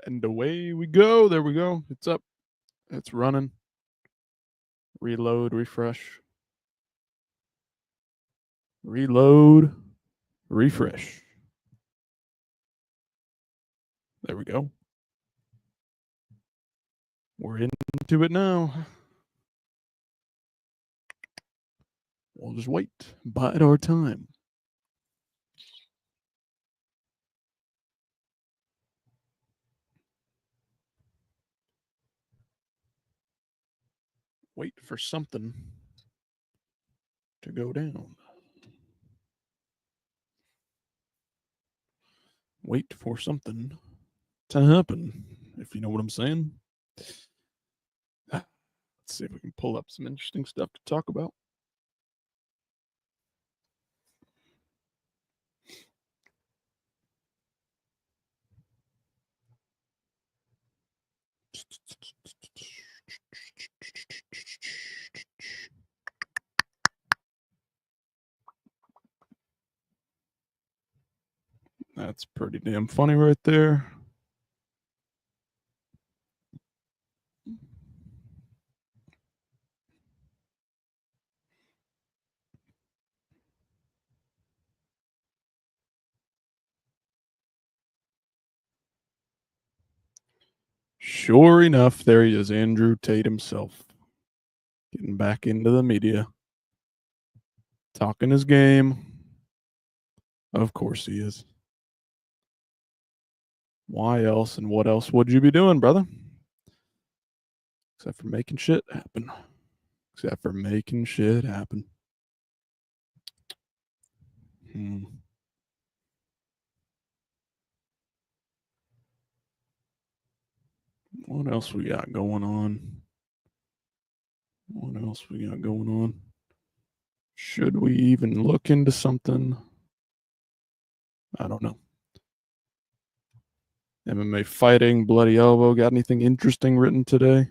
And away we go. There we go. It's up. It's running. Reload, refresh. Reload, refresh. There we go. We're into it now. We'll just wait. Bide our time. Wait for something to go down. Wait for something to happen, if you know what I'm saying. Let's see if we can pull up some interesting stuff to talk about. That's pretty damn funny right there. Sure enough, there he is, Andrew Tate himself. Getting back into the media. Talking his game. Of course he is. Why else and what else would you be doing, brother? Except for making shit happen. Except for making shit happen. What else we got going on? What else we got going on? Should we even look into something? I don't know. MMA fighting, bloody elbow. Got anything interesting written today?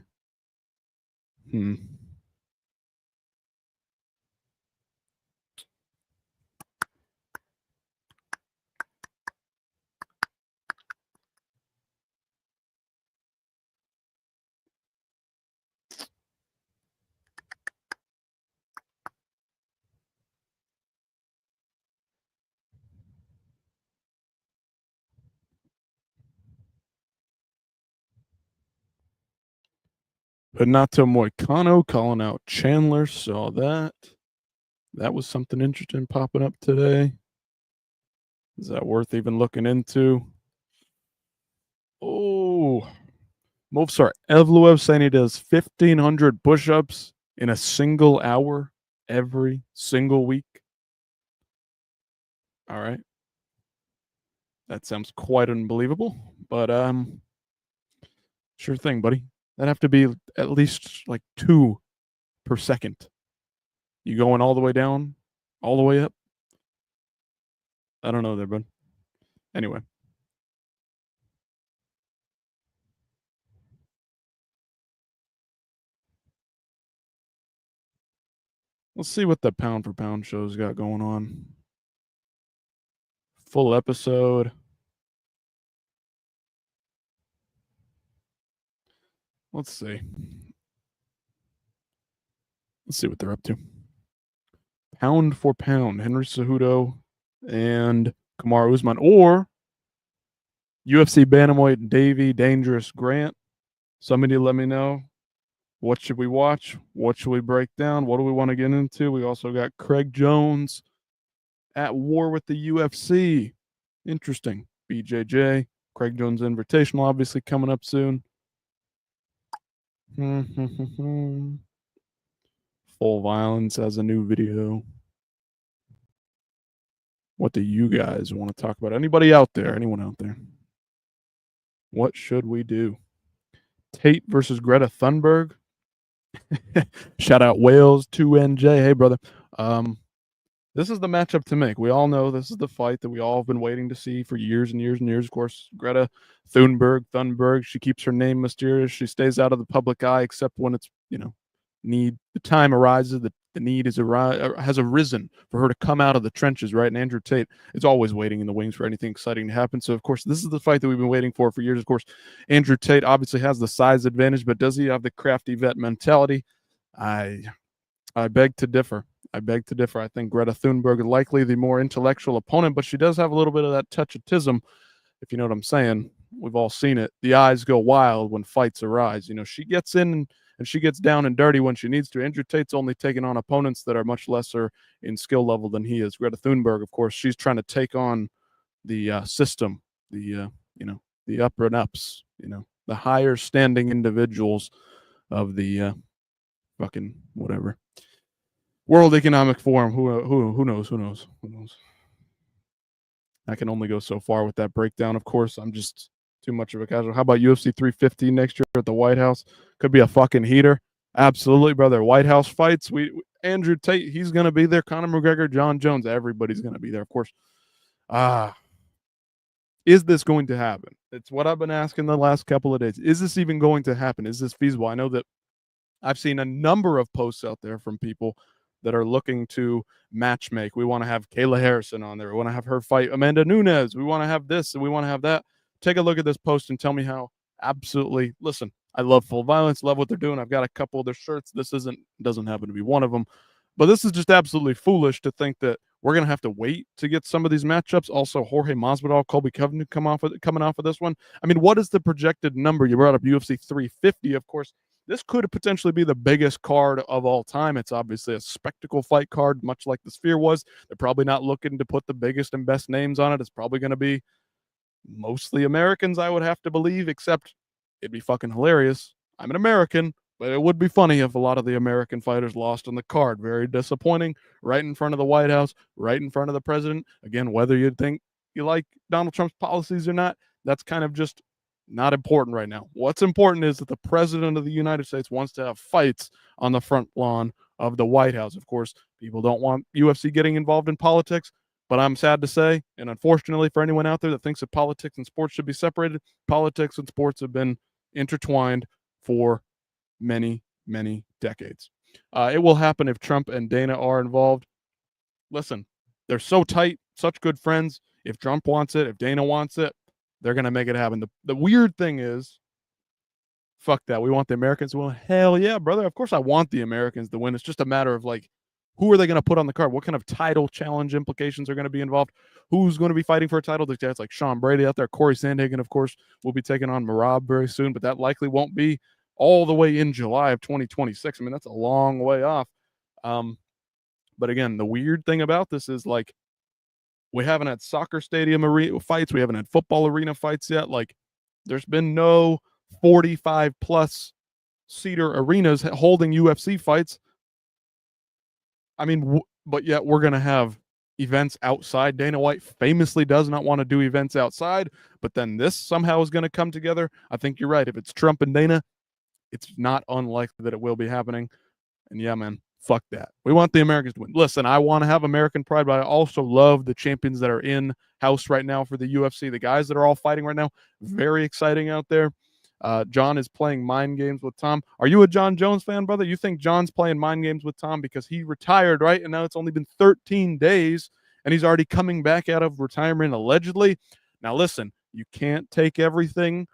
Renato Moicano calling out Chandler. Saw that. That was something interesting popping up today. Is that worth even looking into? Oh, Movsar Evloev saying he does 1,500 push-ups in a single hour every single week. All right. That sounds quite unbelievable, but sure thing, buddy. That'd have to be at least like 2 per second. You going all the way down, all the way up? I don't know there, bud. Anyway. Let's see what the pound for pound show's got going on. Full episode. Let's see. Let's see what they're up to. Pound for pound, Henry Cejudo and Kamaru Usman, or UFC bantamweight Davey Dangerous Grant. Somebody let me know. What should we watch? What should we break down? What do we want to get into? We also got Craig Jones at war with the UFC. Interesting. BJJ. Craig Jones Invitational obviously coming up soon. Full Violence has a new video. What do you guys want to talk about? Anybody out there? Anyone out there? What should we do? Tate versus Greta Thunberg. Shout out Wales 2NJ. Hey, brother. This is the matchup to make. We all know this is the fight that we all have been waiting to see for years and years and years. Of course, Greta Thunberg, she keeps her name mysterious. She stays out of the public eye except when it's, the time arises, the the need has arisen for her to come out of the trenches, right? And Andrew Tate is always waiting in the wings for anything exciting to happen. So, of course, this is the fight that we've been waiting for years. Of course, Andrew Tate obviously has the size advantage, but does he have the crafty vet mentality? I beg to differ. I think Greta Thunberg is likely the more intellectual opponent, but she does have a little bit of that touch of tism, if you know what I'm saying. We've all seen it. The eyes go wild when fights arise. She gets in and she gets down and dirty when she needs to. Andrew Tate's only taking on opponents that are much lesser in skill level than he is. Greta Thunberg, of course, she's trying to take on the system, the the upper and ups, the higher standing individuals of the fucking whatever World Economic Forum. Who knows? I can only go so far with that breakdown. Of course, I'm just too much of a casual. How about UFC 350 next year at the White House? Could be a fucking heater. Absolutely, brother. White House fights. Andrew Tate, he's gonna be there. Conor McGregor, John Jones, everybody's gonna be there. Of course. Is this going to happen? It's what I've been asking the last couple of days. Is this even going to happen? Is this feasible? I know that I've seen a number of posts out there from people that are looking to matchmake. We want to have Kayla Harrison on there. We want to have her fight Amanda Nunes. We want to have this and we want to have that. Take a look at this post and tell me how absolutely, listen, I love Full Violence, love what they're doing. I've got a couple of their shirts. This doesn't happen to be one of them. But this is just absolutely foolish to think that we're going to have to wait to get some of these matchups. Also, Jorge Masvidal, Colby Covington coming off of this one. I mean, what is the projected number? You brought up UFC 350, of course. This could potentially be the biggest card of all time. It's obviously a spectacle fight card, much like the Sphere was. They're probably not looking to put the biggest and best names on it. It's probably going to be mostly Americans, I would have to believe, except it'd be fucking hilarious. I'm an American, but it would be funny if a lot of the American fighters lost on the card. Very disappointing. Right in front of the White House, right in front of the president. Again, whether you think you like Donald Trump's policies or not, that's kind of just not important right now. What's important is that the president of the United States wants to have fights on the front lawn of the White House. Of course, people don't want UFC getting involved in politics, but I'm sad to say, and unfortunately for anyone out there that thinks that politics and sports should be separated, politics and sports have been intertwined for many, many decades. It will happen if Trump and Dana are involved. Listen, they're so tight, such good friends. If Trump wants it, if Dana wants it, they're going to make it happen. The weird thing is, fuck that. We want the Americans to win. Hell yeah, brother. Of course I want the Americans to win. It's just a matter of like, who are they going to put on the card? What kind of title challenge implications are going to be involved? Who's going to be fighting for a title? There's guys like Sean Brady out there. Corey Sandhagen, of course, will be taking on Marab very soon, but that likely won't be all the way in July of 2026. I mean, that's a long way off. But again, the weird thing about this is like, we haven't had soccer stadium arena fights. We haven't had football arena fights yet. Like, there's been no 45 plus seater arenas holding UFC fights. I mean, but yet we're going to have events outside. Dana White famously does not want to do events outside, but then this somehow is going to come together. I think you're right. If it's Trump and Dana, it's not unlikely that it will be happening. And yeah, man, fuck that. We want the Americans to win. Listen, I want to have American pride, but I also love the champions that are in house right now for the UFC. The guys that are all fighting right now, very exciting out there. John is playing mind games with Tom. Are you a John Jones fan, brother? You think John's playing mind games with Tom because he retired, right? And now it's only been 13 days and he's already coming back out of retirement allegedly. Now, listen, you can't take everything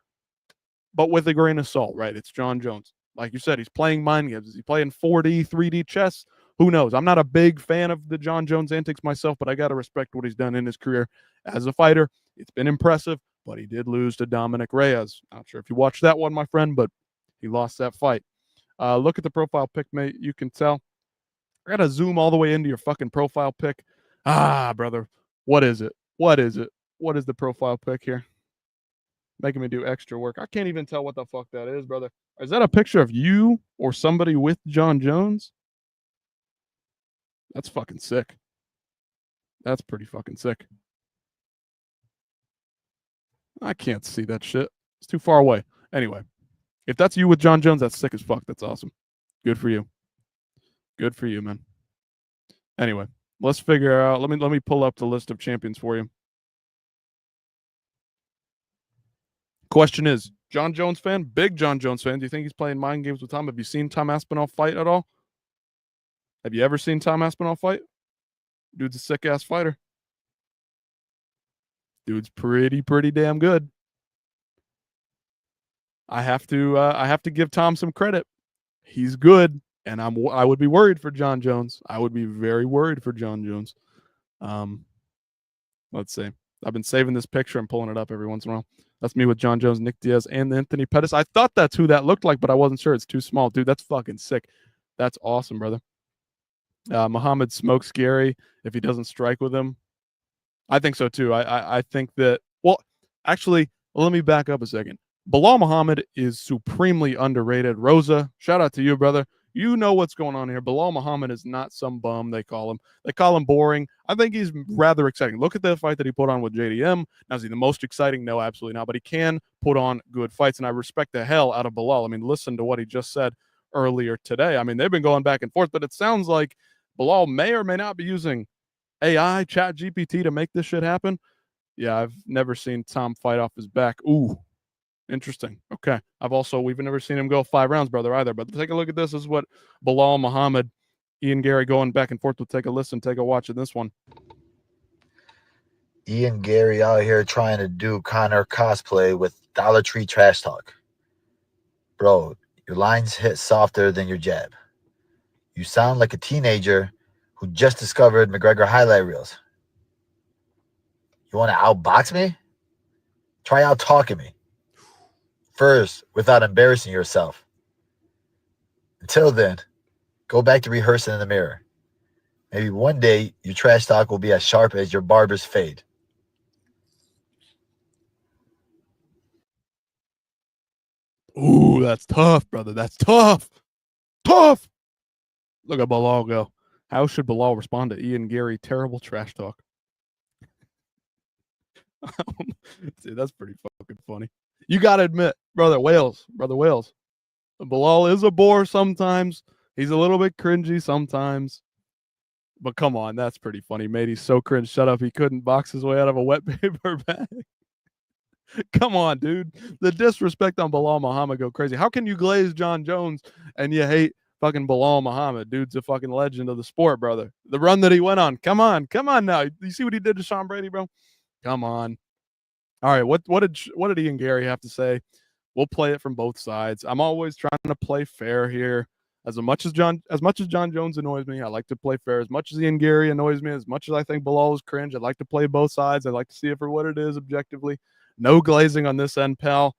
but with a grain of salt, right? It's John Jones. Like you said, he's playing mind games. Is he playing 4D, 3D chess? Who knows? I'm not a big fan of the John Jones antics myself, but I got to respect what he's done in his career as a fighter. It's been impressive, but he did lose to Dominic Reyes. Not sure if you watched that one, my friend, but he lost that fight. Look at the profile pic, mate. You can tell. I got to zoom all the way into your fucking profile pic. Brother. What is it? What is it? What is the profile pic here? Making me do extra work. I can't even tell what the fuck that is, brother. Is that a picture of you or somebody with John Jones? That's fucking sick. That's pretty fucking sick. I can't see that shit. It's too far away. Anyway, if that's you with John Jones, that's sick as fuck. That's awesome. Good for you. Good for you, man. Anyway, let's figure out. Let me pull up the list of champions for you. Question is, John Jones fan, big John Jones fan. Do you think he's playing mind games with Tom? Have you seen Tom Aspinall fight at all? Have you ever seen Tom Aspinall fight? Dude's a sick-ass fighter. Dude's pretty damn good. I have to give Tom some credit. He's good, and I would be worried for John Jones. I would be very worried for John Jones. Let's see. I've been saving this picture and pulling it up every once in a while. That's me with John Jones, Nick Diaz, and Anthony Pettis. I thought that's who that looked like, but I wasn't sure. It's too small. Dude, that's fucking sick. That's awesome, brother. Muhammad smokes Garry if he doesn't strike with him. I think so, too. I think that, well, actually, let me back up a second. Belal Muhammad is supremely underrated. Rosa, shout out to you, brother. You know what's going on here. Belal Muhammad is not some bum, they call him. They call him boring. I think he's rather exciting. Look at the fight that he put on with JDM. Now, is he the most exciting? No, absolutely not. But he can put on good fights, and I respect the hell out of Belal. I mean, listen to what he just said earlier today. I mean, they've been going back and forth, but it sounds like Belal may or may not be using AI, Chat GPT to make this shit happen. Yeah, I've never seen Tom fight off his back. Ooh. Interesting. Okay. We've never seen him go 5 rounds, brother, either. But take a look at this. This is what Belal Muhammad, Ian Garry going back and forth. We'll take a listen, take a watch of this one. Ian Garry out here trying to do Connor cosplay with Dollar Tree trash talk. Bro, your lines hit softer than your jab. You sound like a teenager who just discovered McGregor highlight reels. You want to outbox me? Try out talking me. First, without embarrassing yourself. Until then, go back to rehearsing in the mirror. Maybe one day your trash talk will be as sharp as your barber's fade. Ooh, that's tough, brother. That's tough. Tough. Look at Belal go. How should Belal respond to Ian Garry terrible trash talk? Dude, that's pretty fucking funny. You got to admit, brother Wales, Belal is a bore sometimes. He's a little bit cringy sometimes. But come on, that's pretty funny, mate. He's so cringe. Shut up. He couldn't box his way out of a wet paper bag. Come on, dude. The disrespect on Belal Muhammad go crazy. How can you glaze John Jones and you hate fucking Belal Muhammad? Dude's a fucking legend of the sport, brother. The run that he went on. Come on now. You see what he did to Sean Brady, bro? Come on. All right, what did Ian Garry have to say? We'll play it from both sides. I'm always trying to play fair here. As much as John Jones annoys me, I like to play fair. As much as Ian Garry annoys me, as much as I think Belal is cringe, I'd like to play both sides. I'd like to see it for what it is objectively. No glazing on this end, pal.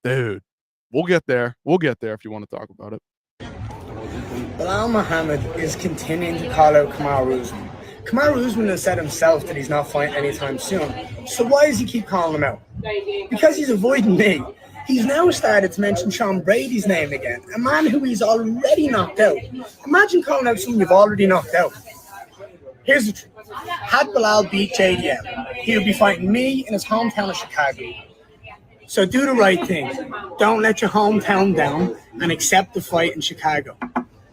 Dude, we'll get there. We'll get there if you want to talk about it. Belal Muhammad is continuing to call out Kamaru Usman. Kamaru Usman has said himself that he's not fighting anytime soon. So why does he keep calling him out? Because he's avoiding me. He's now started to mention Sean Brady's name again, a man who he's already knocked out. Imagine calling out someone you've already knocked out. Here's the truth. Had Belal beat JDM, he would be fighting me in his hometown of Chicago. So do the right thing. Don't let your hometown down and accept the fight in Chicago.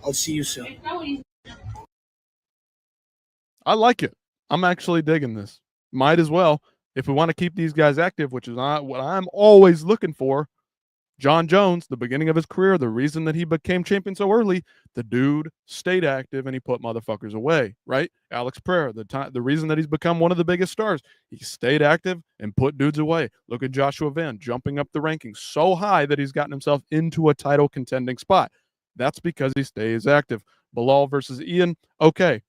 I'll see you soon. I like it. I'm actually digging this. Might as well. If we want to keep these guys active, which is not what I'm always looking for. John Jones, the beginning of his career, the reason that he became champion so early, the dude stayed active and he put motherfuckers away, right? Alex Pereira, the reason that he's become one of the biggest stars, he stayed active and put dudes away. Look at Joshua Van jumping up the rankings so high that he's gotten himself into a title contending spot. That's because he stays active. Belal versus Ian, okay.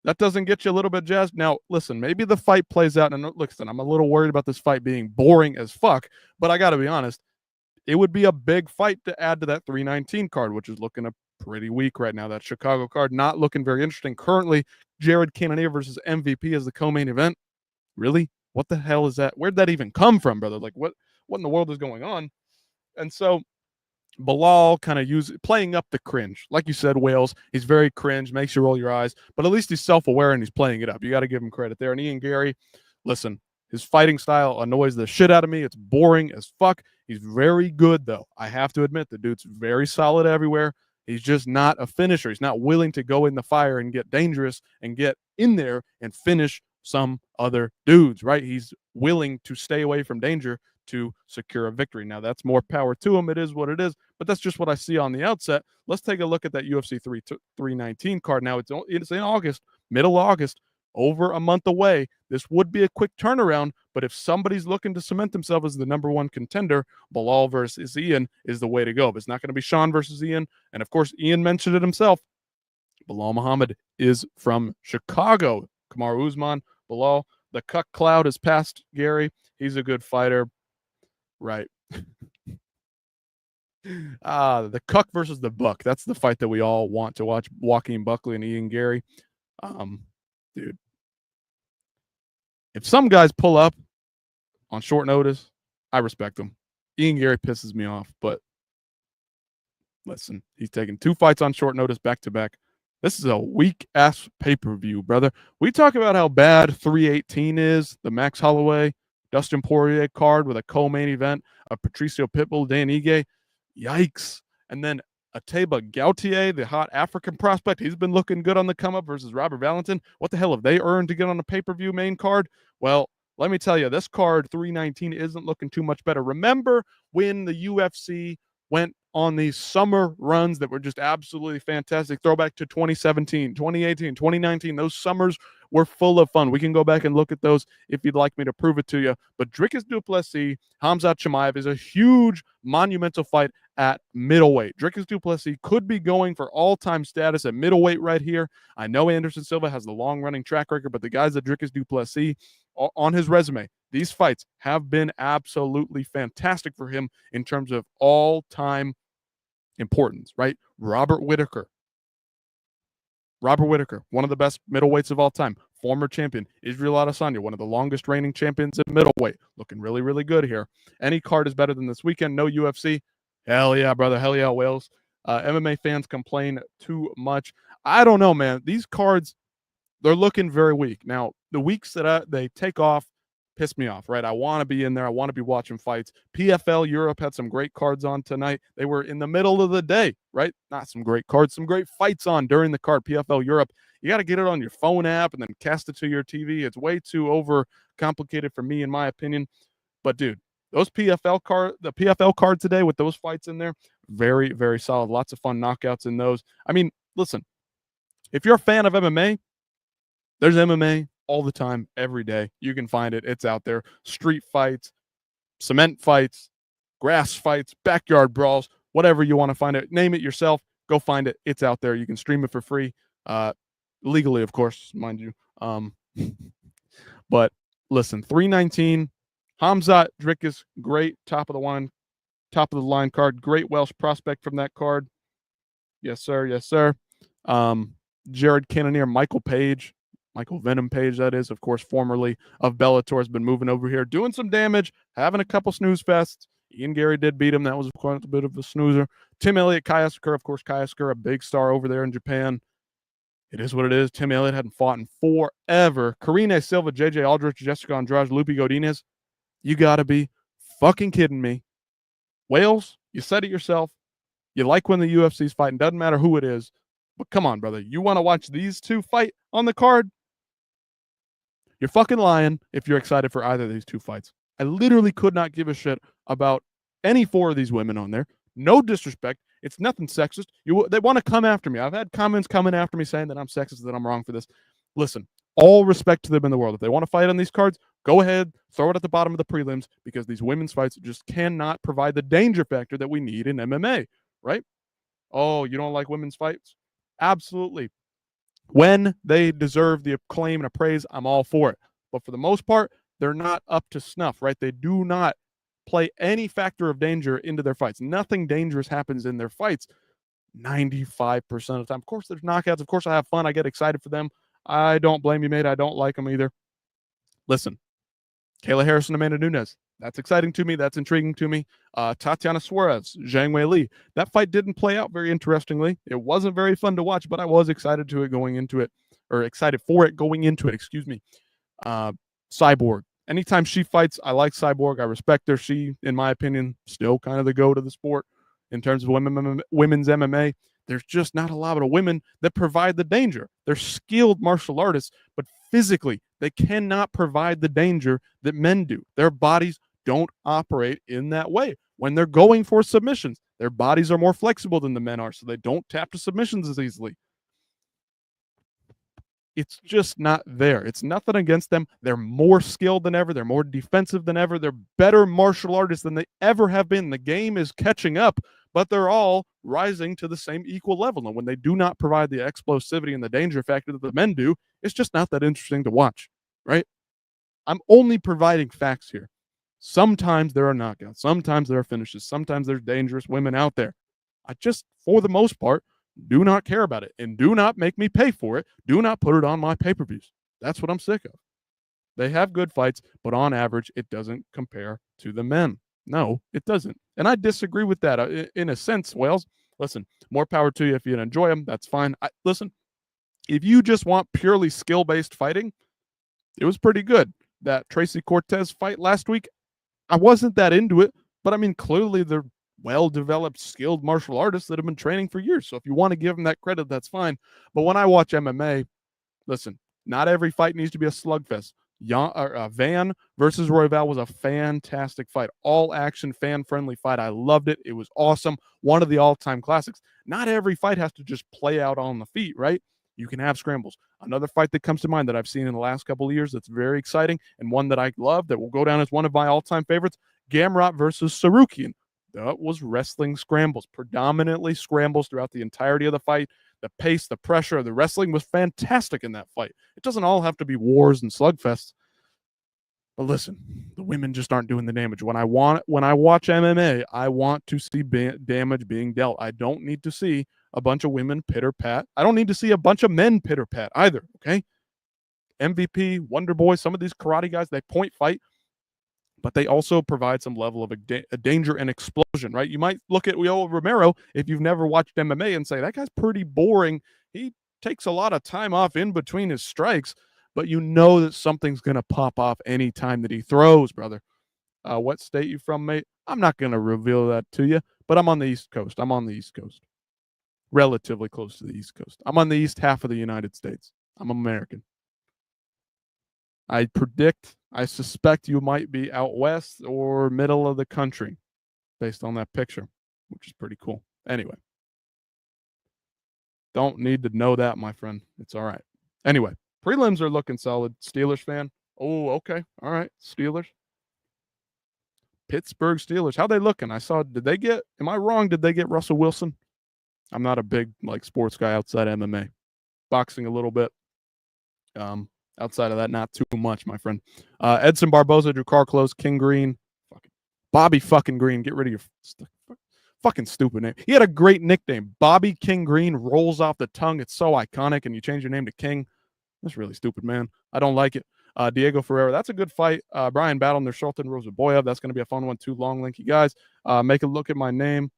That doesn't get you a little bit jazzed. Now, listen, maybe the fight plays out, and listen, I'm a little worried about this fight being boring as fuck, but I got to be honest, it would be a big fight to add to that 319 card, which is looking pretty weak right now. That Chicago card not looking very interesting. Currently, Jared Cannonier versus MVP as the co-main event. Really? What the hell is that? Where'd that even come from, brother? Like, what in the world is going on? And so Belal kind of playing up the cringe. Like you said, Wales, he's very cringe, makes you roll your eyes, but at least he's self-aware and he's playing it up. You got to give him credit there. And Ian Garry, listen, his fighting style annoys the shit out of me. It's boring as fuck. He's very good, though. I have to admit, the dude's very solid everywhere. He's just not a finisher. He's not willing to go in the fire and get dangerous and get in there and finish some other dudes, right? He's willing to stay away from danger to secure a victory. Now, that's more power to him. It is what it is, but that's just what I see on the outset. Let's take a look at that UFC 319 card. Now, it's in August, middle August, over a month away. This would be a quick turnaround, but if somebody's looking to cement themselves as the number one contender, Belal versus Ian is the way to go. But it's not going to be Sean versus Ian. And of course, Ian mentioned it himself. Belal Muhammad is from Chicago. Kamaru Usman, Belal. The cuck cloud has passed Garry. He's a good fighter. Right. The cuck versus the buck. That's the fight that we all want to watch. Joaquin Buckley and Ian Garry. Dude. If some guys pull up on short notice, I respect them. Ian Garry pisses me off, but listen, he's taking 2 fights on short notice back to back. This is a weak-ass pay-per-view, brother. We talk about how bad 318 is, the Max Holloway, Dustin Poirier card with a co-main event of Patricio Pitbull, Dan Ige. Yikes. And then Ateba Gautier, the hot African prospect, he's been looking good on the come-up versus Robert Valentin. What the hell have they earned to get on a pay-per-view main card? Well, let me tell you, this card, 319, isn't looking too much better. Remember when the UFC went on these summer runs that were just absolutely fantastic? Throwback to 2017, 2018, 2019. Those summers were full of fun. We can go back and look at those if you'd like me to prove it to you. But Dricus du Plessis, Khamzat Chimaev is a huge, monumental fight at middleweight. Dricus du Plessis could be going for all-time status at middleweight right here. I know Anderson Silva has the long-running track record, but the guys at Dricus du Plessis on his resume, these fights have been absolutely fantastic for him in terms of all-time importance, right? Robert Whittaker, one of the best middleweights of all time, former champion. Israel Adesanya, one of the longest reigning champions at middleweight, looking really, really good here. Any card is better than this weekend. No UFC. Hell yeah, brother. Hell yeah, Wales. MMA fans complain too much. I don't know, man. These cards, they're looking very weak. Now, the weeks that they take off piss me off, right? I want to be in there. I want to be watching fights. PFL Europe had some great cards on tonight. They were in the middle of the day, right? Not some great cards, some great fights on during the card. PFL Europe, you got to get it on your phone app and then cast it to your TV. It's way too overcomplicated for me, in my opinion. But dude, the PFL card today with those fights in there, very, very solid. Lots of fun knockouts in those. I mean, listen, if you're a fan of MMA, there's MMA all the time, every day. You can find it. It's out there. Street fights, cement fights, grass fights, backyard brawls, whatever you want to find it. Name it yourself. Go find it. It's out there. You can stream it for free. Legally, of course, mind you. But listen, 319, Khamzat Dricus, great top of the line card. Great Welsh prospect from that card. Yes, sir. Yes, sir. Jared Cannonier, Michael Venom Page, that is, of course, formerly of Bellator, has been moving over here, doing some damage, having a couple snooze fests. Ian Garry did beat him. That was quite a bit of a snoozer. Tim Elliott, Kai Asuka, of course, Kai Asuka, a big star over there in Japan. It is what it is. Tim Elliott hadn't fought in forever. Karine Silva, JJ Aldrich, Jessica Andrade, Lupi Godinez. You got to be fucking kidding me. Wales, you said it yourself. You like when the UFC's fighting. Doesn't matter who it is. But come on, brother. You want to watch these two fight on the card? You're fucking lying if you're excited for either of these two fights. I literally could not give a shit about any 4 of these women on there. No disrespect. It's nothing sexist. They want to come after me. I've had comments coming after me saying that I'm sexist, that I'm wrong for this. Listen, all respect to them in the world. If they want to fight on these cards, go ahead, throw it at the bottom of the prelims, because these women's fights just cannot provide the danger factor that we need in MMA, right? Oh, you don't like women's fights? Absolutely. When they deserve the acclaim and praise, I'm all for it. But for the most part, they're not up to snuff, right? They do not play any factor of danger into their fights. Nothing dangerous happens in their fights 95% of the time. Of course, there's knockouts. Of course, I have fun. I get excited for them. I don't blame you, mate. I don't like them either. Listen, Kayla Harrison, Amanda Nunes. That's exciting to me. That's intriguing to me. Tatiana Suarez, Zhang Wei Li. That fight didn't play out very interestingly. It wasn't very fun to watch, but I was excited for it going into it. Excuse me. Cyborg. Anytime she fights, I like Cyborg. I respect her. She, in my opinion, still kind of the go to the sport in terms of women's MMA. There's just not a lot of women that provide the danger. They're skilled martial artists, but physically, they cannot provide the danger that men do. Their bodies don't operate in that way. When they're going for submissions, their bodies are more flexible than the men are, so they don't tap to submissions as easily. It's just not there. It's nothing against them. They're more skilled than ever. They're more defensive than ever. They're better martial artists than they ever have been. The game is catching up, but they're all rising to the same equal level. And when they do not provide the explosivity and the danger factor that the men do, it's just not that interesting to watch, right? I'm only providing facts here. Sometimes there are knockouts. Sometimes there are finishes. Sometimes there's dangerous women out there. I just, for the most part, do not care about it, and do not make me pay for it. Do not put it on my pay-per-views. That's what I'm sick of. They have good fights, but on average, it doesn't compare to the men. No, it doesn't. And I disagree with that. In a sense, Wales, listen, more power to you if you enjoy them. That's fine. Listen, if you just want purely skill-based fighting, it was pretty good. That Tracy Cortez fight last week, I wasn't that into it, but I mean, clearly they're well-developed, skilled martial artists that have been training for years. So if you want to give them that credit, that's fine. But when I watch MMA, listen, not every fight needs to be a slugfest. Van versus Royval was a fantastic fight. All-action, fan-friendly fight. I loved it. It was awesome. One of the all-time classics. Not every fight has to just play out on the feet, right? You can have scrambles. Another fight that comes to mind that I've seen in the last couple of years that's very exciting and one that I love that will go down as one of my all-time favorites, Gamrot versus Sarukian. That was wrestling scrambles, predominantly scrambles throughout the entirety of the fight. The pace, the pressure, the wrestling was fantastic in that fight. It doesn't all have to be wars and slugfests. But listen, the women just aren't doing the damage. When I watch MMA, I want to see damage being dealt. I don't need to see a bunch of women pitter-pat. I don't need to see a bunch of men pitter-pat either, okay? MVP, Wonder Boy, some of these karate guys, they point fight, but they also provide some level of a danger and explosion, right? You might look at Yoel Romero, if you've never watched MMA, and say, that guy's pretty boring. He takes a lot of time off in between his strikes, but you know that something's going to pop off any time that he throws, brother. What state you from, mate? I'm not going to reveal that to you, but I'm on the East Coast. I'm on the East Coast. Relatively close to the East Coast. I'm on the east half of the United States. I'm American. I suspect you might be out west or middle of the country based on that picture, which is pretty cool. Anyway, don't need to know that, my friend. It's all right. Anyway, prelims are looking solid. Steelers fan? Oh, okay. All right. Steelers. Pittsburgh Steelers. How they looking? Am I wrong? Did they get Russell Wilson? I'm not a big sports guy outside of MMA. Boxing a little bit. Outside of that, not too much, my friend. Edson Barboza, Drew Carclose, King Green, Bobby fucking Green. Get rid of your fucking stupid name. He had a great nickname. Bobby King Green rolls off the tongue. It's so iconic, and you change your name to King. That's really stupid, man. I don't like it. Diego Ferreira, that's a good fight. Brian Battle, Nursultan Rozaboyev. That's going to be a fun one. Two long, lanky guys. Make a look at my name.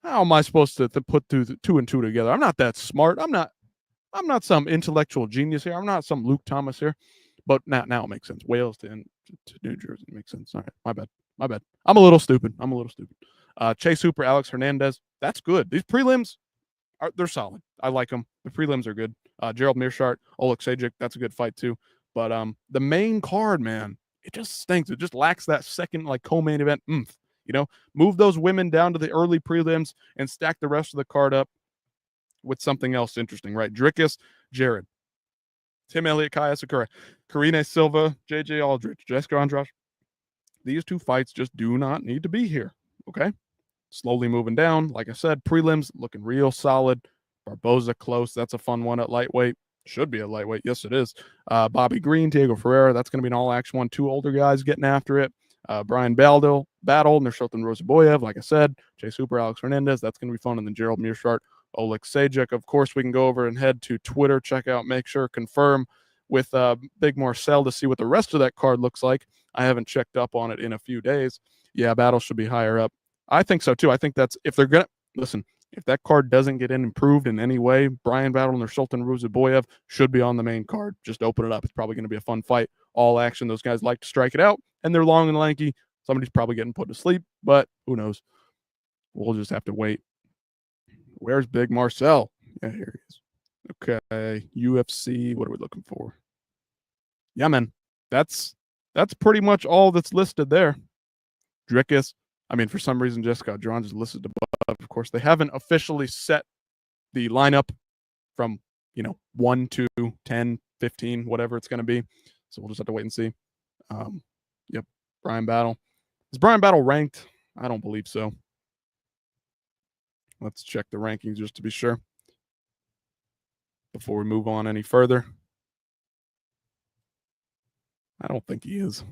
How am I supposed to put two and two together? I'm not that smart. I'm not some intellectual genius here. I'm not some Luke Thomas here. But now it makes sense. Wales to New Jersey makes sense. All right, my bad. I'm a little stupid. Chase Hooper, Alex Hernandez. That's good. These prelims they're solid. I like them. The prelims are good. Gerald Mearshart, Oleg Sajic. That's a good fight too. But the main card, man, it just stinks. It just lacks that second co-main event oomph. You know, move those women down to the early prelims and stack the rest of the card up with something else interesting, right? Drickus, Jared, Tim Elliott, Kai Asakura, Karine Silva, JJ Aldrich, Jessica Andrade. These two fights just do not need to be here, okay? Slowly moving down. Like I said, prelims looking real solid. Barboza close. That's a fun one at lightweight. Should be a lightweight. Yes, it is. Bobby Green, Diego Ferreira. That's going to be an all-action one. Two older guys getting after it. Brian Battle, Nursultan Rozaboyev, like I said, Chase Hooper, Alex Hernandez. That's going to be fun. And then Gerald Mearshart, Oleg Sajic. Of course, we can go over and head to Twitter, check out, make sure, confirm with Big Marcel to see what the rest of that card looks like. I haven't checked up on it in a few days. Yeah, Battle should be higher up. I think so, too. I think that's, if they're going to, listen, if that card doesn't get improved in any way, Brian Battle and Nursultan Rozaboyev should be on the main card. Just open it up. It's probably going to be a fun fight. All action. Those guys like to strike it out, and they're long and lanky. Somebody's probably getting put to sleep, but who knows? We'll just have to wait. Where's Big Marcel? Yeah, here he is. Okay, UFC. What are we looking for? Yeah, man. That's pretty much all that's listed there. Drickus, I mean, for some reason, Jessica Johns is listed above. Of course, they haven't officially set the lineup from, 1 to 10, 15, whatever it's going to be. So we'll just have to wait and see. Yep, Brian Battle. Is Brian Battle ranked? I don't believe so. Let's check the rankings just to be sure before we move on any further. I don't think he is.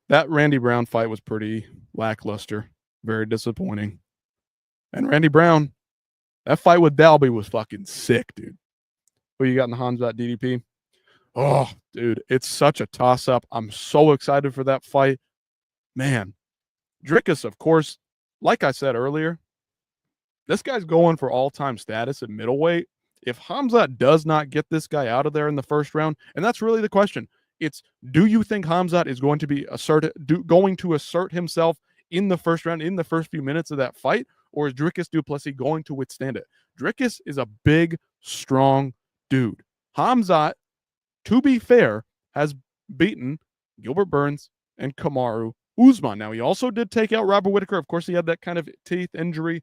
That Randy Brown fight was pretty lackluster. Very disappointing. And Randy Brown, that fight with Dalby was fucking sick, dude. Who you got in the Hamzat DDP? Oh, dude, it's such a toss-up. I'm so excited for that fight. Man, Drickus, of course, like I said earlier, this guy's going for all-time status at middleweight. If Hamzat does not get this guy out of there in the first round, and that's really the question, it's, do you think Hamzat is going to be going to assert himself in the first round, in the first few minutes of that fight, or is Drickus du Plessis going to withstand it? Drickus is a big, strong dude. Hamzat, to be fair, has beaten Gilbert Burns and Kamaru Usman. Now, he also did take out Robert Whittaker. Of course, he had that kind of teeth injury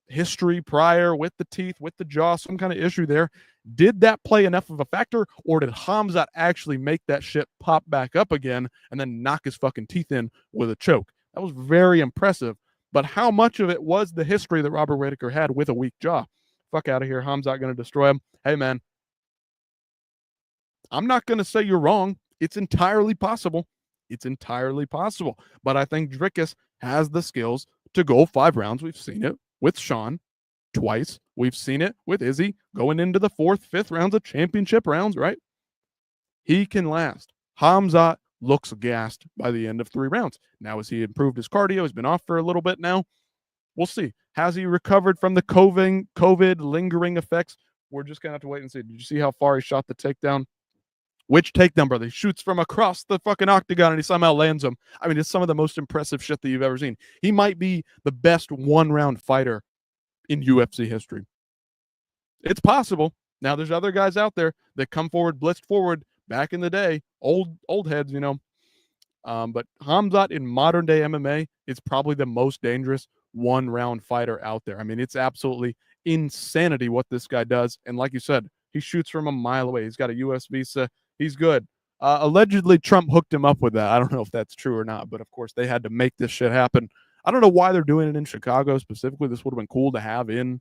history prior with the teeth, with the jaw, some kind of issue there. Did that play enough of a factor, or did Hamzat actually make that shit pop back up again and then knock his fucking teeth in with a choke? That was very impressive. But how much of it was the history that Robert Whittaker had with a weak jaw? Fuck out of here. Hamzat going to destroy him. Hey, man, I'm not going to say you're wrong. It's entirely possible. It's entirely possible. But I think Drickus has the skills to go 5 rounds. We've seen it with Sean twice. We've seen it with Izzy going into the 4th, 5th rounds of championship rounds, right? He can last. Hamzat looks gassed by the end of 3 rounds. Now, has he improved his cardio? He's been off for a little bit now. We'll see. Has he recovered from the COVID lingering effects? We're just going to have to wait and see. Did you see how far he shot the takedown? Which takedown, brother? He shoots from across the fucking octagon and he somehow lands him. I mean, it's some of the most impressive shit that you've ever seen. He might be the best 1-round fighter in UFC history. It's possible. Now, there's other guys out there that come forward, blitzed forward back in the day, old heads, but Hamzat in modern day MMA is probably the most dangerous 1-round fighter out there. I mean, it's absolutely insanity what this guy does. And like you said, he shoots from a mile away. He's got a US visa. He's good. Allegedly, Trump hooked him up with that. I don't know if that's true or not, but of course, they had to make this shit happen. I don't know why they're doing it in Chicago specifically. This would have been cool to have in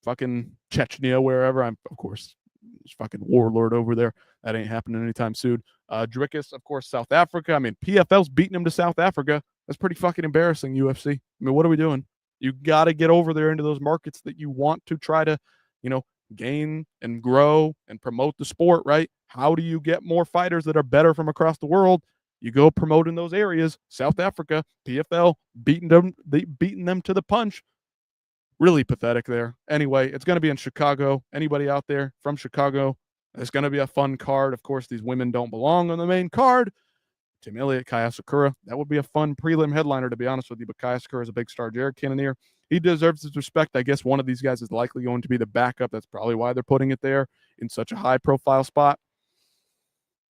fucking Chechnya, wherever. I'm, of course, fucking warlord over there. That ain't happening anytime soon. Drickus, of course, South Africa. I mean, PFL's beating him to South Africa. That's pretty fucking embarrassing, UFC. I mean, what are we doing? You got to get over there into those markets that you want to try to, gain and grow and promote the sport, right? How do you get more fighters that are better from across the world? You go promote in those areas. South Africa, PFL, beating them to the punch. Really pathetic there. Anyway, it's going to be in Chicago. Anybody out there from Chicago? It's going to be a fun card. Of course, these women don't belong on the main card. Tim Elliott, Kaya Sakura. That would be a fun prelim headliner, to be honest with you. But Kaya Sakura is a big star. Jared Cannonier, he deserves his respect. I guess one of these guys is likely going to be the backup. That's probably why they're putting it there in such a high-profile spot.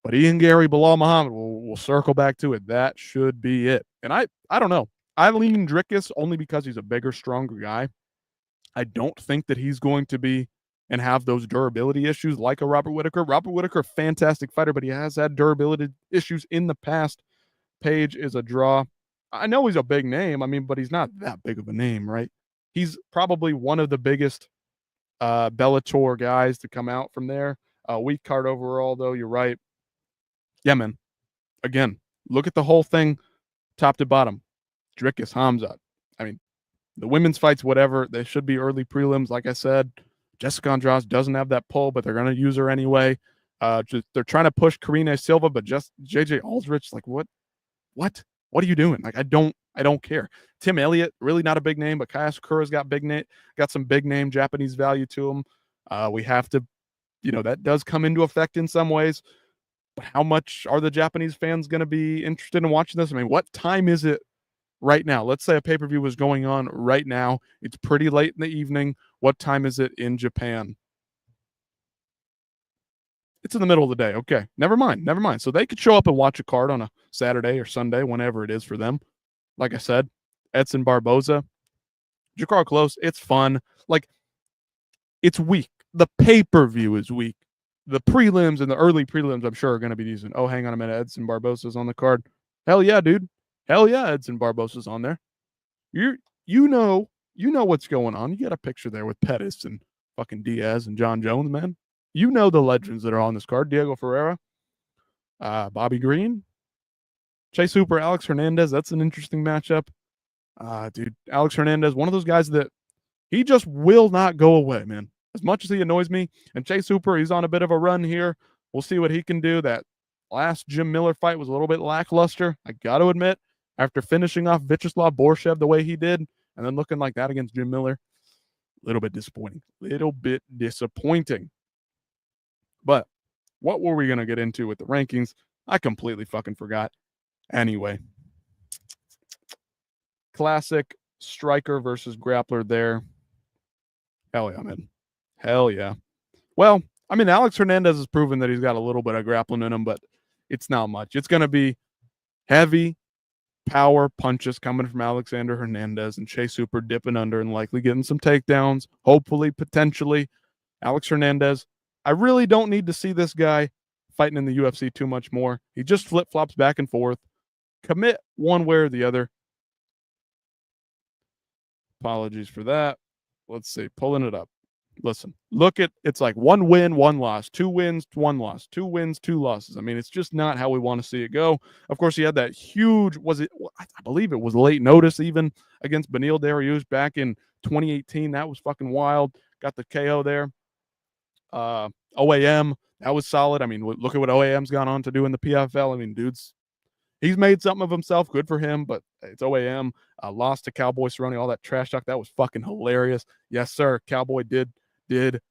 But Ian Garry, Belal Muhammad, we'll circle back to it. That should be it. And I don't know. I lean Drickus only because he's a bigger, stronger guy. I don't think that he's going to be and have those durability issues like a Robert Whittaker. Robert Whittaker, fantastic fighter, but he has had durability issues in the past. Page is a draw. I know he's a big name, but he's not that big of a name, right? He's probably one of the biggest Bellator guys to come out from there. Weak card overall, though, you're right. Yeah, man. Again, look at the whole thing, top to bottom. Drickus, Hamzat. I mean, the women's fights, whatever, they should be early prelims, like I said. Jessica Andrade doesn't have that pull, but they're going to use her anyway. They're trying to push Karina Silva, but just JJ Aldrich, like what are you doing? Like, I don't care. Tim Elliott, really not a big name, but Kaya Sakura's got some big name Japanese value to him. We have to, that does come into effect in some ways. But how much are the Japanese fans going to be interested in watching this? I mean, what time is it right now? Let's say a pay-per-view was going on right now. It's pretty late in the evening. What time is it in Japan? It's in the middle of the day. Okay, never mind. So they could show up and watch a card on a Saturday or Sunday, whenever it is for them. Like I said, Edson Barboza, Jakar Close. It's fun. Like, it's weak. The pay-per-view is weak. The prelims and the early prelims, I'm sure, are going to be decent. Oh, hang on a minute. Edson Barboza's on the card. Hell yeah, dude. Hell yeah, Edson Barboza's on there. You know what's going on. You got a picture there with Pettis and fucking Diaz and John Jones, man. You know the legends that are on this card. Diego Ferreira, Bobby Green, Chase Hooper, Alex Hernandez. That's an interesting matchup. Dude, Alex Hernandez, one of those guys that he just will not go away, man. As much as he annoys me. And Chase Hooper, he's on a bit of a run here. We'll see what he can do. That last Jim Miller fight was a little bit lackluster, I got to admit. After finishing off Vyacheslav Borshev the way he did, and then looking like that against Jim Miller, a little bit disappointing. But what were we going to get into with the rankings? I completely fucking forgot. Anyway, classic striker versus grappler there. Hell yeah, man. Hell yeah. Well, I mean, Alex Hernandez has proven that he's got a little bit of grappling in him, but it's not much. It's going to be heavy power punches coming from Alexander Hernandez and Chase Hooper dipping under and likely getting some takedowns, hopefully, potentially. Alex Hernandez, I really don't need to see this guy fighting in the UFC too much more. He just flip-flops back and forth. Commit one way or the other. Apologies for that. Let's see, pulling it up. Listen, look at, it's like 1 win, 1 loss, 2 wins, 1 loss, 2 wins, 2 losses. I mean, it's just not how we want to see it go. Of course, he had that huge, I believe it was late notice even against Beneil Dariush back in 2018. That was fucking wild. Got the KO there. OAM, that was solid. I mean, look at what OAM's gone on to do in the PFL. I mean, he's made something of himself. Good for him, but it's OAM. Lost to Cowboy Cerrone, all that trash talk. That was fucking hilarious. Yes, sir. Cowboy did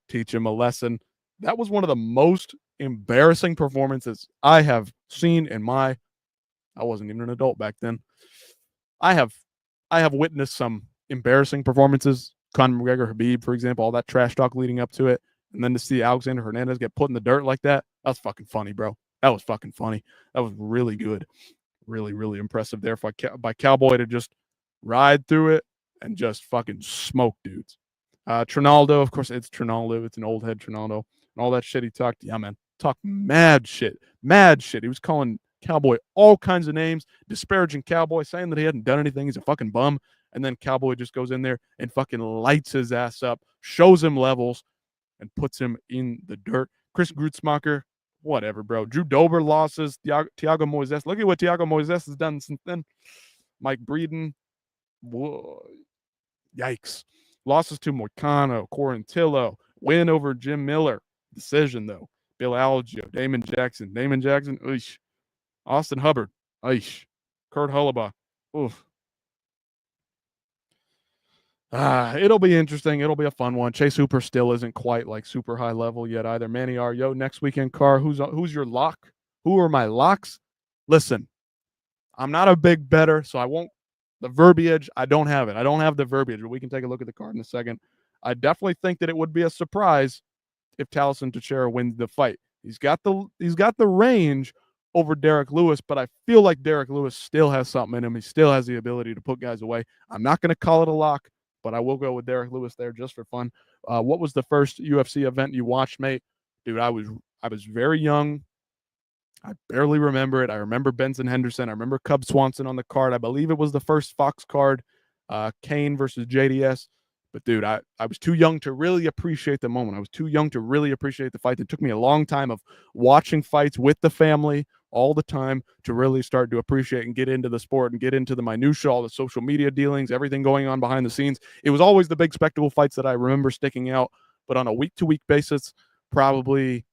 teach him a lesson. That was one of the most embarrassing performances I have seen I wasn't even an adult back then. I have witnessed some embarrassing performances. Conor McGregor, Habib, for example, all that trash talk leading up to it. And then to see Alexander Hernandez get put in the dirt like that, that's fucking funny, bro. That was fucking funny. That was really good. Really, really impressive there by Cowboy to just ride through it and just fucking smoke dudes. Trinaldo, of course, it's Trinaldo. It's an old head Trinaldo. And all that shit he talked, yeah, man. Talked mad shit. He was calling Cowboy all kinds of names, disparaging Cowboy, saying that he hadn't done anything. He's a fucking bum. And then Cowboy just goes in there and fucking lights his ass up, shows him levels, and puts him in the dirt. Chris Grutzmacher, whatever, bro. Drew Dober losses. Thiago Moises. Look at what Thiago Moises has done since then. Mike Breeden. Whoa. Yikes. Losses to Moicano, Quarantillo. Win over Jim Miller. Decision, though. Bill Algeo. Damon Jackson. Oosh. Austin Hubbard. Oosh. Kurt Hollabaugh. Oof. It'll be interesting. It'll be a fun one. Chase Hooper still isn't quite like super high level yet either. Manny Aryo next weekend. Car, who's your lock? Who are my locks? Listen, I'm not a big better, so I won't. The verbiage, I don't have it. I don't have the verbiage, but we can take a look at the card in a second. I definitely think that it would be a surprise if Taliesin Teixeira wins the fight. He's got the range over Derek Lewis, but I feel like Derek Lewis still has something in him. He still has the ability to put guys away. I'm not going to call it a lock, but I will go with Derek Lewis there just for fun. What was the first UFC event you watched, mate? Dude, I was very young. I barely remember it. I remember Benson Henderson. I remember Cub Swanson on the card. I believe it was the first Fox card, Kane versus JDS. But, dude, I was too young to really appreciate the moment. I was too young to really appreciate the fight. It took me a long time of watching fights with the family all the time to really start to appreciate and get into the sport and get into the minutia, all the social media dealings, everything going on behind the scenes. It was always the big spectacle fights that I remember sticking out. But on a week-to-week basis, probably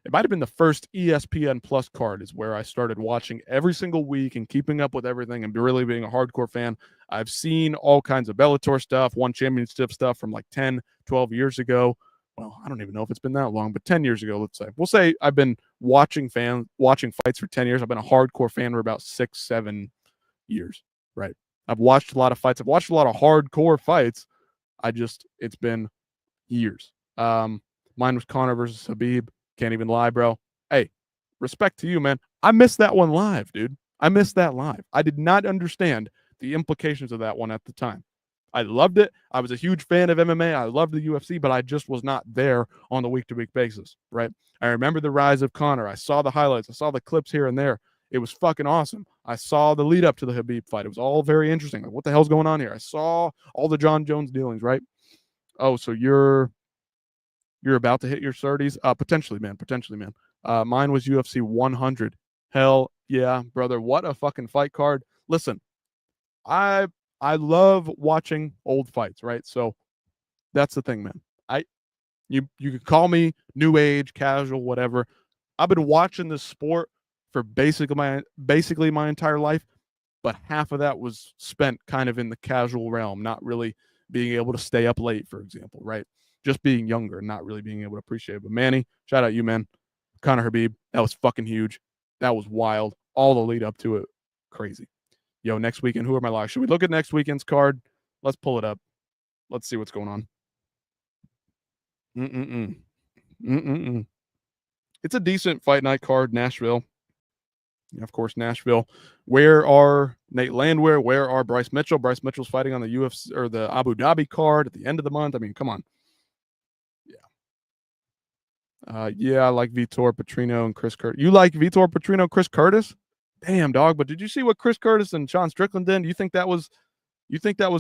it might have been the first ESPN Plus card is where I started watching every single week and keeping up with everything and really being a hardcore fan. I've seen all kinds of Bellator stuff, One Championship stuff from like 10, 12 years ago. Well, I don't even know if it's been that long, but 10 years ago, let's say. We'll say I've been watching fights for 10 years. I've been a hardcore fan for about 6, 7 years, right? I've watched a lot of fights. I've watched a lot of hardcore fights. It's been years. Mine was Conor versus Habib. Can't even lie, bro. Hey, respect to you, man. I missed that one live, dude. I missed that live. I did not understand the implications of that one at the time. I loved it. I was a huge fan of MMA. I loved the UFC, but I just was not there on the week-to-week basis, right? I remember the rise of Conor. I saw the highlights. I saw the clips here and there. It was fucking awesome. I saw the lead up to the Khabib fight. It was all very interesting. Like, what the hell's going on here? I saw all the John Jones dealings, right? Oh, so you're about to hit your 30s? Potentially, man. Potentially, man. Mine was UFC 100. Hell yeah, brother. What a fucking fight card. Listen, I love watching old fights, right? So that's the thing, man. You could call me new age, casual, whatever. I've been watching this sport for basically my entire life, but half of that was spent kind of in the casual realm, not really being able to stay up late, for example, right? Just being younger and not really being able to appreciate it. But Manny, shout out you, man. Conor Khabib, that was fucking huge. That was wild. All the lead up to it, crazy. Yo, next weekend, who are my locks? Should we look at next weekend's card? Let's pull it up. Let's see what's going on. It's a decent fight night card, Nashville. Of course, Nashville. Where are Nate Landwehr? Where are Bryce Mitchell? Bryce Mitchell's fighting on the UFC or the Abu Dhabi card at the end of the month. I mean, come on. Yeah, I like Vitor Petrino and Chris Curtis. You like Vitor Petrino, Chris Curtis? Damn, dog. But did you see what Chris Curtis and Sean Strickland did? You think that was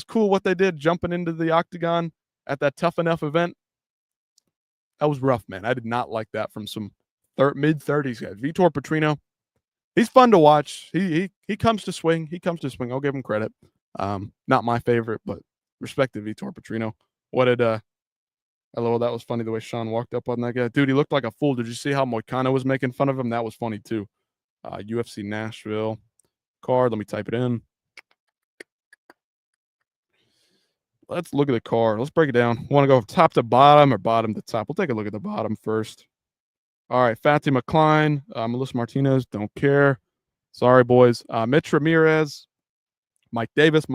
cool what they did, jumping into the octagon at that Tough Enough event? That was rough, man. I did not like that from some mid-30s guys. Vitor Petrino, he's fun to watch. He comes to swing. I'll give him credit. Not my favorite, but respect to Vitor Petrino. What did LOL, that was funny the way Sean walked up on that guy. Dude, he looked like a fool. Did you see how Moicano was making fun of him? That was funny too. UFC Nashville card. Let me type it in. Let's look at the card. Let's break it down. Want to go top to bottom or bottom to top? We'll take a look at the bottom first. All right, Fatty McCline, Melissa Martinez, don't care. Sorry, boys. Mitch Ramirez, Mike Davis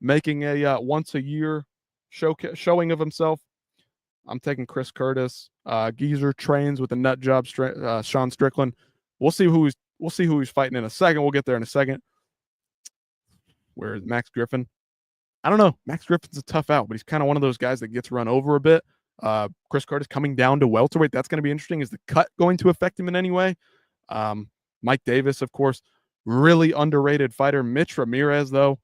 making a once a year showing of himself. I'm taking Chris Curtis. Geezer trains with a nut job. Sean Strickland. We'll see who he's fighting in a second. We'll get there in a second. Where is Max Griffin? I don't know. Max Griffin's a tough out, but he's kind of one of those guys that gets run over a bit. Chris Curtis coming down to welterweight. That's going to be interesting. Is the cut going to affect him in any way? Mike Davis, of course, really underrated fighter. Mitch Ramirez, though,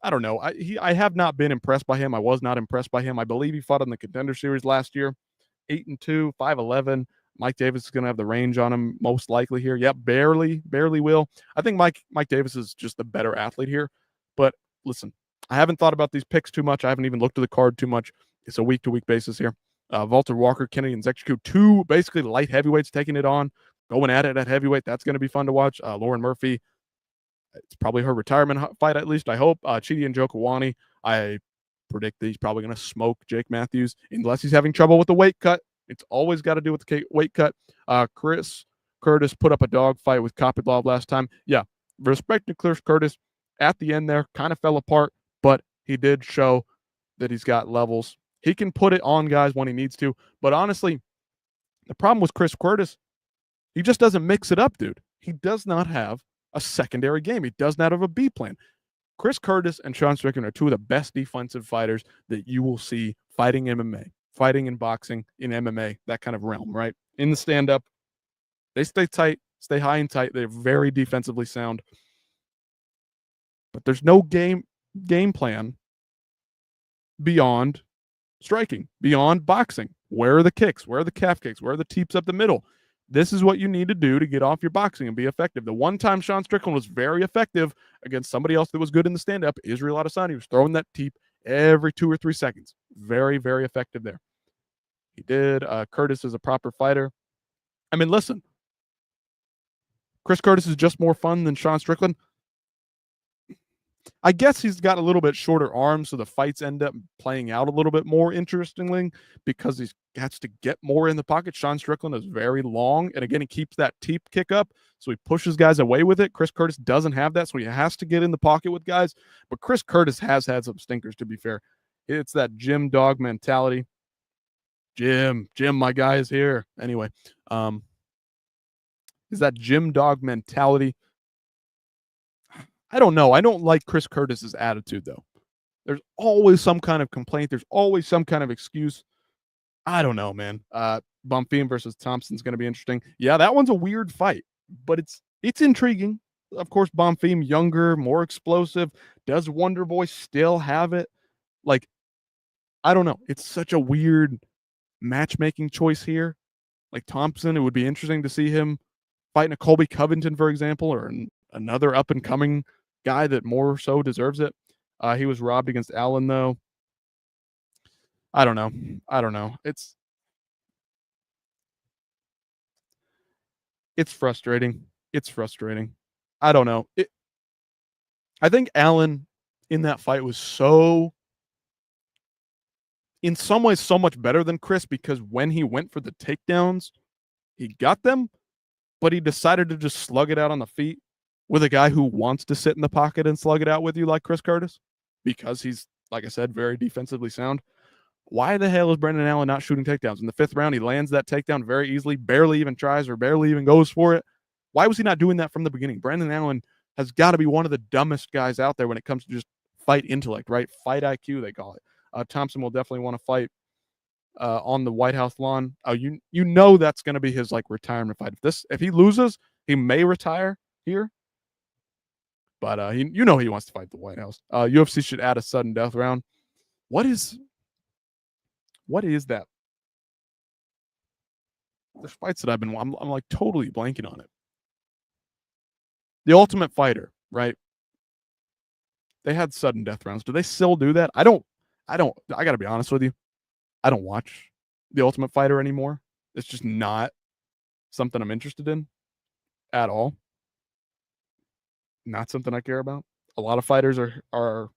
I don't know. I have not been impressed by him. I was not impressed by him. I believe he fought in the Contender Series last year. 8-2, 5'11". Mike Davis is going to have the range on him most likely here. Yep, barely will. I think Mike Davis is just the better athlete here. But listen, I haven't thought about these picks too much. I haven't even looked at the card too much. It's a week-to-week basis here. Walter Walker, Kennedy, and Zexcue, two basically light heavyweights taking it on, going at it at heavyweight. That's going to be fun to watch. Lauren Murphy, it's probably her retirement fight, at least, I hope. Chidi and Jokawani, I predict that he's probably going to smoke Jake Matthews unless he's having trouble with the weight cut. It's always got to do with the weight cut. Chris Curtis put up a dog fight with Kopylov last time. Yeah, respect to Chris Curtis. At the end there, kind of fell apart, but he did show that he's got levels. He can put it on guys when he needs to. But honestly, the problem with Chris Curtis, he just doesn't mix it up, dude. He does not have a secondary game. He does not have a B plan. Chris Curtis and Sean Strickland are two of the best defensive fighters that you will see fighting MMA, fighting in boxing, in MMA, that kind of realm, right? In the stand-up, they stay tight, stay high and tight. They're very defensively sound. But there's no game plan beyond striking, beyond boxing. Where are the kicks? Where are the calf kicks? Where are the teeps up the middle? This is what you need to do to get off your boxing and be effective. The one time Sean Strickland was very effective against somebody else that was good in the stand-up, Israel Adesanya, he was throwing that teep every 2 or 3 seconds. Very, very effective there. He did. Curtis is a proper fighter. I mean, listen, Chris Curtis is just more fun than Sean Strickland. I guess he's got a little bit shorter arms, so the fights end up playing out a little bit more interestingly because he has to get more in the pocket. Sean Strickland is very long, and again, he keeps that teep kick up, so he pushes guys away with it. Chris Curtis doesn't have that, so he has to get in the pocket with guys. But Chris Curtis has had some stinkers, to be fair. It's that gym dog mentality. Jim, my guy is here. Anyway, is that gym dog mentality? I don't know. I don't like Chris Curtis's attitude though. There's always some kind of complaint. There's always some kind of excuse. I don't know, man. Bonfim versus Thompson's going to be interesting. Yeah, that one's a weird fight, but it's intriguing. Of course, Bonfim younger, more explosive. Does Wonder Boy still have it? Like, I don't know. It's such a weird matchmaking choice here. Like Thompson, it would be interesting to see him fighting a Colby Covington, for example, or another up and coming guy that more so deserves it. He was robbed against Allen, though. I don't know. It's frustrating. I don't know. I think Allen in that fight was in some ways, so much better than Chris because when he went for the takedowns, he got them, but he decided to just slug it out on the feet with a guy who wants to sit in the pocket and slug it out with you like Chris Curtis because he's, like I said, very defensively sound. Why the hell is Brendan Allen not shooting takedowns? In the 5th round, he lands that takedown very easily, barely even tries or barely even goes for it. Why was he not doing that from the beginning? Brendan Allen has got to be one of the dumbest guys out there when it comes to just fight intellect, right? Fight IQ, they call it. Thompson will definitely want to fight on the White House lawn. You know that's going to be his like retirement fight. If he loses, he may retire here. But he wants to fight the White House. UFC should add a sudden death round. What is that? There's fights that I'm like totally blanking on it. The Ultimate Fighter, right? They had sudden death rounds. Do they still do that? I got to be honest with you. I don't watch The Ultimate Fighter anymore. It's just not something I'm interested in at all. Not something I care about. A lot of fighters are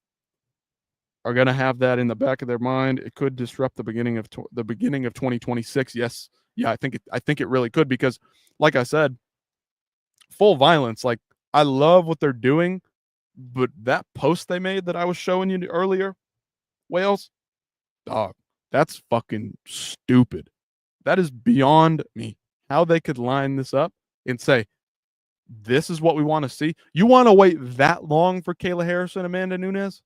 going to have that in the back of their mind. It could disrupt the beginning of 2026. Yes. Yeah, I think it really could because like I said, Full Violence, like I love what they're doing, but that post they made that I was showing you earlier, Wales, dog, that's fucking stupid. That is beyond me. How they could line this up and say, this is what we want to see. You want to wait that long for Kayla Harrison, Amanda Nunes?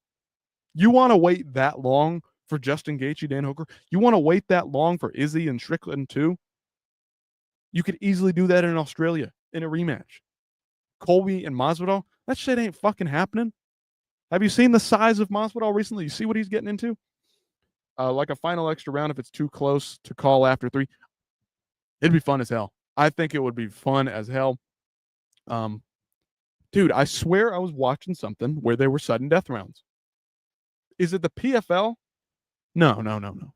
You want to wait that long for Justin Gaethje, Dan Hooker? You want to wait that long for Izzy and Strickland too? You could easily do that in Australia in a rematch. Colby and Masvidal, that shit ain't fucking happening. Have you seen the size of Masvidal recently? You see what he's getting into? Like a final extra round if it's too close to call after 3. It'd be fun as hell. I think it would be fun as hell. Dude, I swear I was watching something where there were sudden death rounds. Is it the PFL? No.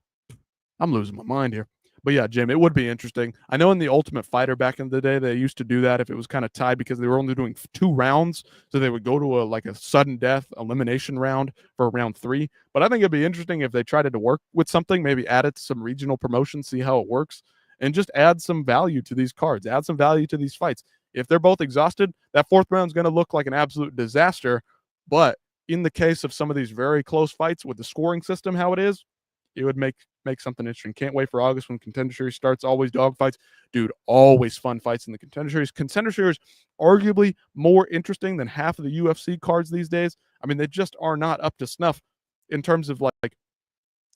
I'm losing my mind here. But yeah, Jim, it would be interesting. I know in the Ultimate Fighter back in the day, they used to do that if it was kind of tied because they were only doing 2 rounds. So they would go to a sudden death elimination round for round 3. But I think it'd be interesting if they tried to work with something, maybe add it to some regional promotion, see how it works, and just add some value to these cards, add some value to these fights. If they're both exhausted, that 4th round is going to look like an absolute disaster. But in the case of some of these very close fights with the scoring system, how it is, it would make something interesting. Can't wait for August when Contender Series starts. Always dog fights. Dude, always fun fights in the Contender Series. Contender Series arguably more interesting than half of the UFC cards these days. I mean, they just are not up to snuff in terms of like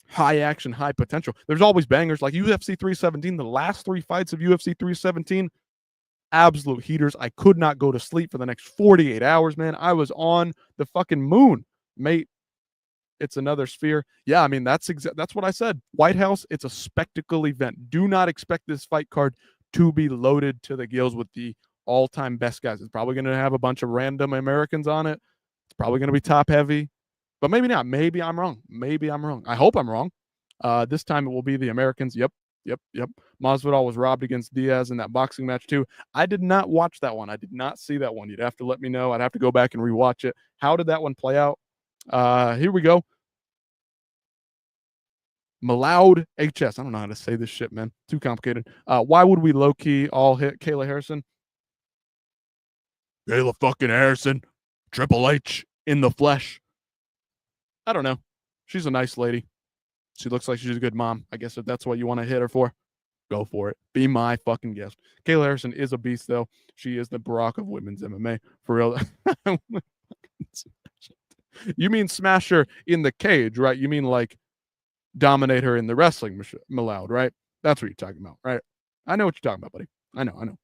high action, high potential. There's always bangers like UFC 317. The last 3 fights of UFC 317, absolute heaters. I could not go to sleep for the next 48 hours, man. I was on the fucking moon, mate. It's another sphere. Yeah, I mean, that's what I said. White House, it's a spectacle event. Do not expect this fight card to be loaded to the gills with the all-time best guys. It's probably going to have a bunch of random Americans on it. It's probably going to be top heavy, but maybe not. Maybe I'm wrong. I hope I'm wrong. This time it will be the Americans. Yep. Masvidal was robbed against Diaz in that boxing match too. I did not watch that one. I did not see that one. You'd have to let me know. I'd have to go back and rewatch it. How did that one play out? Here we go. Malloud HS. I don't know how to say this shit, man. Too complicated. Why would we low-key all hit Kayla Harrison? Kayla fucking Harrison. Triple H in the flesh. I don't know. She's a nice lady. She looks like she's a good mom. I guess if that's what you want to hit her for, go for it. Be my fucking guest. Kayla Harrison is a beast, though. She is the Barack of women's MMA. For real. You mean smash her in the cage, right? You mean like dominate her in the wrestling, Malloud, right? That's what you're talking about, right? I know what you're talking about, buddy. I know.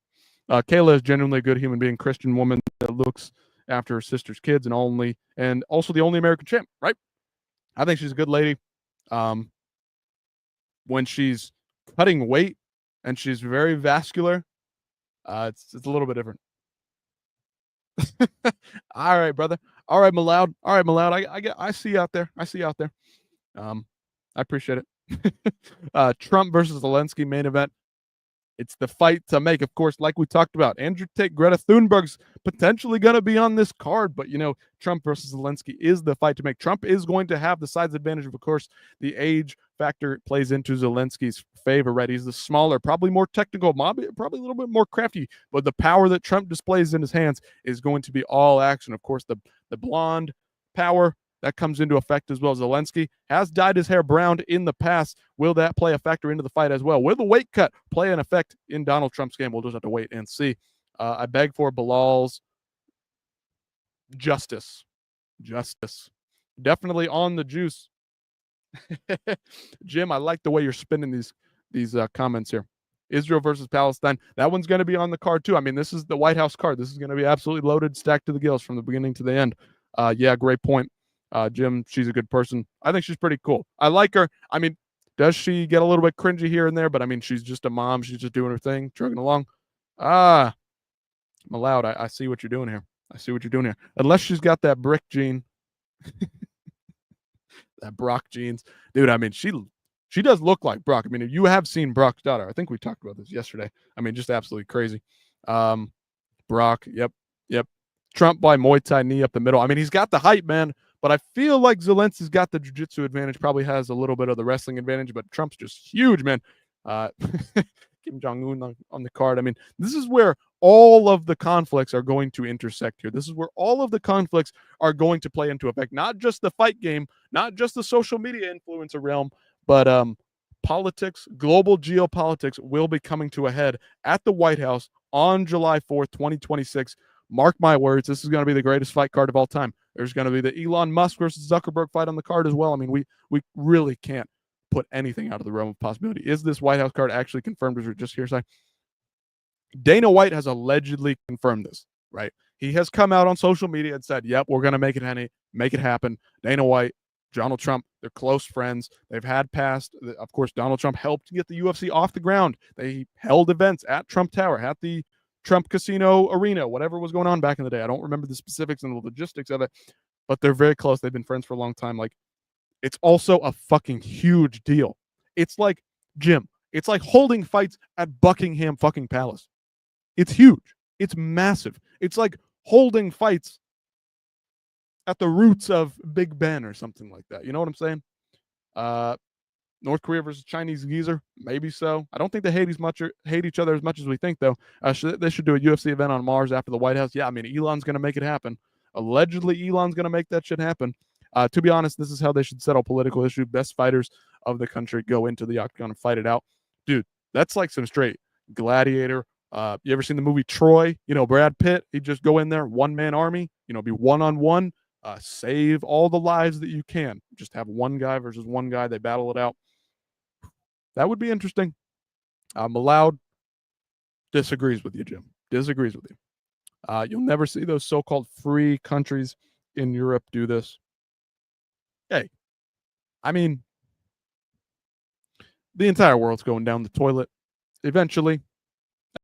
Kayla is genuinely a good human being, Christian woman that looks after her sister's kids and also the only American champ, right? I think she's a good lady. When she's cutting weight and she's very vascular, it's a little bit different. All right, brother. All right, Malloud. I see you out there. I appreciate it. Trump versus Zelensky main event. It's the fight to make, of course, like we talked about. Andrew Tate, Greta Thunberg's potentially going to be on this card, but, Trump versus Zelensky is the fight to make. Trump is going to have the size advantage. Of course, the age factor plays into Zelensky's favor, right? He's the smaller, probably more technical, probably a little bit more crafty, but the power that Trump displays in his hands is going to be all action. Of course, the blonde power, that comes into effect as well. Zelensky has dyed his hair brown in the past. Will that play a factor into the fight as well? Will the weight cut play an effect in Donald Trump's game? We'll just have to wait and see. I beg for Belal's justice. Definitely on the juice. Jim, I like the way you're spinning these comments here. Israel versus Palestine. That one's going to be on the card too. I mean, this is the White House card. This is going to be absolutely loaded, stacked to the gills from the beginning to the end. Yeah, great point. Jim, she's a good person. I think she's pretty cool. I like her. I mean, does she get a little bit cringy here and there? But I mean, she's just a mom. She's just doing her thing, trucking along. I'm allowed. I see what you're doing here. Unless she's got that brick gene. That Brock genes. Dude, I mean, she does look like Brock. I mean, if you have seen Brock's daughter, I think we talked about this yesterday. I mean, just absolutely crazy. Brock, yep. Trump by Muay Thai knee up the middle. I mean, he's got the height, man. But I feel like Zelensky's got the jiu-jitsu advantage, probably has a little bit of the wrestling advantage, but Trump's just huge, man. Kim Jong-un on the card. I mean, this is where all of the conflicts are going to intersect here. This is where all of the conflicts are going to play into effect. Not just the fight game, not just the social media influencer realm, but politics, global geopolitics will be coming to a head at the White House on July 4th, 2026. Mark my words, this is going to be the greatest fight card of all time. There's going to be the Elon Musk versus Zuckerberg fight on the card as well. I mean, we really can't put anything out of the realm of possibility. Is this White House card actually confirmed, or is it just hearsay? Dana White has allegedly confirmed this, right? He has come out on social media and said, yep, we're going to make it happen. Dana White, Donald Trump, they're close friends. They've had past, of course, Donald Trump helped get the UFC off the ground. They held events at Trump Tower, at the Trump Casino Arena, whatever was going on back in the day. I don't remember the specifics and the logistics of it, but they're very close. They've been friends for a long time. Like, it's also a fucking huge deal. It's like, Jim, it's like holding fights at Buckingham fucking Palace. It's huge. It's massive. It's like holding fights at the roots of Big Ben or something like that. You know what I'm saying? North Korea versus Chinese geezer, maybe so. I don't think they hate each other as much as we think, though. They should do a UFC event on Mars after the White House. Yeah, I mean, Elon's going to make it happen. Allegedly, Elon's going to make that shit happen. To be honest, this is how they should settle political issues. Best fighters of the country go into the octagon and fight it out. Dude, that's like some straight gladiator. You ever seen the movie Troy? Brad Pitt, he'd just go in there, one-man army, be one-on-one, save all the lives that you can. Just have one guy versus one guy. They battle it out. That would be interesting. Malloud disagrees with you, Jim. Disagrees with you. You'll never see those so-called free countries in Europe do this. Hey, I mean, the entire world's going down the toilet. Eventually,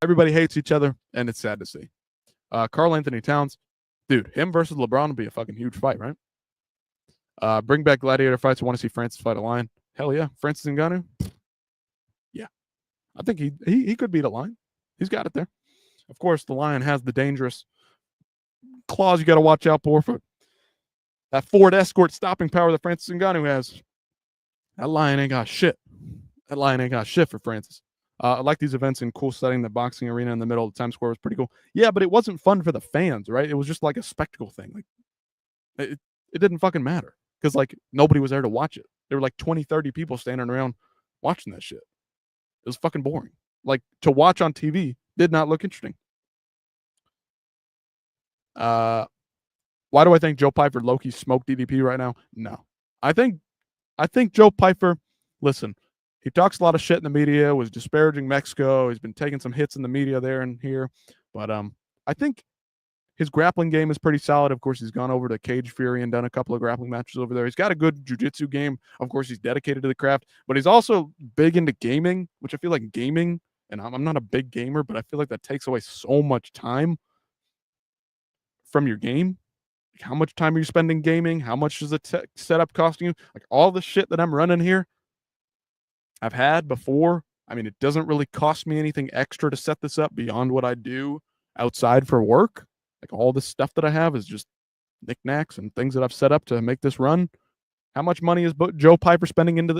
everybody hates each other, and it's sad to see. Karl Anthony Towns, dude, him versus LeBron would be a fucking huge fight, right? Bring back gladiator fights. I want to see Francis fight a lion. Hell yeah. Francis Ngannou? Yeah. I think he could beat a lion. He's got it there. Of course, the lion has the dangerous claws you got to watch out for that Ford Escort stopping power that Francis Ngannou has. That lion ain't got shit. That lion ain't got shit for Francis. I like these events in cool setting. The boxing arena in the middle of the Times Square was pretty cool. Yeah, but it wasn't fun for the fans, right? It was just like a spectacle thing. Like it didn't fucking matter because like nobody was there to watch it. There were like 20, 30 people standing around watching that shit. It was fucking boring. Like, to watch on TV did not look interesting. Why do I think Joe Pyfer low-key smoked DDP right now? No. I think Joe Pyfer, listen, he talks a lot of shit in the media, was disparaging Mexico. He's been taking some hits in the media there and here. But I think his grappling game is pretty solid. Of course, he's gone over to Cage Fury and done a couple of grappling matches over there. He's got a good jiu-jitsu game. Of course, he's dedicated to the craft, but he's also big into gaming, which I feel like gaming, and I'm not a big gamer, but I feel like that takes away so much time from your game. Like, how much time are you spending gaming? How much is the setup costing you? Like, all the shit that I'm running here, I've had before. I mean, it doesn't really cost me anything extra to set this up beyond what I do outside for work. Like, all this stuff that I have is just knickknacks and things that I've set up to make this run. How much money is Joe Pyfer putting into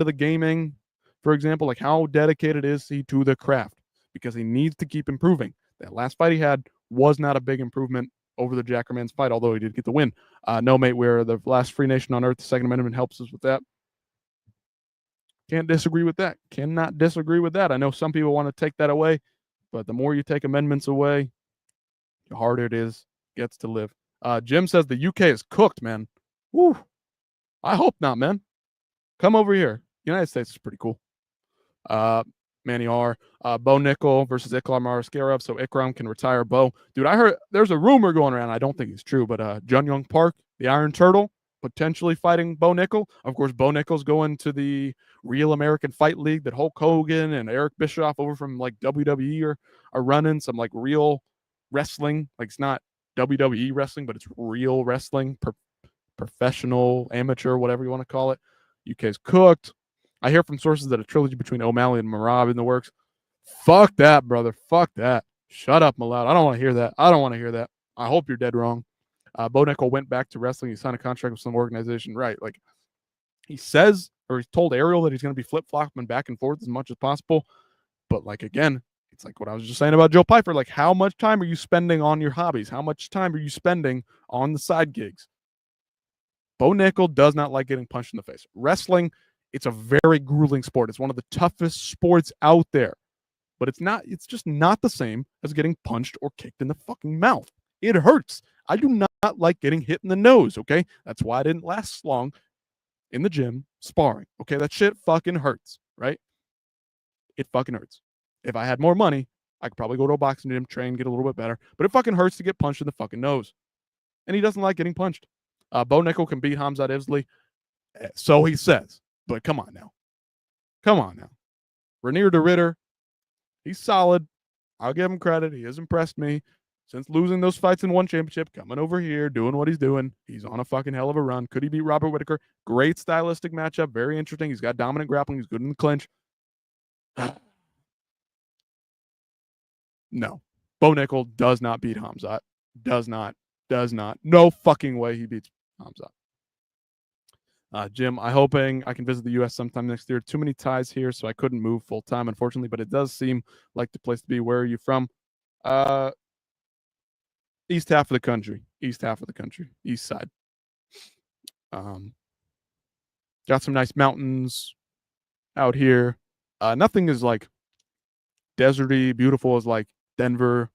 the gaming, for example? Like, how dedicated is he to the craft? Because he needs to keep improving. That last fight he had was not a big improvement over the Jackerman's fight, although he did get the win. No, mate, we're the last free nation on earth. The Second Amendment helps us with that. Can't disagree with that. Cannot disagree with that. I know some people want to take that away, but the more you take amendments away, the harder it gets to live. Jim says the UK is cooked, man. Woo. I hope not, man. Come over here. United States is pretty cool. Manny R. Bo Nickel versus Ikram Mariskarov, so Ikram can retire Bo. Dude, I heard there's a rumor going around. I don't think it's true, but Jun Young Park, the Iron Turtle, potentially fighting Bo Nickel. Of course, Bo Nickel's going to the Real American Fight League that Hulk Hogan and Eric Bischoff over from like WWE are running, some like real wrestling. Like, it's not WWE wrestling, but it's real wrestling, professional, amateur, whatever you want to call it. UK's cooked. I hear from sources that a trilogy between O'Malley and Marab in the works. Fuck that, brother. Fuck that. Shut up, Malad. I don't want to hear that. I don't want to hear that. I hope you're dead wrong. Bo Nickel went back to wrestling. He signed a contract with some organization. Right. Like, he says, or he's told Ariel that he's going to be flip-flopping back and forth as much as possible. But, like, again, it's like what I was just saying about Joe Pyfer. Like, how much time are you spending on your hobbies? How much time are you spending on the side gigs? Bo Nickel does not like getting punched in the face. Wrestling, it's a very grueling sport. It's one of the toughest sports out there. But it's just not the same as getting punched or kicked in the fucking mouth. It hurts. I do not like getting hit in the nose, okay? That's why I didn't last long in the gym sparring, okay? That shit fucking hurts, right? It fucking hurts. If I had more money, I could probably go to a boxing gym, train, get a little bit better. But it fucking hurts to get punched in the fucking nose. And he doesn't like getting punched. Bo Nickel can beat Hamzat Evsley. So he says. But come on now. Come on now. Renier de Ritter, he's solid. I'll give him credit. He has impressed me since losing those fights in one championship, coming over here, doing what he's doing. He's on a fucking hell of a run. Could he beat Robert Whitaker? Great stylistic matchup. Very interesting. He's got dominant grappling. He's good in the clinch. No. Bo Nickel does not beat Hamzat. Does not. No fucking way he beats Hamzat. Jim, I'm hoping I can visit the U.S. sometime next year. Too many ties here, so I couldn't move full-time, unfortunately, but it does seem like the place to be. Where are you from? East half of the country. East side. Got some nice mountains out here. Nothing is like deserty, beautiful as like Denver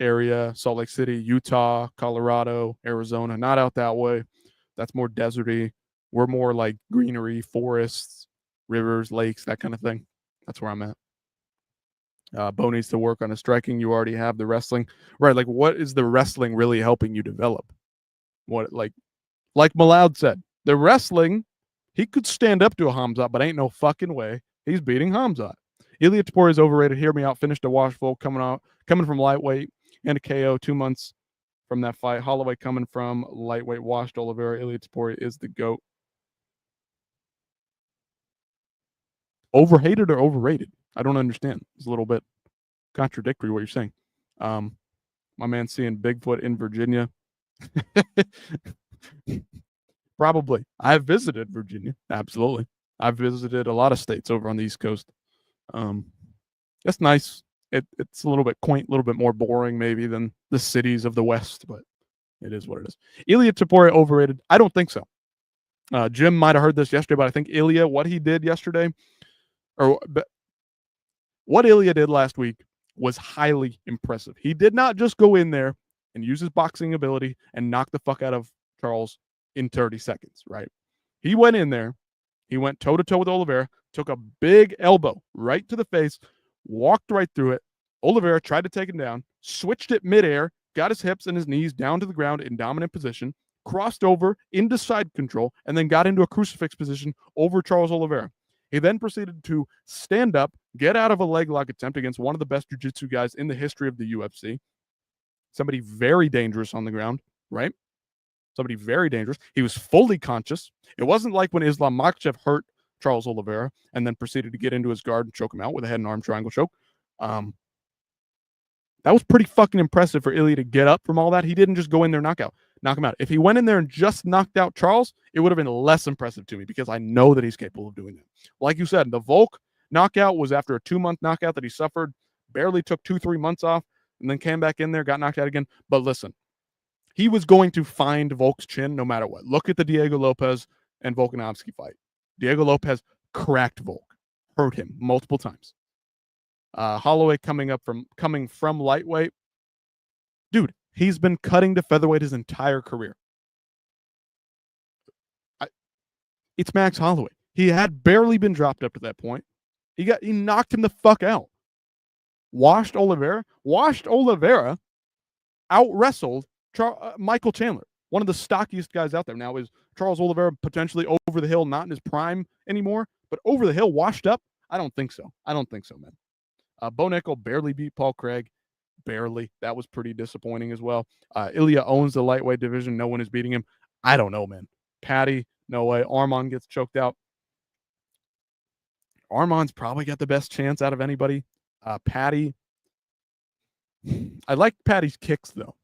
area, Salt Lake City, Utah, Colorado, Arizona. Not out that way. That's more deserty. We're more like greenery, forests, rivers, lakes, that kind of thing. That's where I'm at. Bo needs to work on his striking. You already have the wrestling. Right, like what is the wrestling really helping you develop? What, like Malad said, the wrestling, he could stand up to a Hamzat, but ain't no fucking way he's beating Hamzat. Ilia Topuria is overrated. Hear me out. Finished a washful coming from lightweight and a KO 2 months from that fight. Holloway coming from lightweight, washed Oliveira. Ilia Topuria is the GOAT. Overhated or overrated? I don't understand. It's a little bit contradictory what you're saying. My man seeing Bigfoot in Virginia. Probably. I've visited Virginia. Absolutely. I've visited a lot of states over on the East Coast. That's nice. It's a little bit quaint, a little bit more boring maybe than the cities of the West, but it is what it is. Ilia Topuria overrated? I don't think so. Jim might have heard this yesterday, but I think Ilya, what he did yesterday, or what Ilya did last week was highly impressive. He did not just go in there and use his boxing ability and knock the fuck out of Charles in 30 seconds, right? He went in there, he went toe-to-toe with Oliveira, took a big elbow right to the face, walked right through it. Oliveira tried to take him down, switched it midair, got his hips and his knees down to the ground in dominant position, crossed over into side control, and then got into a crucifix position over Charles Oliveira. He then proceeded to stand up, get out of a leg lock attempt against one of the best jiu-jitsu guys in the history of the UFC. Somebody very dangerous on the ground, right? Somebody very dangerous. He was fully conscious. It wasn't like when Islam Makhachev hurt Charles Oliveira and then proceeded to get into his guard and choke him out with a head and arm triangle choke. That was pretty fucking impressive for Ilya to get up from all that. He didn't just go in there knock him out. If he went in there and just knocked out Charles, it would have been less impressive to me because I know that he's capable of doing that. Like you said, the Volk knockout was after a 2-month knockout that he suffered, barely took 2-3 months off, and then came back in there, got knocked out again. But listen, he was going to find Volk's chin no matter what. Look at the Diego Lopez and Volkanovski fight. Diego Lopez cracked Volk, hurt him multiple times. Holloway coming from lightweight. Dude, he's been cutting to featherweight his entire career. It's Max Holloway. He had barely been dropped up to that point. He knocked him the fuck out. Washed Oliveira, out-wrestled Michael Chandler, one of the stockiest guys out there. Now, is Charles Oliveira potentially over the hill, not in his prime anymore, but over the hill, washed up? I don't think so, man. Bo Nickel barely beat Paul Craig. Barely. That was pretty disappointing as well. Ilya owns the lightweight division. No one is beating him. I don't know, man. Patty, no way. Arman gets choked out. Arman's probably got the best chance out of anybody. Patty. I like Patty's kicks, though.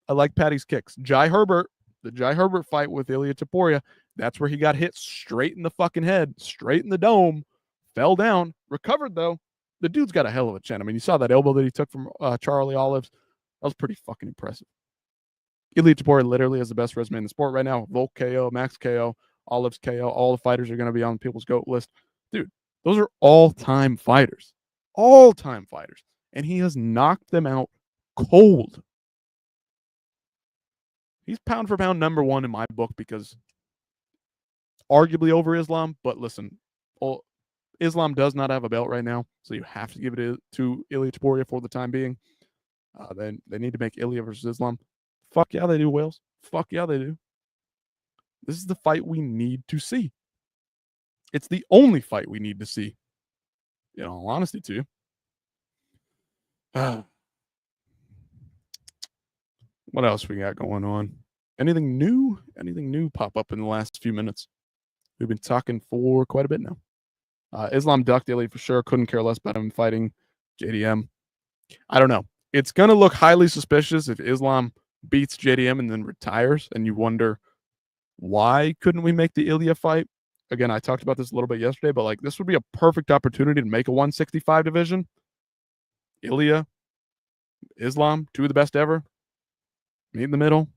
Jai Herbert, the Jai Herbert fight with Ilya Topuria, that's where he got hit straight in the fucking head, straight in the dome, fell down, recovered, though. The dude's got a hell of a chin. I mean, you saw that elbow that he took from Charlie Olives. That was pretty fucking impressive. Ilya Topuria literally has the best resume in the sport right now. Volk KO, Max KO, Olives KO. All the fighters are going to be on people's GOAT list. Dude, those are all-time fighters. All-time fighters. And he has knocked them out cold. He's pound for pound number one in my book because arguably over Islam. But listen, Islam does not have a belt right now, so you have to give it to Ilya Topuria for the time being. Then they need to make Ilya versus Islam. Fuck yeah, they do, Wales. Fuck yeah, they do. This is the fight we need to see. It's the only fight we need to see. In all honesty, too. What else we got going on? Anything new? Anything new pop up in the last few minutes? We've been talking for quite a bit now. Islam ducked Ilya for sure. Couldn't care less about him fighting JDM. I don't know. It's going to look highly suspicious if Islam beats JDM and then retires, and you wonder, why couldn't we make the Ilya fight? Again, I talked about this a little bit yesterday, but like this would be a perfect opportunity to make a 165 division. Ilya, Islam, two of the best ever. Meet in the middle.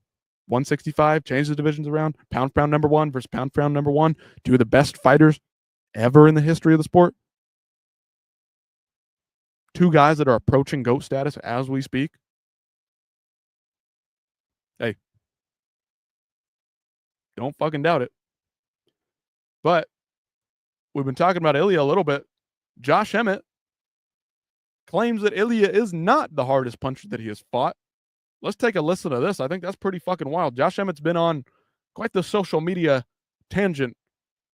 165, change the divisions around. Pound for pound number one versus pound for pound number one. Two of the best fighters ever in the history of the sport. Two guys that are approaching GOAT status as we speak. Hey, don't fucking doubt it. But we've been talking about Ilya a little bit. Josh Emmett claims that Ilya is not the hardest puncher that he has fought. Let's take a listen to this. I think that's pretty fucking wild. Josh Emmett's been on quite the social media tangent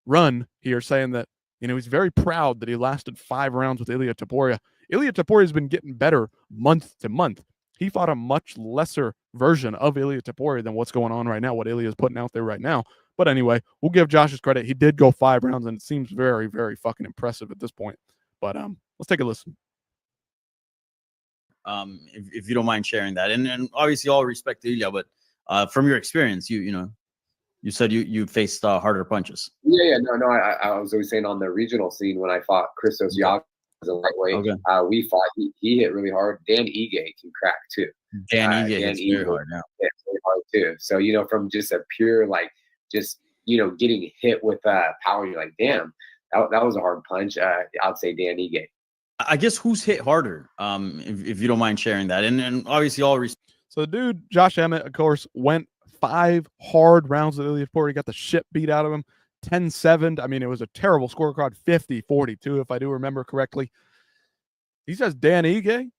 run here, saying that, you know, he's very proud that he lasted 5 rounds with Ilya Topuria. Ilya Topuria has been getting better month to month. He fought a much lesser version of Ilya Topuria than what's going on right now, what Ilya is putting out there right now. But anyway, we'll give Josh his credit. He did go 5 rounds, and it seems very, very fucking impressive at this point. But let's take a listen. If you don't mind sharing that, and obviously all respect to Ilya, but from your experience, you said you faced harder punches. Yeah, no. I was always saying on the regional scene when I fought Christos Yaku as a lightweight, we fought. He hit really hard. Dan Ige can crack too. Dan Ige hits very hard now. Hit really hard too. So from just a pure just getting hit with power. You're like, damn, that was a hard punch. I'd say Dan Ige. I guess who's hit harder? If you don't mind sharing that, and obviously all respect. So the dude, Josh Emmett, of course, went 5 hard rounds of Ilya Porter. He got the shit beat out of him. 10-7. I mean, it was a terrible scorecard. 50-42, if I do remember correctly. He says Dan Ige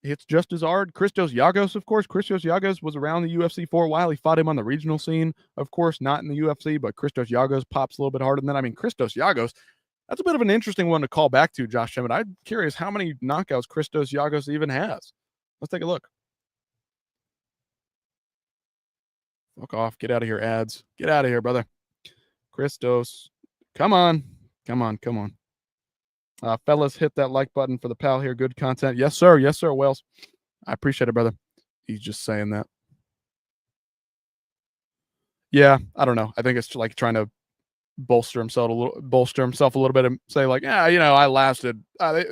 hits just as hard. Christos Giagos, of course. Christos Giagos was around the UFC for a while. He fought him on the regional scene, of course, not in the UFC, but Christos Giagos pops a little bit harder than that. I mean, Christos Giagos, that's a bit of an interesting one to call back to, Josh Emmett. I'm curious how many knockouts Christos Giagos even has. Let's take a look. Fuck off. Get out of here, ads. Get out of here, brother. Christos. Come on. Come on. Come on. Fellas, hit that like button for the pal here. Good content. Yes, sir. Yes, sir, Wells. I appreciate it, brother. He's just saying that. Yeah, I don't know. I think it's like trying to bolster himself a little bit and say like, yeah, I lasted.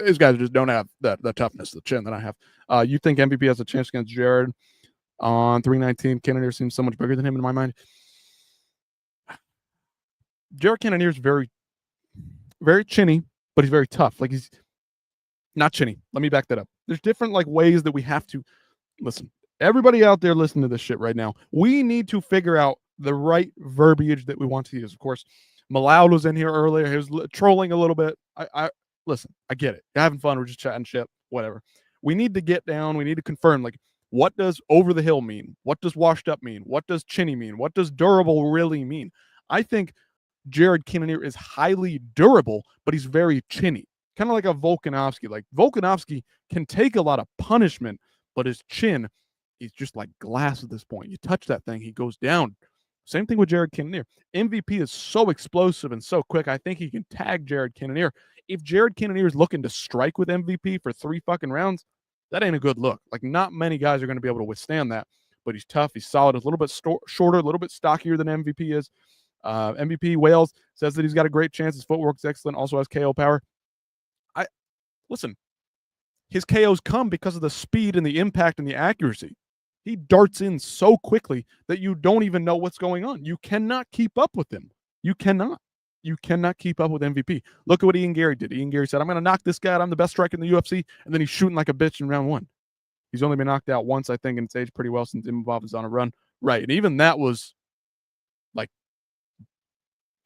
These guys just don't have the toughness, the chin that I have. You think MVP has a chance against Jared on 319? Cannonier seems so much bigger than him in my mind. Jared Cannonier is very, very chinny, but he's very tough. Like, he's not chinny. Let me back that up. There's different like ways that we have to listen. Everybody out there listening to this shit right now, we need to figure out the right verbiage that we want to use. Of course, Belal was in here earlier. He was trolling a little bit. I listen, I get it. You're having fun. We're just chatting shit, whatever. We need to get down. We need to confirm, like, what does over the hill mean? What does washed up mean? What does chinny mean? What does durable really mean? I think Jared Cannonier is highly durable, but he's very chinny. Kind of like a Volkanovski. Like, Volkanovski can take a lot of punishment, but his chin, he's just like glass at this point. You touch that thing, he goes down. Same thing with Jared Cannonier. MVP is so explosive and so quick. I think he can tag Jared Cannonier. If Jared Cannonier is looking to strike with MVP for 3 fucking rounds, that ain't a good look. Like, not many guys are going to be able to withstand that. But he's tough. He's solid. A little bit shorter, a little bit stockier than MVP is. MVP Wales says that he's got a great chance. His footwork's excellent. Also has KO power. Listen, his KOs come because of the speed and the impact and the accuracy. He darts in so quickly that you don't even know what's going on. You cannot keep up with him. You cannot. You cannot keep up with MVP. Look at what Ian Garry did. Ian Garry said, I'm going to knock this guy out. I'm the best striker in the UFC. And then he's shooting like a bitch in round 1. He's only been knocked out once, I think, and it's aged pretty well since Imavov is on a run. Right. And even that was, like,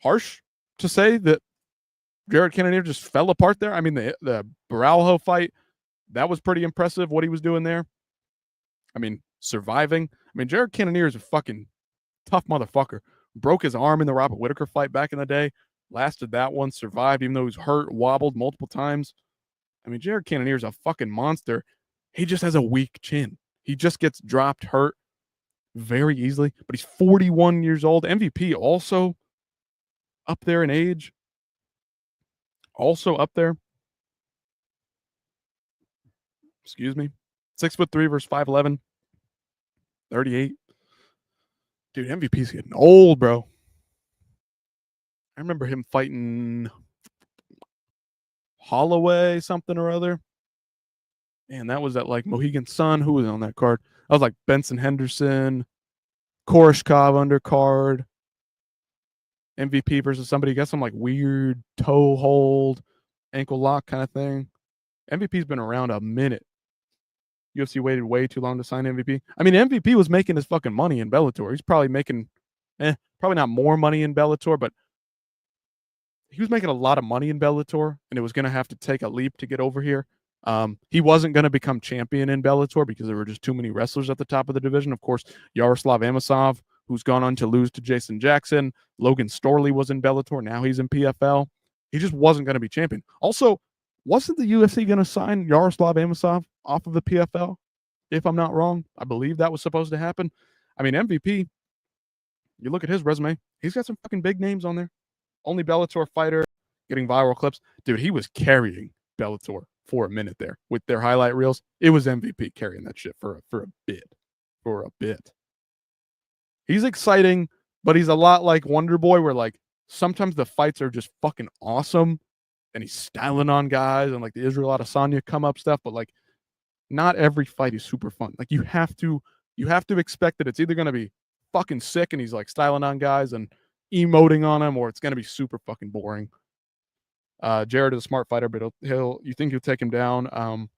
harsh to say that Jared Cannonier just fell apart there. I mean, the Baralho fight, that was pretty impressive what he was doing there. I mean, surviving. I mean, Jared Cannonier is a fucking tough motherfucker. Broke his arm in the Robert Whittaker fight back in the day. Lasted that one, survived, even though he was hurt, wobbled multiple times. I mean, Jared Cannonier is a fucking monster. He just has a weak chin. He just gets dropped, hurt very easily. But he's 41 years old. MVP also up there in age. Also up there. Excuse me. 6'3" versus 5'11". 38. Dude, MVP's getting old, bro. I remember him fighting Holloway something or other. Man, that was that like Mohegan Sun. Who was on that card? I was like Benson Henderson, Koreshkov undercard, MVP versus somebody. Got some like weird toe hold, ankle lock kind of thing. MVP's been around a minute. UFC waited way too long to sign MVP. I mean, MVP was making his fucking money in Bellator. He's probably making, probably not more money in Bellator, but he was making a lot of money in Bellator, and it was going to have to take a leap to get over here. He wasn't going to become champion in Bellator because there were just too many wrestlers at the top of the division. Of course, Yaroslav Amosov, who's gone on to lose to Jason Jackson. Logan Storley was in Bellator. Now he's in PFL. He just wasn't going to be champion. Also, wasn't the UFC going to sign Yaroslav Amosov off of the PFL? If I'm not wrong, I believe that was supposed to happen. I mean, MVP, you look at his resume, he's got some fucking big names on there. Only Bellator fighter, getting viral clips. Dude, he was carrying Bellator for a minute there with their highlight reels. It was MVP carrying that shit for a bit. He's exciting, but he's a lot like Wonder Boy, where like sometimes the fights are just fucking awesome and he's styling on guys and like the Israel Adesanya come up stuff, but like not every fight is super fun. Like you have to expect that it's either going to be fucking sick and he's like styling on guys and emoting on him, or it's going to be super fucking boring. Jared is a smart fighter, but you think he'll take him down.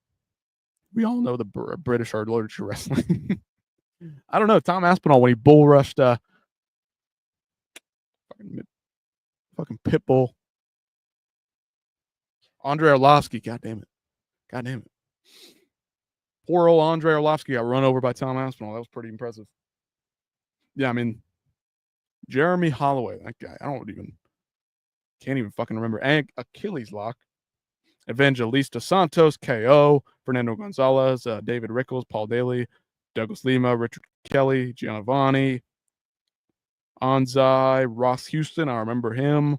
We all know the British are allergic to wrestling. I don't know. Tom Aspinall, when he bull rushed fucking Pitbull, Andre Arlovsky, God damn it. Poor old Andre Arlovsky got run over by Tom Aspinall. That was pretty impressive. Yeah, I mean, Jeremy Holloway, that guy, can't even fucking remember. And Achilles lock. Evangelista Santos, KO. Fernando Gonzalez, David Rickles, Paul Daly, Douglas Lima, Richard Kelly, Giovanni, Anzai, Ross Houston. I remember him. I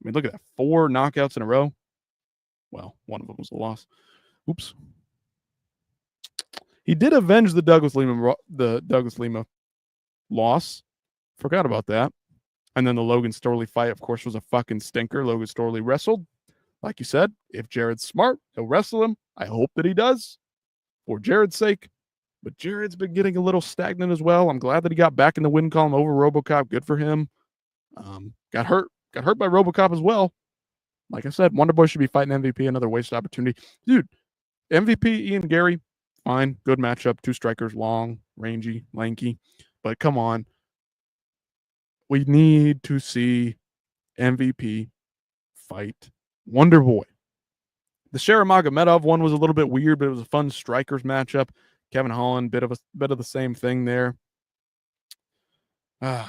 mean, look at that. 4 knockouts in a row. Well, one of them was a loss. Oops. He did avenge the Douglas Lima loss. Forgot about that. And then the Logan Storley fight, of course, was a fucking stinker. Logan Storley wrestled. Like you said, if Jared's smart, he'll wrestle him. I hope that he does for Jared's sake. But Jared's been getting a little stagnant as well. I'm glad that he got back in the win column over RoboCop. Good for him. Got hurt by RoboCop as well. Like I said, Wonder Boy should be fighting MVP, another wasted opportunity. Dude, MVP, Ian Garry, fine. Good matchup. 2 strikers, long, rangy, lanky. But come on. We need to see MVP fight Wonder Boy. The Sharamagomedov one was a little bit weird, but it was a fun strikers matchup. Kevin Holland, bit of the same thing there. I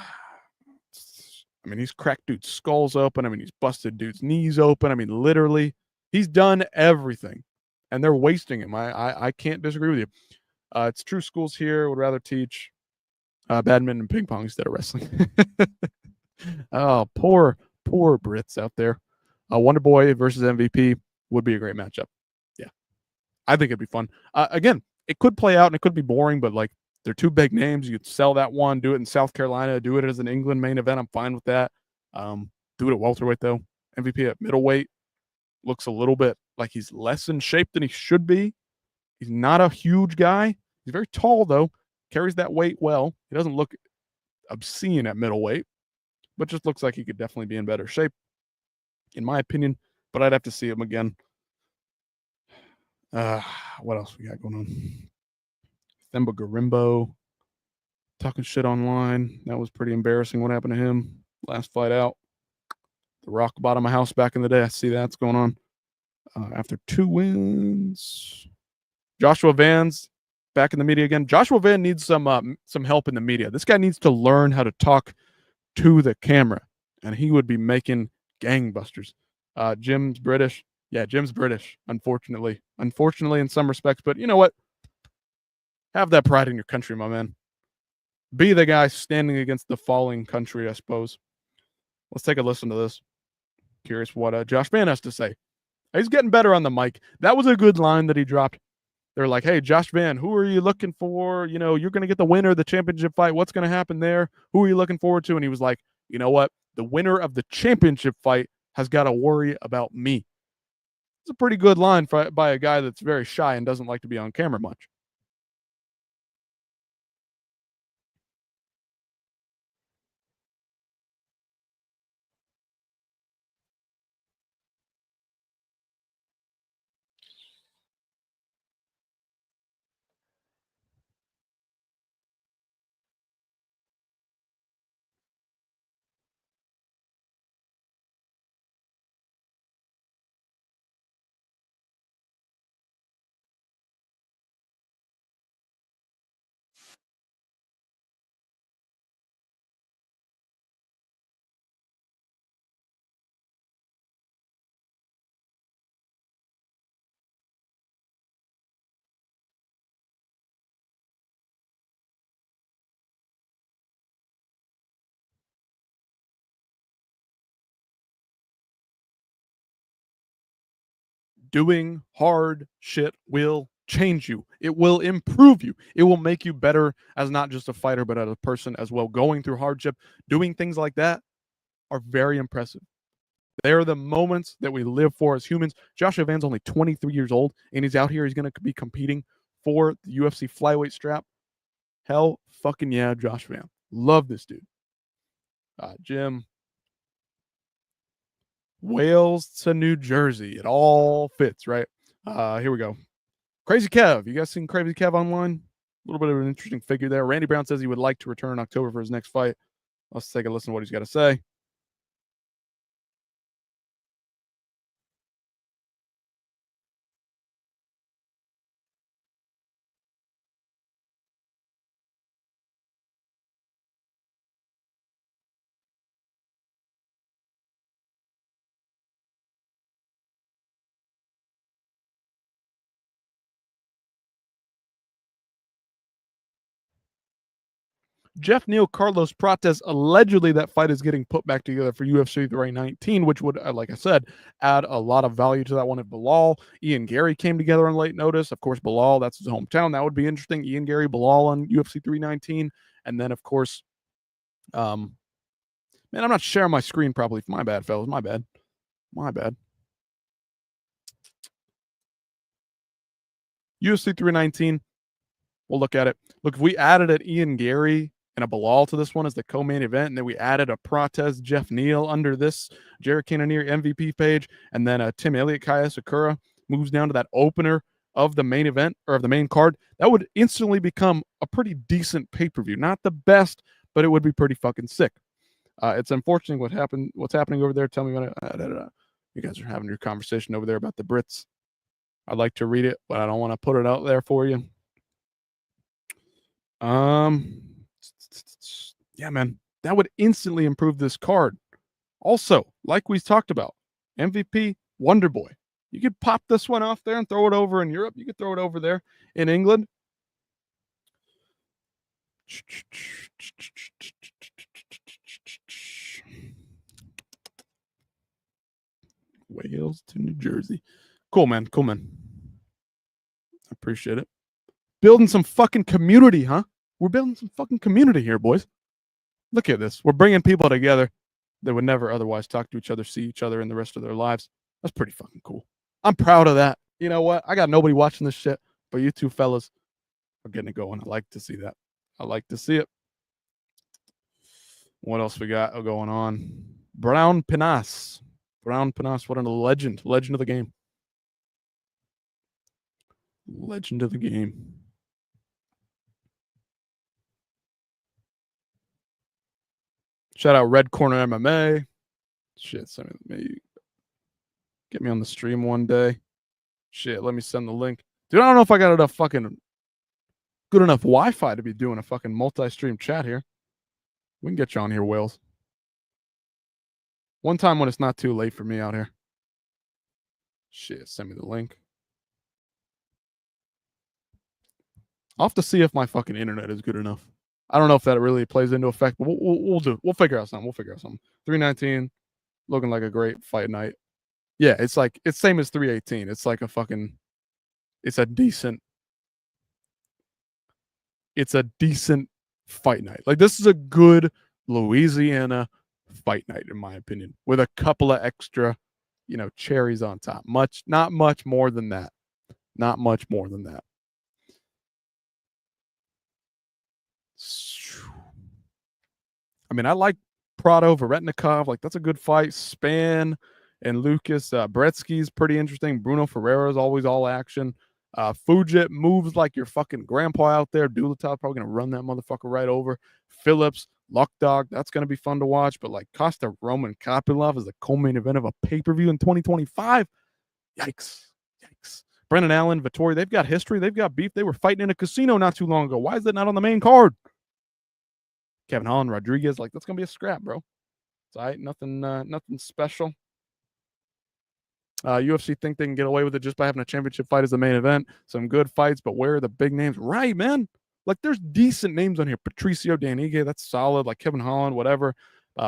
mean, he's cracked dudes' skulls open. I mean, he's busted dudes' knees open. I mean, literally, he's done everything, and they're wasting him. I can't disagree with you. It's true schools here would rather teach badminton and ping pong instead of wrestling. Oh, poor Brits out there. Wonder Boy versus MVP would be a great matchup. Yeah, I think it'd be fun. Again, it could play out and it could be boring, but like they're 2 big names. You could sell that one, do it in South Carolina, do it as an England main event. I'm fine with that. Do it at welterweight though. MVP at middleweight looks a little bit like he's less in shape than he should be. He's not a huge guy. He's very tall though. Carries that weight well. He doesn't look obscene at middleweight, but just looks like he could definitely be in better shape, in my opinion. But I'd have to see him again. What else we got going on? Themba Garimbo talking shit online. That was pretty embarrassing what happened to him last fight out. The Rock bottom of house back in the day. I see that's going on. After 2 wins. Joshua Van's back in the media again. Joshua Van needs some help in the media. This guy needs to learn how to talk to the camera, and he would be making gangbusters. Jim's British. Yeah, Jim's British, unfortunately. Unfortunately in some respects, but you know what? Have that pride in your country, my man. Be the guy standing against the falling country, I suppose. Let's take a listen to this. Curious what Josh Van has to say. He's getting better on the mic. That was a good line that he dropped. They're like, hey, Josh Van, who are you looking for? You know, you're going to get the winner of the championship fight. What's going to happen there? Who are you looking forward to? And he was like, you know what? The winner of the championship fight has got to worry about me. It's a pretty good line by a guy that's very shy and doesn't like to be on camera much. Doing hard shit will change you. It will improve you. It will make you better as not just a fighter, but as a person as well. Going through hardship, doing things like that are very impressive. They are the moments that we live for as humans. Joshua Van's only 23 years old, and he's out here. He's going to be competing for the UFC flyweight strap. Hell fucking yeah, Josh Van. Love this dude. Jim, Wales to New Jersey. It all fits, right? Here we go. Crazy Kev. You guys seen Crazy Kev online? A little bit of an interesting figure there. Randy Brown says he would like to return in October for his next fight. Let's take a listen to what he's got to say. Jeff Neal, Carlos Prates, allegedly that fight is getting put back together for UFC 319, which would, like I said, add a lot of value to that one. If Belal, Ian Garry came together on late notice, of course, Belal, that's his hometown. That would be interesting. Ian Garry, Belal on UFC 319. And then, of course, man, I'm not sharing my screen properly. My bad, fellas. My bad. UFC 319. We'll look at it. Look, if we added an Ian Garry and a Belal to this one as the co-main event, and then we added a Prates, Jeff Neal under this Jared Cannonier MVP page, and then a Tim Elliott, Kaya Sakura moves down to that opener of the main event or of the main card, that would instantly become a pretty decent pay-per-view. Not the best, but it would be pretty fucking sick. It's unfortunate what's happening over there. Tell me when you guys are having your conversation over there about the Brits. I'd like to read it, but I don't want to put it out there for you. Yeah, man, that would instantly improve this card. Also, like we talked about, MVP Wonder Boy. You could pop this one off there and throw it over in Europe. You could throw it over there in England. Wales to New Jersey. Cool, man. I appreciate it. Building some fucking community, huh? We're building some fucking community here, boys. Look at this. We're bringing people together that would never otherwise talk to each other, see each other in the rest of their lives. That's pretty fucking cool. I'm proud of that. You know what? I got nobody watching this shit, but you two fellas are getting it going. I like to see that. I like to see it. What else we got going on? Brown Pinas. What a legend. Legend of the game. Legend of the game. Shout out Red Corner MMA. Shit, maybe get me on the stream one day. Shit, let me send the link. Dude, I don't know if I got enough fucking good enough Wi-Fi to be doing a fucking multi-stream chat here. We can get you on here, Wales. One time when it's not too late for me out here. Shit, send me the link. I'll have to see if my fucking internet is good enough. I don't know if that really plays into effect, but we'll do. We'll figure out something. 319, looking like a great fight night. Yeah, it's same as 318. It's like it's a decent fight night. Like, this is a good Louisiana fight night, in my opinion, with a couple of extra, cherries on top. Not much more than that. Not much more than that. I mean, I like Prado, Varetnikov. Like, that's a good fight. Span and Lucas. Bretsky's pretty interesting. Bruno Ferreira's always all action. Fujit moves like your fucking grandpa out there. Dulatov probably going to run that motherfucker right over. Phillips, Luck Dog, that's going to be fun to watch. But like Costa Roman Kopylov is the co-main event of a pay-per-view in 2025. Yikes. Brennan Allen, Vittori, they've got history. They've got beef. They were fighting in a casino not too long ago. Why is that not on the main card? Kevin Holland, Rodriguez, like, that's going to be a scrap, bro. It's all right. Nothing special. UFC think they can get away with it just by having a championship fight as the main event. Some good fights, but where are the big names? Right, man. Like, there's decent names on here. Patricio Dan Ige, that's solid. Like Kevin Holland, whatever.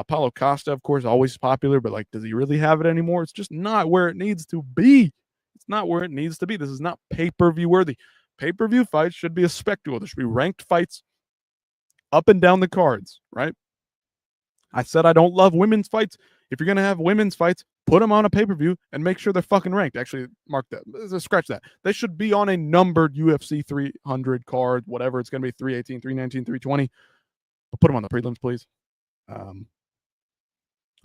Paulo Costa, of course, always popular, but like, does he really have it anymore? It's just not where it needs to be. It's not where it needs to be. This is not pay-per-view worthy. Pay-per-view fights should be a spectacle. There should be ranked fights up and down the cards, right? I said I don't love women's fights. If you're going to have women's fights, put them on a pay-per-view and make sure they're fucking ranked. Actually, mark that. Scratch that. They should be on a numbered UFC 300 card, whatever. It's going to be 318, 319, 320. But put them on the prelims, please.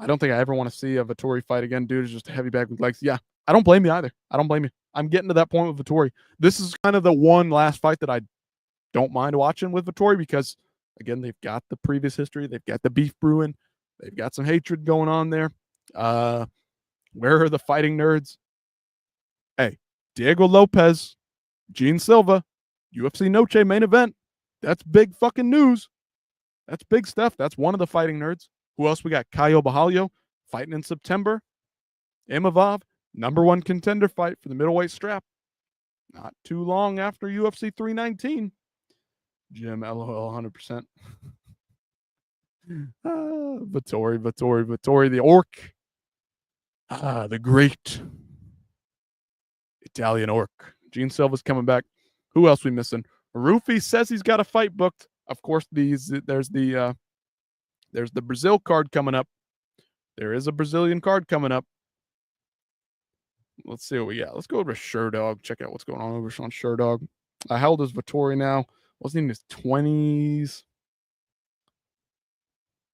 I don't think I ever want to see a Vettori fight again. Dude is just a heavy bag with legs. Yeah, I don't blame you either. I don't blame you. I'm getting to that point with Vettori. This is kind of the one last fight that I don't mind watching with Vettori because, again, they've got the previous history. They've got the beef brewing. They've got some hatred going on there. Where are the fighting nerds? Hey, Diego Lopez, Gene Silva, UFC Noche main event. That's big fucking news. That's big stuff. That's one of the fighting nerds. Who else we got? Caio Borralho fighting in September. Imavov, #1 contender fight for the middleweight strap. Not too long after UFC 319. Jim, LOL, 100%. Vettori, the orc. The great Italian orc. Gene Silva's coming back. Who else we missing? Rufi says he's got a fight booked. Of course, there's the Brazil card coming up. There is a Brazilian card coming up. Let's see what we got. Let's go over to Sherdog. Check out what's going on over on Sherdog. How old is Vettori now? Wasn't he in his 20s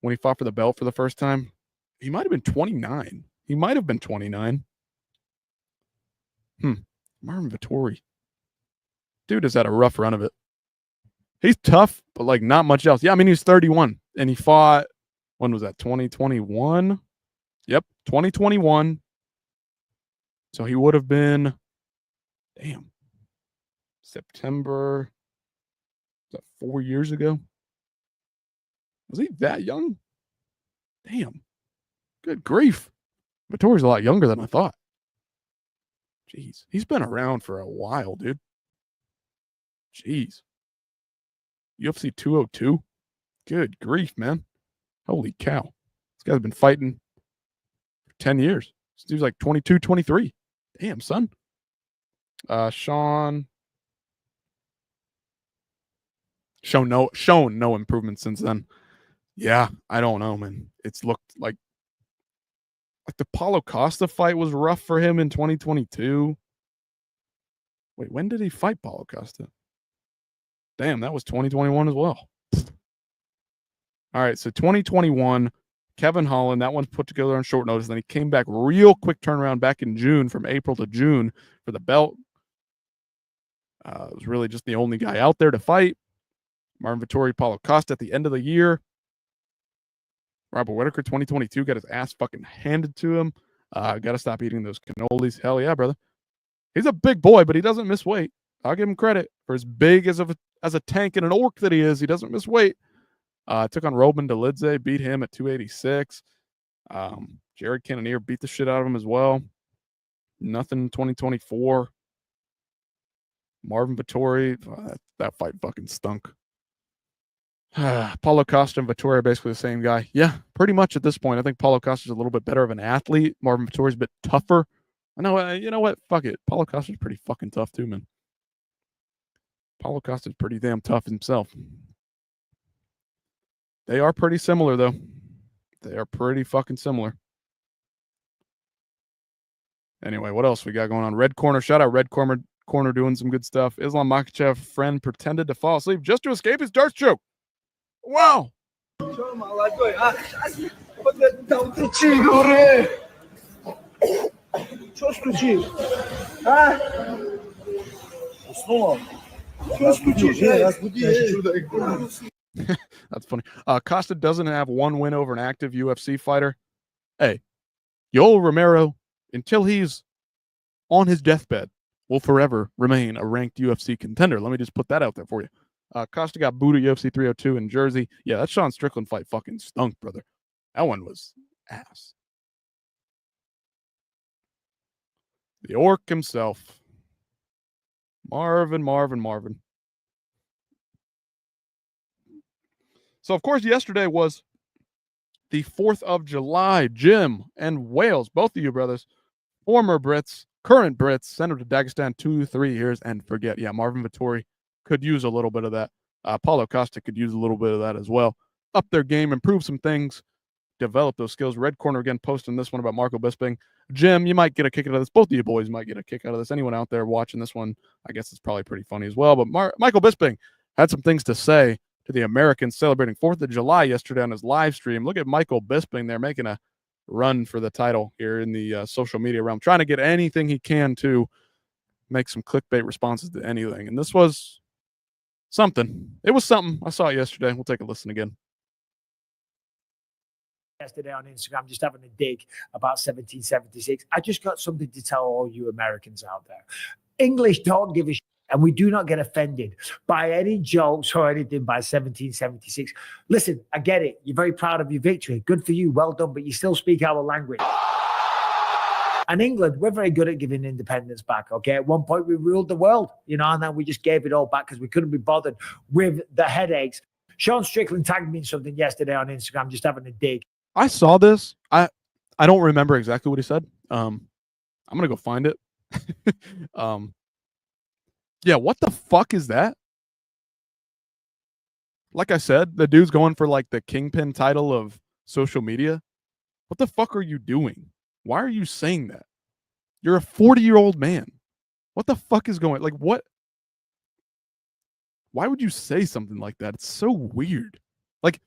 when he fought for the belt for the first time? He might have been 29. He might have been 29. Marvin Vettori. Dude has had a rough run of it. He's tough, but like not much else. Yeah, I mean, he's 31 and he fought, when was that? 2021? Yep, 2021. So he would have been, September, was that 4 years ago? Was he that young? Damn. Good grief. Vettori's a lot younger than I thought. Jeez. He's been around for a while, dude. Jeez. UFC 202? Good grief, man. Holy cow. This guy's been fighting for 10 years. This dude's like 22, 23. Damn, son. Shown no improvement since then. Yeah, I don't know, man. It's looked like the Paulo Costa fight was rough for him in 2022. Wait, when did he fight Paulo Costa? Damn, that was 2021 as well. All right, so 2021, Kevin Holland, that one's put together on short notice. Then he came back real quick turnaround back in June, from April to June for the belt. It was really just the only guy out there to fight. Marvin Vettori, Paulo Costa at the end of the year. Robert Whittaker, 2022, got his ass fucking handed to him. Got to stop eating those cannolis. Hell yeah, brother. He's a big boy, but he doesn't miss weight. I'll give him credit for as big as a tank and an orc that he is. He doesn't miss weight. Took on Roman Dolidze, beat him at 286. Jared Cannonier beat the shit out of him as well. Nothing in 2024. Marvin Vettori, that fight fucking stunk. Paulo Costa and Vettori are basically the same guy. Yeah, pretty much at this point. I think Paulo Costa's a little bit better of an athlete. Marvin Vettori's a bit tougher. I know, you know what? Fuck it. Paulo Costa's pretty fucking tough too, man. Paulo Costa's pretty damn tough himself. They are pretty similar, though. They are pretty fucking similar. Anyway, what else we got going on? Red Corner. Shout out Red Corner doing some good stuff. Islam Makhachev friend pretended to fall asleep just to escape his dart choke. Wow. That's funny. Costa doesn't have one win over an active UFC fighter. Hey, Yoel Romero, until he's on his deathbed, will forever remain a ranked UFC contender. Let me just put that out there for you. Costa got booed at UFC 302 in Jersey. Yeah, that Sean Strickland fight fucking stunk, brother. That one was ass. The orc himself. Marvin. So, of course, yesterday was the 4th of July. Jim and Wales, both of you brothers, former Brits, current Brits, sent him to Dagestan 2-3 years and forget. Yeah, Marvin Vettori could use a little bit of that. Paulo Costa could use a little bit of that as well. Up their game, improve some things, develop those skills. Red Corner again posting this one about Marco Bisping. Jim, you might get a kick out of this. Both of you boys might get a kick out of this. Anyone out there watching this one, I guess it's probably pretty funny as well. But Michael Bisping had some things to say to the Americans celebrating 4th of July yesterday on his live stream. Look at Michael Bisping there making a run for the title here in the social media realm, trying to get anything he can to make some clickbait responses to anything. And this was something. It was something. I saw it yesterday. We'll take a listen again. Yesterday on Instagram, just having a dig about 1776. I just got something to tell all you Americans out there. English don't give a shit, and we do not get offended by any jokes or anything by 1776. Listen, I get it. You're very proud of your victory. Good for you. Well done, but you still speak our language. And England, we're very good at giving independence back, okay? At one point, we ruled the world, and then we just gave it all back because we couldn't be bothered with the headaches. Sean Strickland tagged me in something yesterday on Instagram, just having a dig. I saw this. I don't remember exactly what he said. I'm going to go find it. Yeah, what the fuck is that? Like I said, the dude's going for like the kingpin title of social media. What the fuck are you doing? Why are you saying that? You're a 40-year-old man. What the fuck is going? Like, what? Why would you say something like that? It's so weird. Like,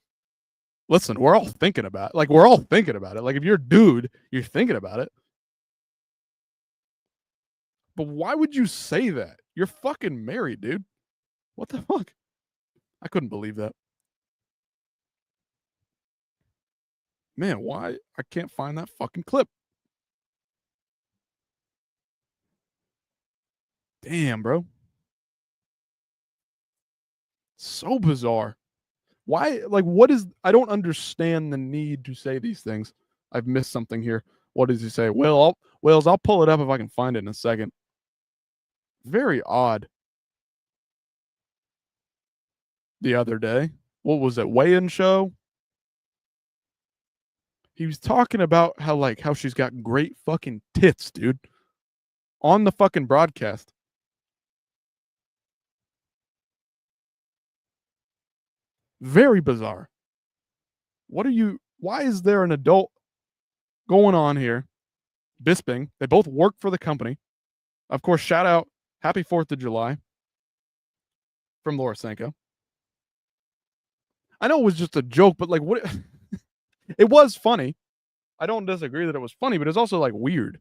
listen, we're all thinking about it. Like, we're all thinking about it. Like, if you're a dude, you're thinking about it. But why would you say that? You're fucking married, dude. What the fuck? I couldn't believe that. Man, why? I can't find that fucking clip. Damn, bro. So bizarre. Why? Like, what is... I don't understand the need to say these things. I've missed something here. What does he say? Well, I'll pull it up if I can find it in a second. Very odd. The other day. What was it? Weigh-in show? He was talking about how she's got great fucking tits, dude. On the fucking broadcast. Very bizarre. Why is there an adult going on here? Bisping. They both work for the company. Of course, shout out, happy 4th of July from Laura Sanko. I know it was just a joke, but like, what? It was funny. I don't disagree that it was funny, but it's also like weird.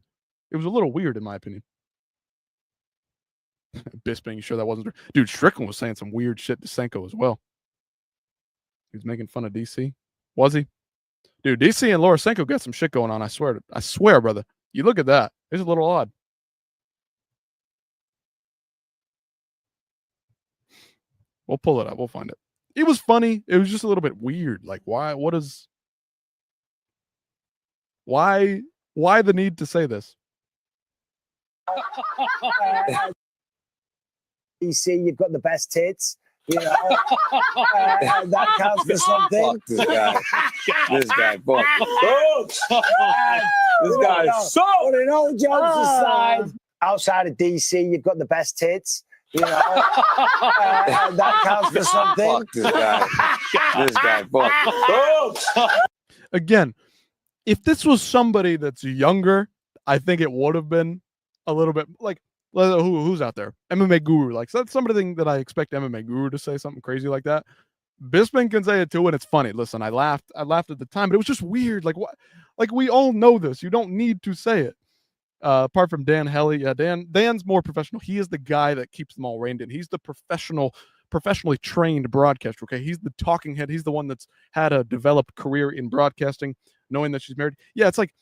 It was a little weird in my opinion. Bisping, you sure that wasn't... Dude, Strickland was saying some weird shit to Sanko as well. He was making fun of DC. Was he? Dude, DC and Laura Sanko got some shit going on. I swear, brother. You look at that. It's a little odd. We'll pull it up. We'll find it. It was funny. It was just a little bit weird. Like, why? What is... Why the need to say this? DC, you've got the best tits. That counts for something. Fuck this guy. This guy, fuck. This guy is so... Putting all jokes aside, outside of DC, you've got the best tits. That counts for something. Fuck this guy. This guy, fuck. Again, if this was somebody that's younger, I think it would have been a little bit like... Who's out there? MMA Guru. Like, so that's something that I expect MMA Guru to say something crazy like that. Bisping can say it too, and it's funny. Listen, I laughed at the time, but it was just weird. Like, what? Like, we all know this. You don't need to say it. Apart from Dan Helly, yeah, Dan's more professional. He is the guy that keeps them all reined in. He's the professionally trained broadcaster. Okay, he's the talking head. He's the one that's had a developed career in broadcasting, knowing that she's married. Yeah, it's like...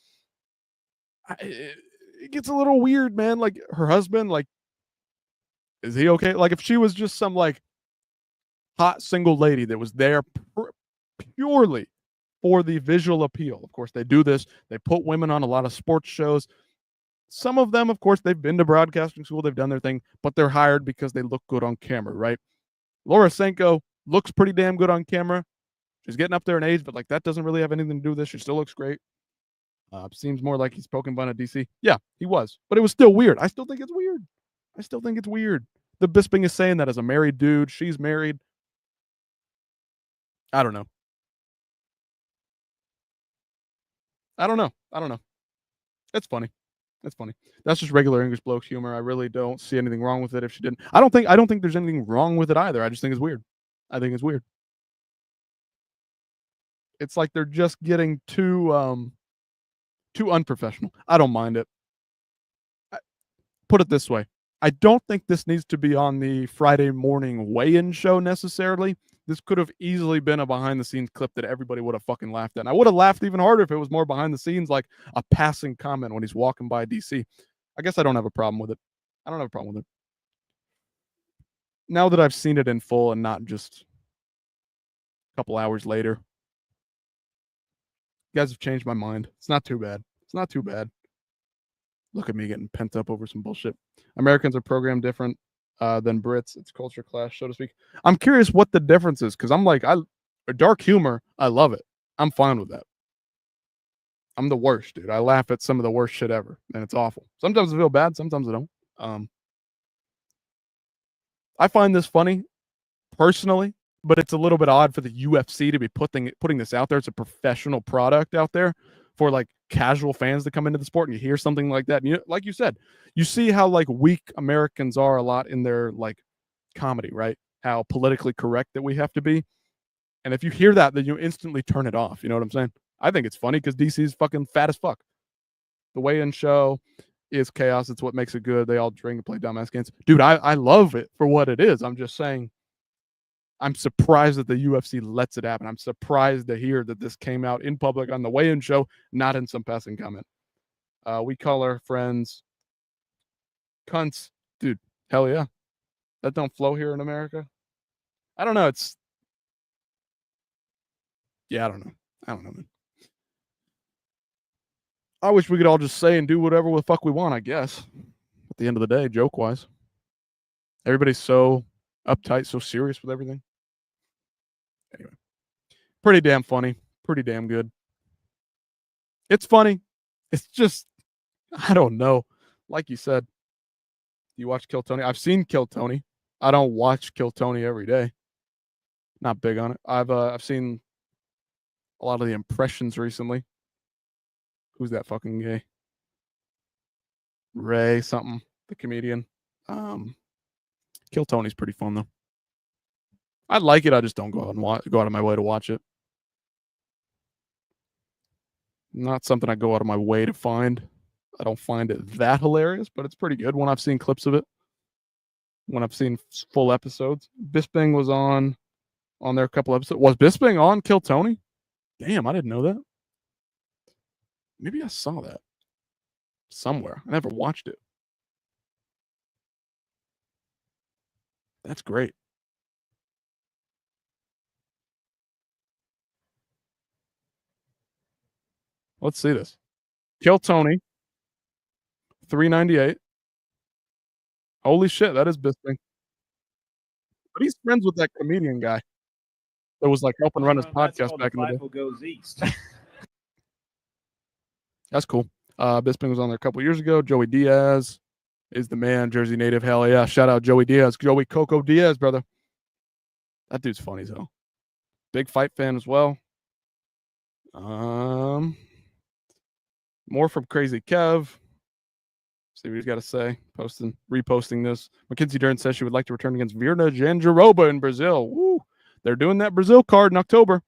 It gets a little weird, man. Like, her husband, like, is he okay? Like, if she was just some like hot single lady that was there purely for the visual appeal. Of course, they do this. They put women on a lot of sports shows. Some of them, of course, they've been to broadcasting school. They've done their thing, but they're hired because they look good on camera, right? Laura Sanko looks pretty damn good on camera. She's getting up there in age, but like that doesn't really have anything to do with this. She still looks great. Seems more like he's poking fun at DC. Yeah, he was. But it was still weird. I still think it's weird. The Bisping is saying that as a married dude. She's married. I don't know. It's funny. That's just regular English blokes humor. I really don't see anything wrong with it if she didn't. I don't think there's anything wrong with it either. I just think it's weird. It's like they're just getting too Too unprofessional. I don't mind it. Put it this way. I don't think this needs to be on the Friday morning weigh-in show necessarily. This could have easily been a behind-the-scenes clip that everybody would have fucking laughed at. And I would have laughed even harder if it was more behind the scenes, like a passing comment when he's walking by DC. I guess I don't have a problem with it. I don't have a problem with it. Now that I've seen it in full and not just a couple hours later, you guys have changed my mind. It's not too bad. It's not too bad. Look at me getting pent up over some bullshit. Americans are programmed different than Brits. It's culture clash, so to speak. I'm curious what the difference is, because I'm like, dark humor, I love it. I'm fine with that. I'm the worst, dude. I laugh at some of the worst shit ever, and it's awful. Sometimes I feel bad, sometimes I don't. I find this funny, personally, but it's a little bit odd for the UFC to be putting this out there. It's a professional product out there for like casual fans to come into the sport, and you hear something like that. And like you said, you see how like weak Americans are a lot in their like comedy, right? How politically correct that we have to be. And if you hear that, then you instantly turn it off. You know what I'm saying? I think it's funny because DC's fucking fat as fuck. The weigh-in show is chaos. It's what makes it good. They all drink and play dumbass games. Dude, I love it for what it is. I'm just saying, I'm surprised that the UFC lets it happen. I'm surprised to hear that this came out in public on the weigh-in show, not in some passing comment. We call our friends cunts. Dude, hell yeah. That don't flow here in America. I don't know. I don't know. Man. I wish we could all just say and do whatever the fuck we want, I guess. At the end of the day, joke-wise. Everybody's so uptight, so serious with everything. Anyway. Pretty damn funny. Pretty damn good. It's funny. It's just, I don't know. Like you said, you watch Kill Tony. I've seen Kill Tony. I don't watch Kill Tony every day. Not big on it. I've seen a lot of the impressions recently. Who's that fucking gay? Ray something, the comedian. Kill Tony's pretty fun though. I like it. I just don't go out of my way to watch it. Not something I go out of my way to find. I don't find it that hilarious, but it's pretty good when I've seen clips of it. When I've seen full episodes. Bisping was on there a couple episodes. Was Bisping on Kill Tony? Damn, I didn't know that. Maybe I saw that somewhere. I never watched it. That's great. Let's see this. Kill Tony. $3.98. Holy shit, that is Bisping. But he's friends with that comedian guy that was like helping run his podcast back in the day. Goes East. That's cool. Bisping was on there a couple years ago. Joey Diaz is the man. Jersey native. Hell yeah. Shout out Joey Diaz. Joey Coco Diaz, brother. That dude's funny as hell. Big fight fan as well. More from Crazy Kev. See what he's got to say. Reposting this. Mackenzie Dern says she would like to return against Virna Jandiroba in Brazil. Woo. They're doing that Brazil card in October.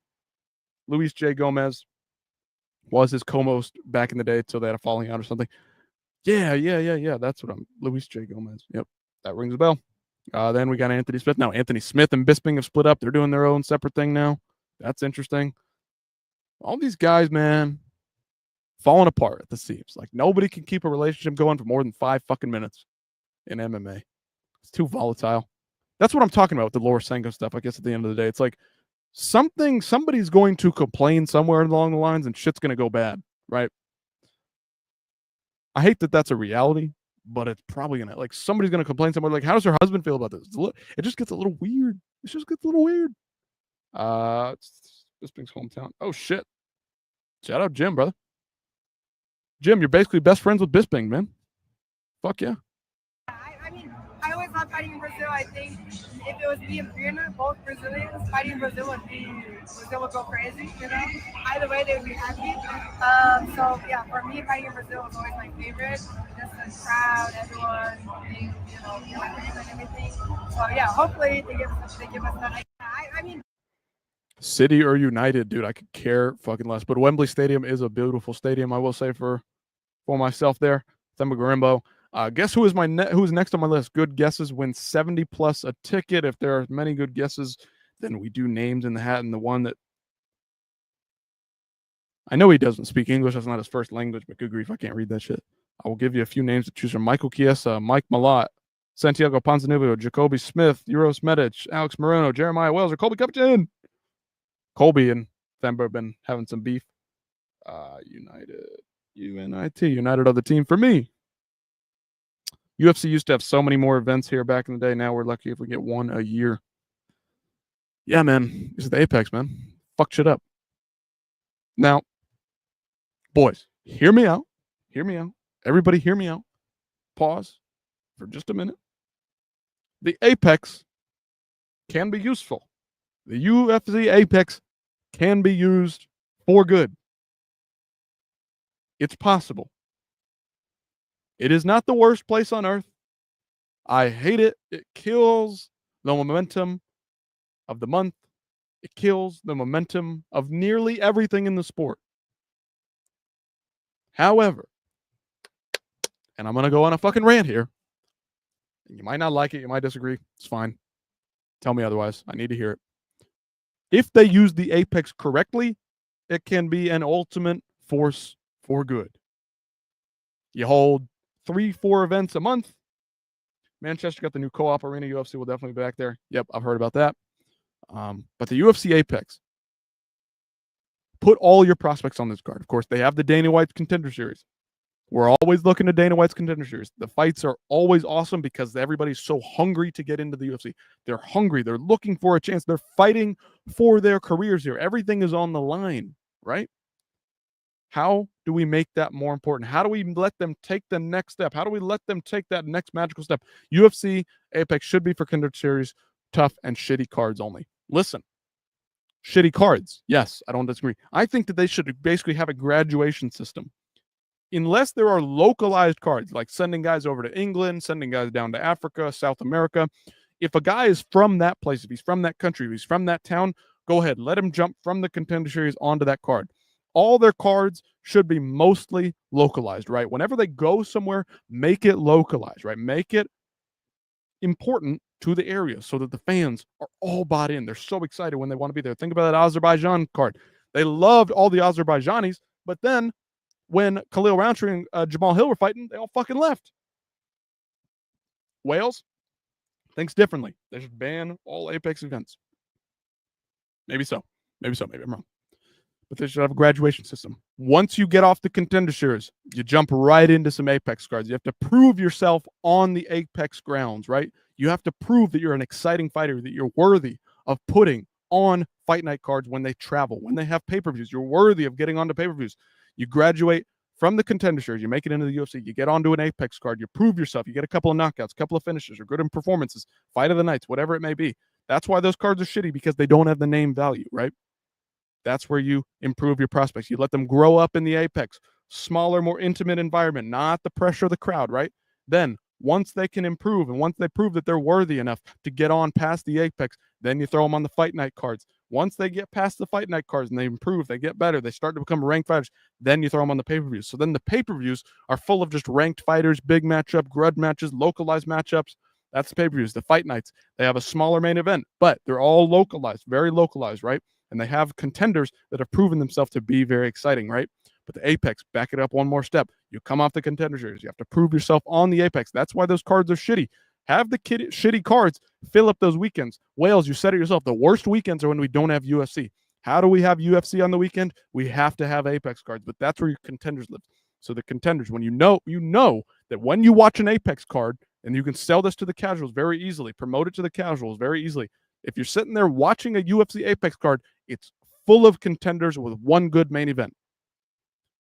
Luis J. Gomez was his co-host back in the day until they had a falling out or something. Yeah. That's what Luis J. Gomez. Yep. That rings a bell. Then we got Anthony Smith. Now Anthony Smith and Bisping have split up. They're doing their own separate thing now. That's interesting. All these guys, man, falling apart at the seams. Like nobody can keep a relationship going for more than 5 fucking minutes in MMA. It's too volatile. That's what I'm talking about with the Laura Sanko stuff. I guess at the end of the day, it's like somebody's going to complain somewhere along the lines and shit's going to go bad, right? I hate that that's a reality, but it's probably going to, like, somebody's going to complain somewhere like, how does her husband feel about this? It just gets a little weird. It's Bisping's hometown. Oh, shit. Shout out Jim, brother. Jim, you're basically best friends with Bisping, man. Fuck yeah. I mean, I always love fighting in Brazil. I think if it was me and Virna, both Brazilians, fighting in Brazil would go crazy, you know? Either way, they would be happy. So, yeah, for me, fighting in Brazil was always my favorite. Just the crowd, everyone, being, and everything. So, yeah, hopefully they give us that. I mean... City or United, dude, I could care fucking less. But Wembley Stadium is a beautiful stadium, I will say for myself there. Themba Garimbo. Guess who is who's next on my list? Good guesses win 70 plus a ticket. If there are many good guesses, then we do names in the hat. And the one that I know he doesn't speak English, that's not his first language, but good grief, I can't read that shit. I will give you a few names to choose from: Michael Chiesa, Mike Malott, Santiago Ponzinibbio, Jacoby Smith, Euros Medic, Alex Moreno, Jeremiah Wells, or Colby Covington. Colby and Themba have been having some beef. United, United are the team for me. UFC used to have so many more events here back in the day. Now we're lucky if we get one a year. Yeah, man. This is the Apex, man. Fuck shit up. Now, boys, hear me out. Hear me out. Everybody hear me out. Pause for just a minute. The Apex can be useful. The UFC Apex can be used for good. It's possible. It is not the worst place on earth. I hate it. It kills the momentum of the month. It kills the momentum of nearly everything in the sport. However, and I'm going to go on a fucking rant here. You might not like it. You might disagree. It's fine. Tell me otherwise. I need to hear it. If they use the Apex correctly, it can be an ultimate force for good. You hold 3-4 events a month. Manchester got the new co-op arena. UFC will definitely be back there. Yep, I've heard about that. But the UFC Apex, put all your prospects on this card. Of course, they have the Dana White's Contender Series. We're always looking at Dana White's Contender Series. The fights are always awesome because everybody's so hungry to get into the UFC. They're hungry. They're looking for a chance. They're fighting for their careers here. Everything is on the line, right? How do we make that more important? How do we let them take the next step? How do we let them take that next magical step? UFC Apex should be for Contender Series, tough and shitty cards only. Listen, shitty cards. Yes, I don't disagree. I think that they should basically have a graduation system. Unless there are localized cards, like sending guys over to England, sending guys down to Africa, South America. If a guy is from that place, if he's from that country, if he's from that town, go ahead. Let him jump from the Contender Series onto that card. All their cards should be mostly localized, right? Whenever they go somewhere, make it localized, right? Make it important to the area so that the fans are all bought in. They're so excited when they want to be there. Think about that Azerbaijan card. They loved all the Azerbaijanis, but then when Khalil Roundtree and Jamal Hill were fighting, they all fucking left. Wales thinks differently. They should ban all Apex events. Maybe so. Maybe I'm wrong. But they should have a graduation system. Once you get off the Contender Series, you jump right into some Apex cards. You have to prove yourself on the Apex grounds, right? You have to prove that you're an exciting fighter, that you're worthy of putting on fight night cards when they travel, when they have pay-per-views. You're worthy of getting onto pay-per-views. You graduate from the Contender Series, you make it into the UFC, you get onto an Apex card, you prove yourself, you get a couple of knockouts, a couple of finishes, or good in performances, fight of the nights, whatever it may be. That's why those cards are shitty, because they don't have the name value, right? That's where you improve your prospects. You let them grow up in the Apex, smaller, more intimate environment, not the pressure of the crowd, right? Then once they can improve and once they prove that they're worthy enough to get on past the Apex, then you throw them on the fight night cards. Once they get past the fight night cards and they improve, they get better, they start to become ranked fighters, then you throw them on the pay-per-views. So then the pay-per-views are full of just ranked fighters, big matchup, grudge matches, localized matchups. That's the pay-per-views. The fight nights, they have a smaller main event, but they're all localized, very localized, right? And they have contenders that have proven themselves to be very exciting, right? But the Apex, back it up one more step. You come off the Contender Series. You have to prove yourself on the Apex. That's why those cards are shitty. Have the shitty cards fill up those weekends. Wales, you said it yourself. The worst weekends are when we don't have UFC. How do we have UFC on the weekend? We have to have Apex cards, but that's where your contenders live. So the contenders, when you know that when you watch an Apex card, and you can sell this to the casuals very easily, promote it to the casuals very easily. If you're sitting there watching a UFC Apex card, it's full of contenders with one good main event.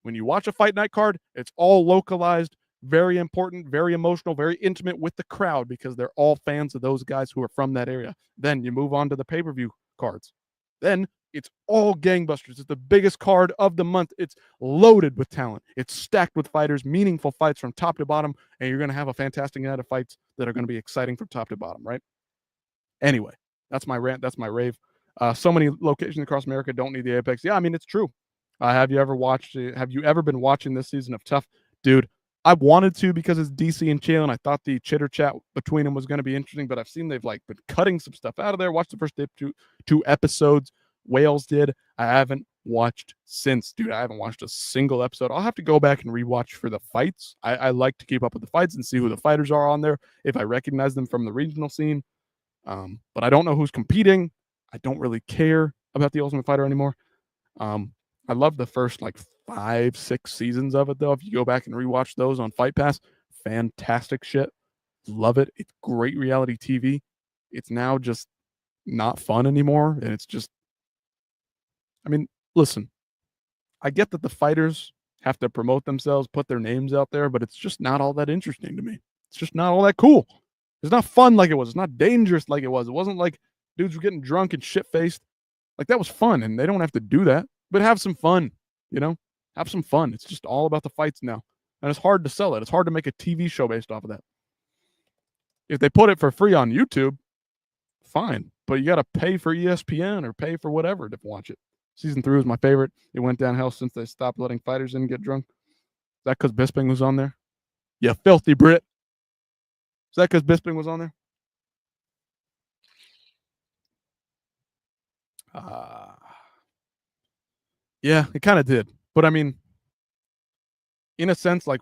When you watch a fight night card, it's all localized, very important, very emotional, very intimate with the crowd because they're all fans of those guys who are from that area. Then you move on to the pay-per-view cards. Then it's all gangbusters. It's the biggest card of the month. It's loaded with talent. It's stacked with fighters, meaningful fights from top to bottom, and you're going to have a fantastic night of fights that are going to be exciting from top to bottom, right? Anyway, that's my rant. That's my rave. So many locations across America don't need the Apex. Yeah, I mean, it's true. Have you ever been watching this season of Tough? Dude, I wanted to because it's DC and Chael, and I thought the chitter chat between them was going to be interesting, but I've seen they've like been cutting some stuff out of there. Watched the first two episodes. Wales did. I haven't watched since. Dude, I haven't watched a single episode. I'll have to go back and rewatch for the fights. I like to keep up with the fights and see who the fighters are on there, if I recognize them from the regional scene. But I don't know who's competing. I don't really care about the Ultimate Fighter anymore. I love the first like 5-6 seasons of it, though. If you go back and rewatch those on Fight Pass, fantastic shit. Love it. It's great reality TV. It's now just not fun anymore. And it's just, I mean, listen, I get that the fighters have to promote themselves, put their names out there, but it's just not all that interesting to me. It's just not all that cool. It's not fun like it was. It's not dangerous like it was. It wasn't like dudes were getting drunk and shit-faced. Like, that was fun, and they don't have to do that. But have some fun, you know? Have some fun. It's just all about the fights now. And it's hard to sell it. It's hard to make a TV show based off of that. If they put it for free on YouTube, fine. But you got to pay for ESPN or pay for whatever to watch it. Season 3 was my favorite. It went downhill since they stopped letting fighters in and get drunk. Is that because Bisping was on there? You filthy Brit. Is that because Bisping was on there? Yeah, it kind of did. But I mean, in a sense, like,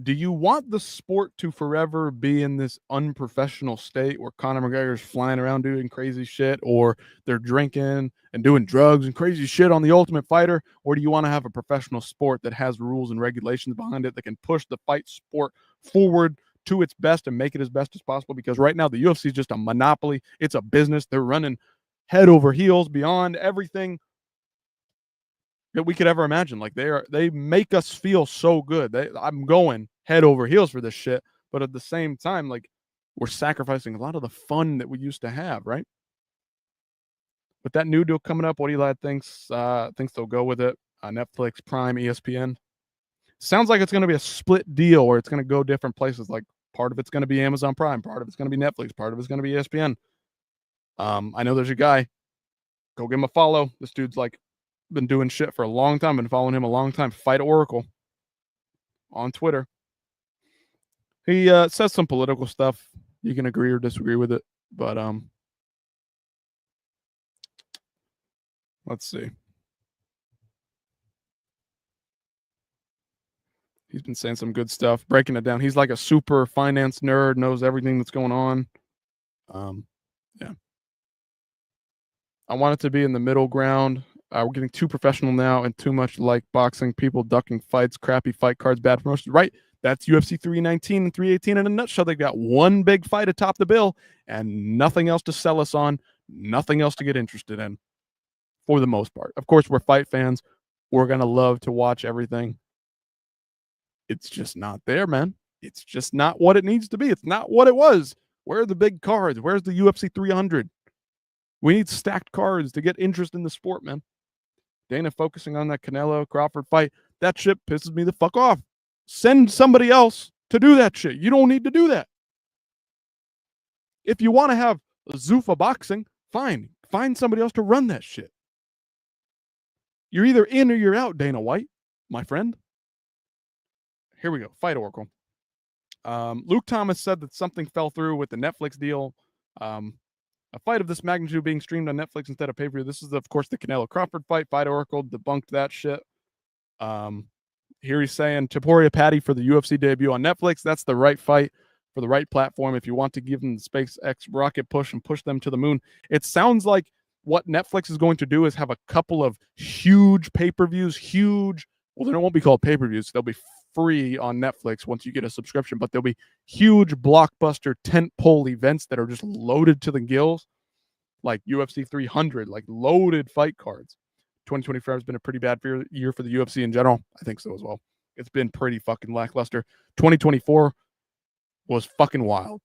do you want the sport to forever be in this unprofessional state where Conor McGregor's flying around doing crazy shit, or they're drinking and doing drugs and crazy shit on The Ultimate Fighter? Or do you want to have a professional sport that has rules and regulations behind it that can push the fight sport forward to its best and make it as best as possible? Because right now the UFC is just a monopoly. It's a business. They're running head over heels beyond everything that we could ever imagine. Like, they make us feel so good. I'm going head over heels for this shit, but at the same time, like, we're sacrificing a lot of the fun that we used to have, right? But that new deal coming up, what Eli thinks they'll go with it. Netflix, Prime, ESPN. Sounds like it's going to be a split deal where it's going to go different places. Like, part of it's going to be Amazon Prime, part of it's going to be Netflix, part of it's going to be ESPN. I know there's a guy. Go give him a follow. This dude's like been doing shit for a long time. Been following him a long time. Fight Oracle on Twitter. He says some political stuff. You can agree or disagree with it, but let's see. He's been saying some good stuff, breaking it down. He's like a super finance nerd, knows everything that's going on. Yeah. I want it to be in the middle ground. We're getting too professional now and too much like boxing. People ducking fights, crappy fight cards, bad promotions. Right. That's UFC 319 and 318 in a nutshell. They've got one big fight atop the bill and nothing else to sell us on, nothing else to get interested in for the most part. Of course, we're fight fans. We're going to love to watch everything. It's just not there, man. It's just not what it needs to be. It's not what it was. Where are the big cards? Where's the UFC 300? We need stacked cards to get interest in the sport, man. Dana focusing on that Canelo Crawford fight, that shit pisses me the fuck off. Send somebody else to do that shit. You don't need to do that. If you want to have Zuffa boxing, fine. Find somebody else to run that shit. You're either in or you're out, Dana White, my friend. Here we go. Fight Oracle. Luke Thomas said that something fell through with the Netflix deal. A fight of this magnitude being streamed on Netflix instead of pay-per-view. This is, of course, the Canelo Crawford fight. Fight Oracle debunked that shit. Here he's saying Taporia Patty for the UFC debut on Netflix. That's the right fight for the right platform if you want to give them the SpaceX rocket push and push them to the moon. It sounds like what Netflix is going to do is have a couple of huge pay-per-views, well, they won't be called pay-per-views. They'll be free on Netflix once you get a subscription, but there'll be huge blockbuster tentpole events that are just loaded to the gills, like UFC 300, like loaded fight cards. 2024 has been a pretty bad year for the UFC in general. I think so as well. It's been pretty fucking lackluster. 2024 was fucking wild.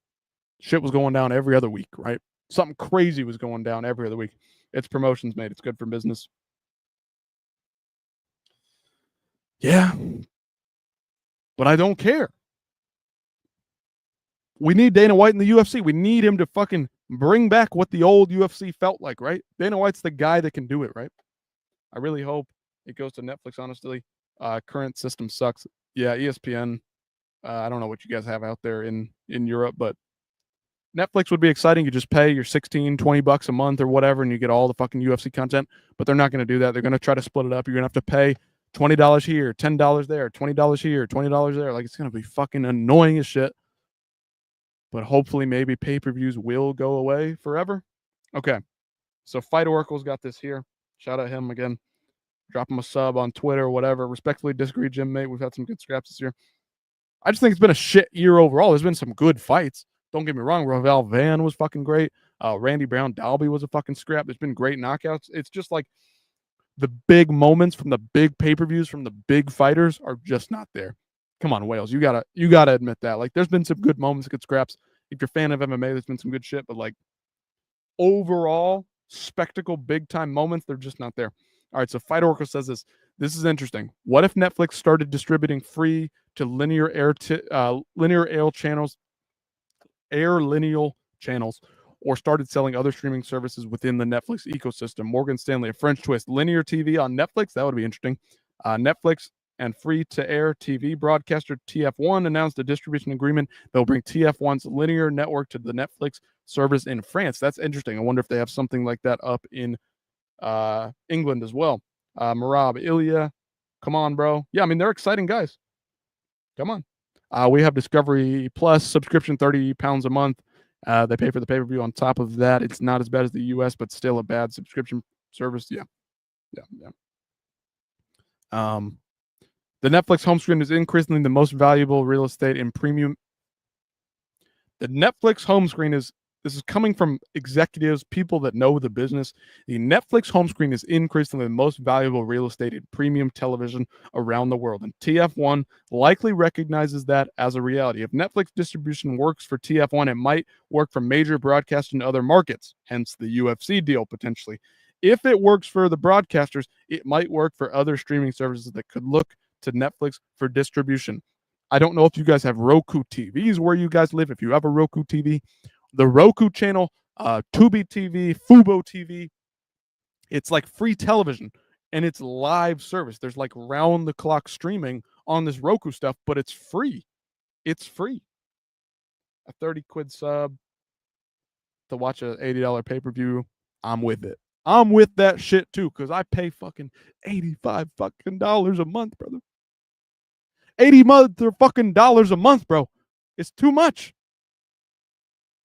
Shit was going down every other week, right? Something crazy was going down every other week. It's promotions, mate. It's good for business. Yeah. But I don't care. We need Dana White in the UFC. We need him to fucking Bring back what the old UFC felt like, right? Dana White's the guy that can do it, right? I really hope it goes to Netflix, honestly. Current system sucks. Yeah, ESPN. I don't know what you guys have out there in Europe, but Netflix would be exciting. You just pay your 16, 20 bucks a month or whatever, and you get all the fucking UFC content. But they're not going to do that. They're going to try to split it up. You're going to have to pay $20 here, $10 there, $20 here, $20 there. Like, it's going to be fucking annoying as shit. But hopefully maybe pay-per-views will go away forever. Okay. So Fight Oracle's got this here. Shout out him again. Drop him a sub on Twitter or whatever. Respectfully disagree, Jim, mate. We've had some good scraps this year. I just think it's been a shit year overall. There's been some good fights. Don't get me wrong. Ravel Van was fucking great. Randy Brown Dalby was a fucking scrap. There's been great knockouts. It's just like the big moments from the big pay-per-views from the big fighters are just not there. Come on, Wales. You gotta admit that. Like, there's been some good moments, good scraps. If you're a fan of MMA, there's been some good shit, but like overall spectacle, big time moments, they're just not there. All right, so Fight Oracle says this. This is interesting. What if Netflix started distributing free to linear channels, or started selling other streaming services within the Netflix ecosystem? Morgan Stanley, a French twist. Linear TV on Netflix, that would be interesting. Netflix and free-to-air TV broadcaster TF1 announced a distribution agreement that will bring TF1's linear network to the Netflix service in France. That's interesting. I wonder if they have something like that up in England as well. Marab, Ilya, come on, bro. Yeah, I mean, they're exciting guys. Come on. We have Discovery Plus subscription, £30 a month. They pay for the pay-per-view on top of that. It's not as bad as the US, but still a bad subscription service. Yeah. The Netflix home screen is increasingly the most valuable real estate in premium. The Netflix home screen is, this is coming from executives, people that know the business. The Netflix home screen is increasingly the most valuable real estate in premium television around the world. And TF1 likely recognizes that as a reality. If Netflix distribution works for TF1, it might work for major broadcasters in other markets, hence the UFC deal potentially. If it works for the broadcasters, it might work for other streaming services that could look to Netflix for distribution. I don't know if you guys have Roku TVs where you guys live. If you have a Roku TV, the Roku channel, Tubi TV, Fubo TV, it's like free television and it's live service. There's like round the clock streaming on this Roku stuff, but it's free. It's free. A 30 quid sub to watch a $80 pay-per-view. I'm with it. I'm with that shit too, because I pay fucking $85 fucking dollars a month, brother. $80 a month, bro. It's too much.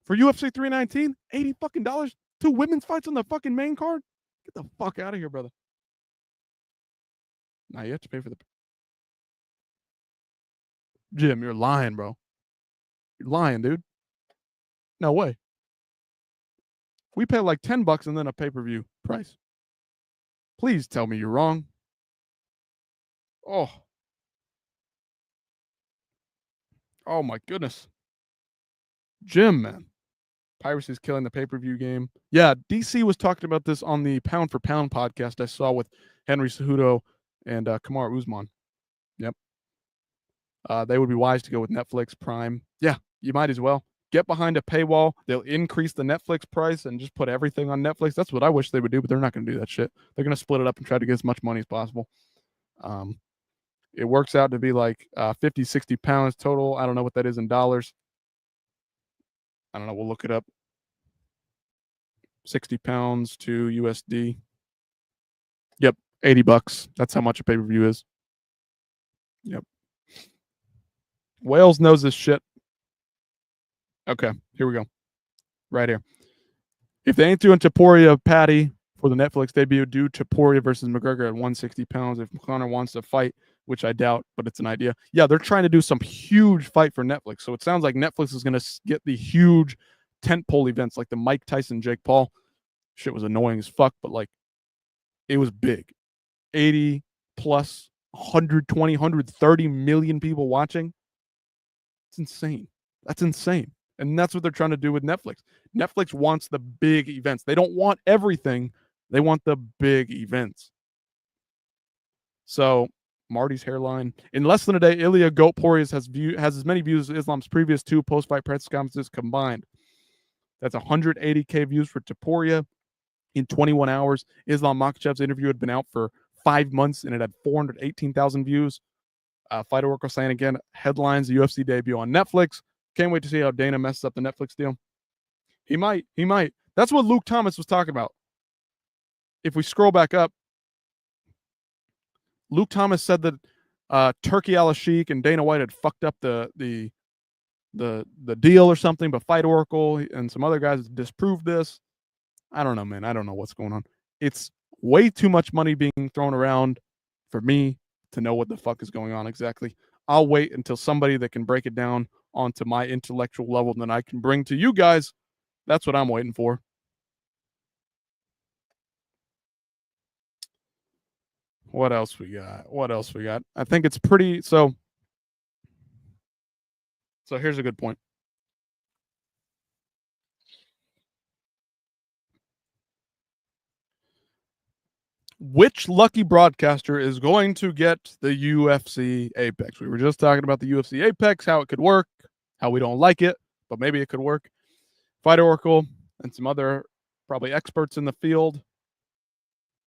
For UFC 319, $80 fucking dollars. 2 women's fights on the fucking main card. Get the fuck out of here, brother. Now you have to pay for the. Jim, you're lying, bro. You're lying, dude. No way. We pay like $10 and then a pay-per-view price. Please tell me you're wrong. Oh my goodness. Jim, man. Piracy is killing the pay-per-view game. Yeah, DC was talking about this on the Pound for Pound podcast I saw with Henry Cejudo and Kamaru Usman. Yep. They would be wise to go with Netflix Prime. Yeah, you might as well. Get behind a paywall. They'll increase the Netflix price and just put everything on Netflix. That's what I wish they would do, but they're not going to do that shit. They're going to split it up and try to get as much money as possible. It works out to be like 50, 60 pounds total. I don't know what that is in dollars. I don't know. We'll look it up. 60 pounds to USD. Yep. $80. That's how much a pay-per-view is. Yep. Wales knows this shit. Okay. Here we go. Right here. If they ain't doing Topuria Patty for the Netflix debut, do Topuria versus McGregor at 160 pounds. If Conor wants to fight, which I doubt, but it's an idea. Yeah, they're trying to do some huge fight for Netflix. So it sounds like Netflix is going to get the huge tentpole events like the Mike Tyson, Jake Paul. Shit was annoying as fuck, but like it was big. 80 plus 120, 130 million people watching. It's insane. That's insane. And that's what they're trying to do with Netflix. Netflix wants the big events. They don't want everything. They want the big events. So Marty's hairline. In less than a day, Ilya Goat Poirier has as many views as Islam's previous 2 post-fight press conferences combined. That's 180K views for Topuria in 21 hours. Islam Makhachev's interview had been out for 5 months, and it had 418,000 views. Fight Oracle saying again, headlines the UFC debut on Netflix. Can't wait to see how Dana messes up the Netflix deal. He might. That's what Luke Thomas was talking about. If we scroll back up, Luke Thomas said that Turkey Al-Sheikh and Dana White had fucked up the deal or something, but Fight Oracle and some other guys disproved this. I don't know, man. I don't know what's going on. It's way too much money being thrown around for me to know what the fuck is going on exactly. I'll wait until somebody that can break it down onto my intellectual level that I can bring to you guys. That's what I'm waiting for. What else we got? I think it's pretty so here's a good point. Which lucky broadcaster is going to get the UFC Apex? We were just talking about the UFC Apex, how it could work, how we don't like it, but maybe it could work. Fight Oracle and some other probably experts in the field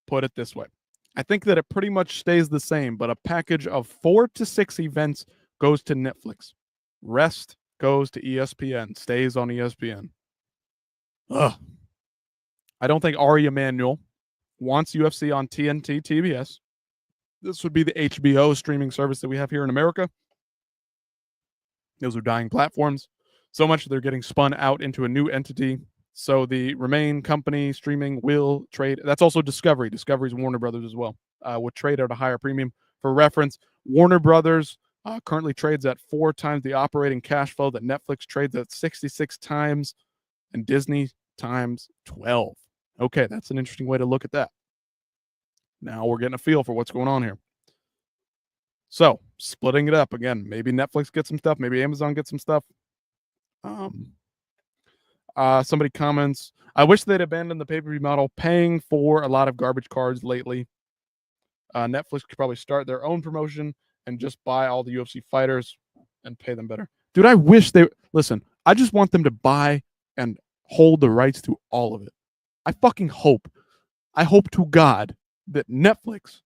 put it this way. I think that it pretty much stays the same, but a package of 4 to 6 events goes to Netflix. Rest goes to ESPN, stays on ESPN. Ugh. I don't think Ari Emanuel wants UFC on TNT, TBS. This would be the HBO streaming service that we have here in America. Those are dying platforms. So much they're getting spun out into a new entity. So the Remain company streaming will trade. That's also Discovery. Discovery's Warner Brothers as well. Would trade at a higher premium. For reference, Warner Brothers currently trades at 4 times the operating cash flow that Netflix trades at 66 times and Disney times 12. Okay, that's an interesting way to look at that. Now we're getting a feel for what's going on here. So, splitting it up again. Maybe Netflix gets some stuff. Maybe Amazon gets some stuff. Somebody comments, I wish they'd abandoned the pay-per-view model, paying for a lot of garbage cards lately. Netflix could probably start their own promotion and just buy all the UFC fighters and pay them better. Dude, I wish they... Listen, I just want them to buy and hold the rights to all of it. I fucking hope. I hope to God that Netflix,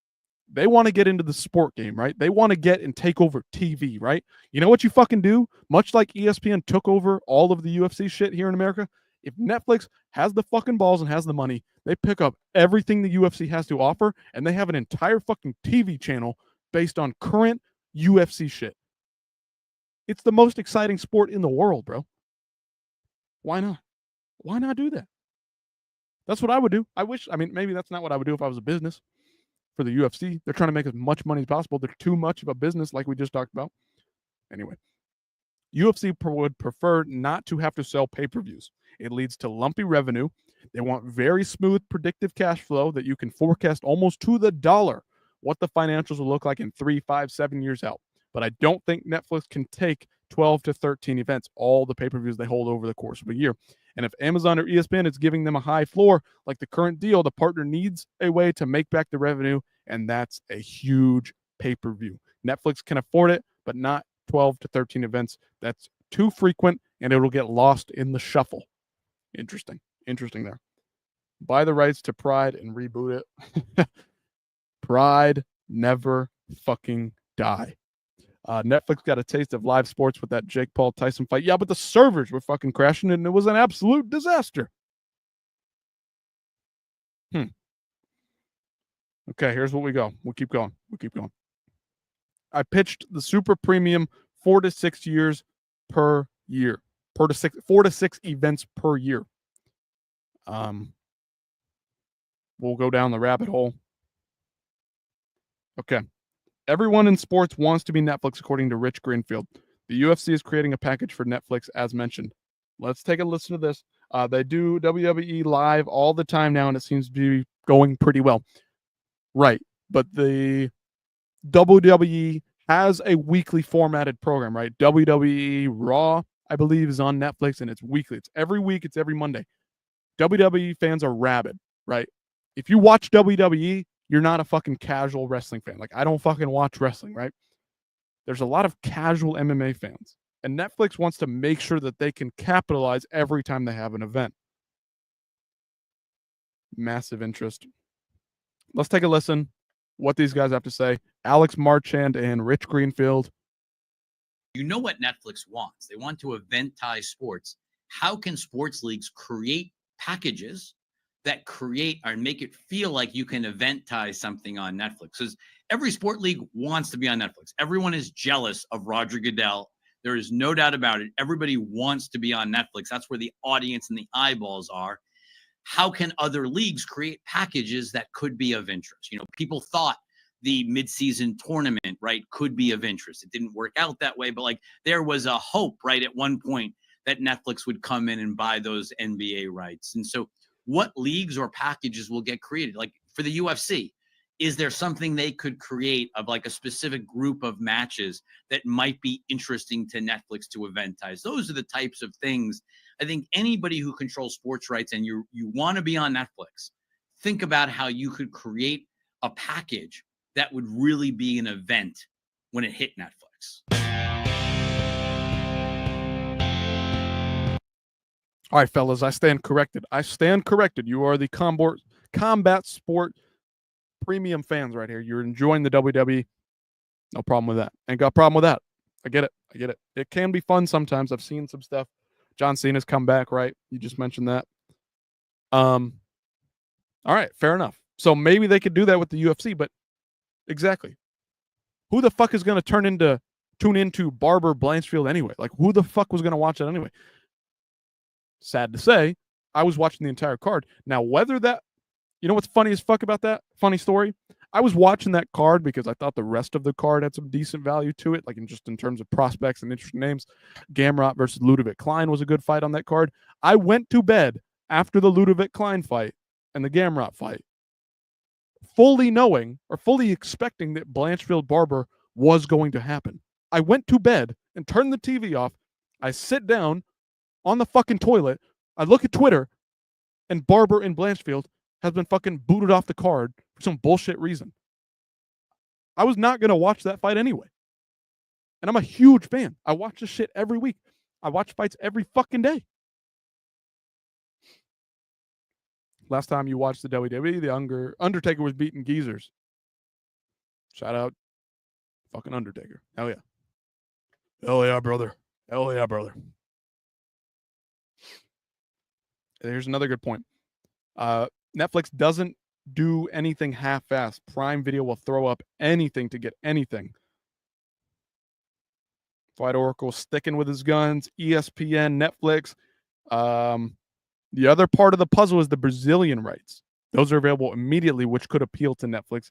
they want to get into the sport game, right? They want to get and take over TV, right? You know what you fucking do? Much like ESPN took over all of the UFC shit here in America, if Netflix has the fucking balls and has the money, they pick up everything the UFC has to offer, and they have an entire fucking TV channel based on current UFC shit. It's the most exciting sport in the world, bro. Why not? Why not do that? That's what I would do. Maybe that's not what I would do if I was a business for the UFC. They're trying to make as much money as possible. They're too much of a business, like we just talked about. Anyway, UFC would prefer not to have to sell pay-per-views. It leads to lumpy revenue. They want very smooth, predictive cash flow that you can forecast almost to the dollar what the financials will look like in 3, 5, 7 years out. But I don't think Netflix can take 12 to 13 events, all the pay-per-views they hold over the course of a year. And if Amazon or ESPN is giving them a high floor, like the current deal, the partner needs a way to make back the revenue, and that's a huge pay-per-view. Netflix can afford it, but not 12 to 13 events. That's too frequent, and it'll get lost in the shuffle. Interesting there. Buy the rights to Pride and reboot it. Pride never fucking die. Netflix got a taste of live sports with that Jake Paul Tyson fight. Yeah, but the servers were fucking crashing and it was an absolute disaster. Okay, here's what we go. We'll keep going. I pitched the super premium 4 to 6 years per year. 4 to 6 events per year. We'll go down the rabbit hole. Okay. Everyone in sports wants to be Netflix, according to Rich Greenfield. The UFC is creating a package for Netflix, as mentioned. Let's take a listen to this. They do WWE live all the time now, and it seems to be going pretty well. Right. But the WWE has a weekly formatted program, right? WWE Raw, I believe, is on Netflix, and it's weekly. It's every week. It's every Monday. WWE fans are rabid, right? If you watch WWE, you're not a fucking casual wrestling fan. Like, I don't fucking watch wrestling, right? There's a lot of casual MMA fans. And Netflix wants to make sure that they can capitalize every time they have an event. Massive interest. Let's take a listen what these guys have to say. Alex Marchand and Rich Greenfield. You know what Netflix wants. They want to eventize sports. How can sports leagues create packages that create or make it feel like you can eventize something on Netflix? Because every sport league wants to be on Netflix. Everyone is jealous of Roger Goodell. There is no doubt about it. Everybody wants to be on Netflix. That's where the audience and the eyeballs are. How can other leagues create packages that could be of interest? You know, people thought the midseason tournament, right, could be of interest. It didn't work out that way, but like there was a hope, right, at one point that Netflix would come in and buy those NBA rights. And so what leagues or packages will get created? Like for the UFC, is there something they could create of like a specific group of matches that might be interesting to Netflix to eventize? Those are the types of things I think anybody who controls sports rights and you want to be on Netflix, think about how you could create a package that would really be an event when it hit Netflix. All right, fellas, I stand corrected. I stand corrected. You are the combat sport premium fans right here. You're enjoying the WWE. No problem with that. Ain't got a problem with that. I get it. I get it. It can be fun sometimes. I've seen some stuff. John Cena's come back, right? You just mentioned that. All right, fair enough. So maybe they could do that with the UFC, but exactly. Who the fuck is going to tune into Barber Blanchfield anyway? Like, who the fuck was going to watch that anyway? Sad to say, I was watching the entire card. Now, whether that, you know what's funny as fuck about that? Funny story. I was watching that card because I thought the rest of the card had some decent value to it, like in terms of prospects and interesting names. Gamrot versus Ludovic Klein was a good fight on that card. I went to bed after the Ludovic Klein fight and the Gamrot fight, fully knowing or fully expecting that Blanchfield Barber was going to happen. I went to bed and turned the TV off. I sit down on the fucking toilet. I look at Twitter, and Barber and Blanchfield has been fucking booted off the card for some bullshit reason. I was not going to watch that fight anyway. And I'm a huge fan. I watch this shit every week. I watch fights every fucking day. Last time you watched the WWE, the Undertaker was beating geezers. Shout out fucking Undertaker. Hell yeah. Hell yeah, brother. Hell yeah, brother. Here's another good point. Netflix doesn't do anything half-assed. Prime Video will throw up anything to get anything. Fight Oracle sticking with his guns. ESPN, Netflix. The other part of the puzzle is the Brazilian rights. Those are available immediately, which could appeal to Netflix.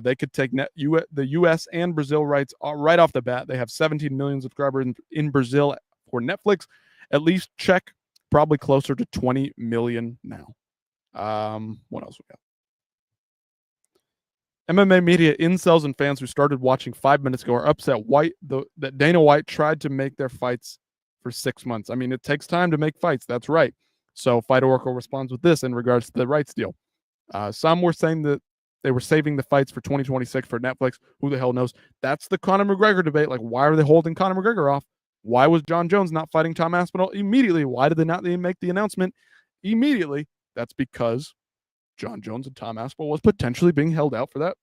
They could take the U.S. and Brazil rights right off the bat. They have 17 million subscribers in Brazil for Netflix. At least check, probably closer to 20 million now. What else we got? MMA media incels and fans who started watching 5 minutes ago are upset that Dana White tried to make their fights for 6 months. I mean, it takes time to make fights. That's right. So Fight Oracle responds with this in regards to the rights deal. Some were saying that they were saving the fights for 2026 for Netflix. Who the hell knows? That's the Conor McGregor debate. Like, why are they holding Conor McGregor off? Why was John Jones not fighting Tom Aspinall immediately? Why did they not make the announcement immediately? That's because John Jones and Tom Aspinall was potentially being held out for that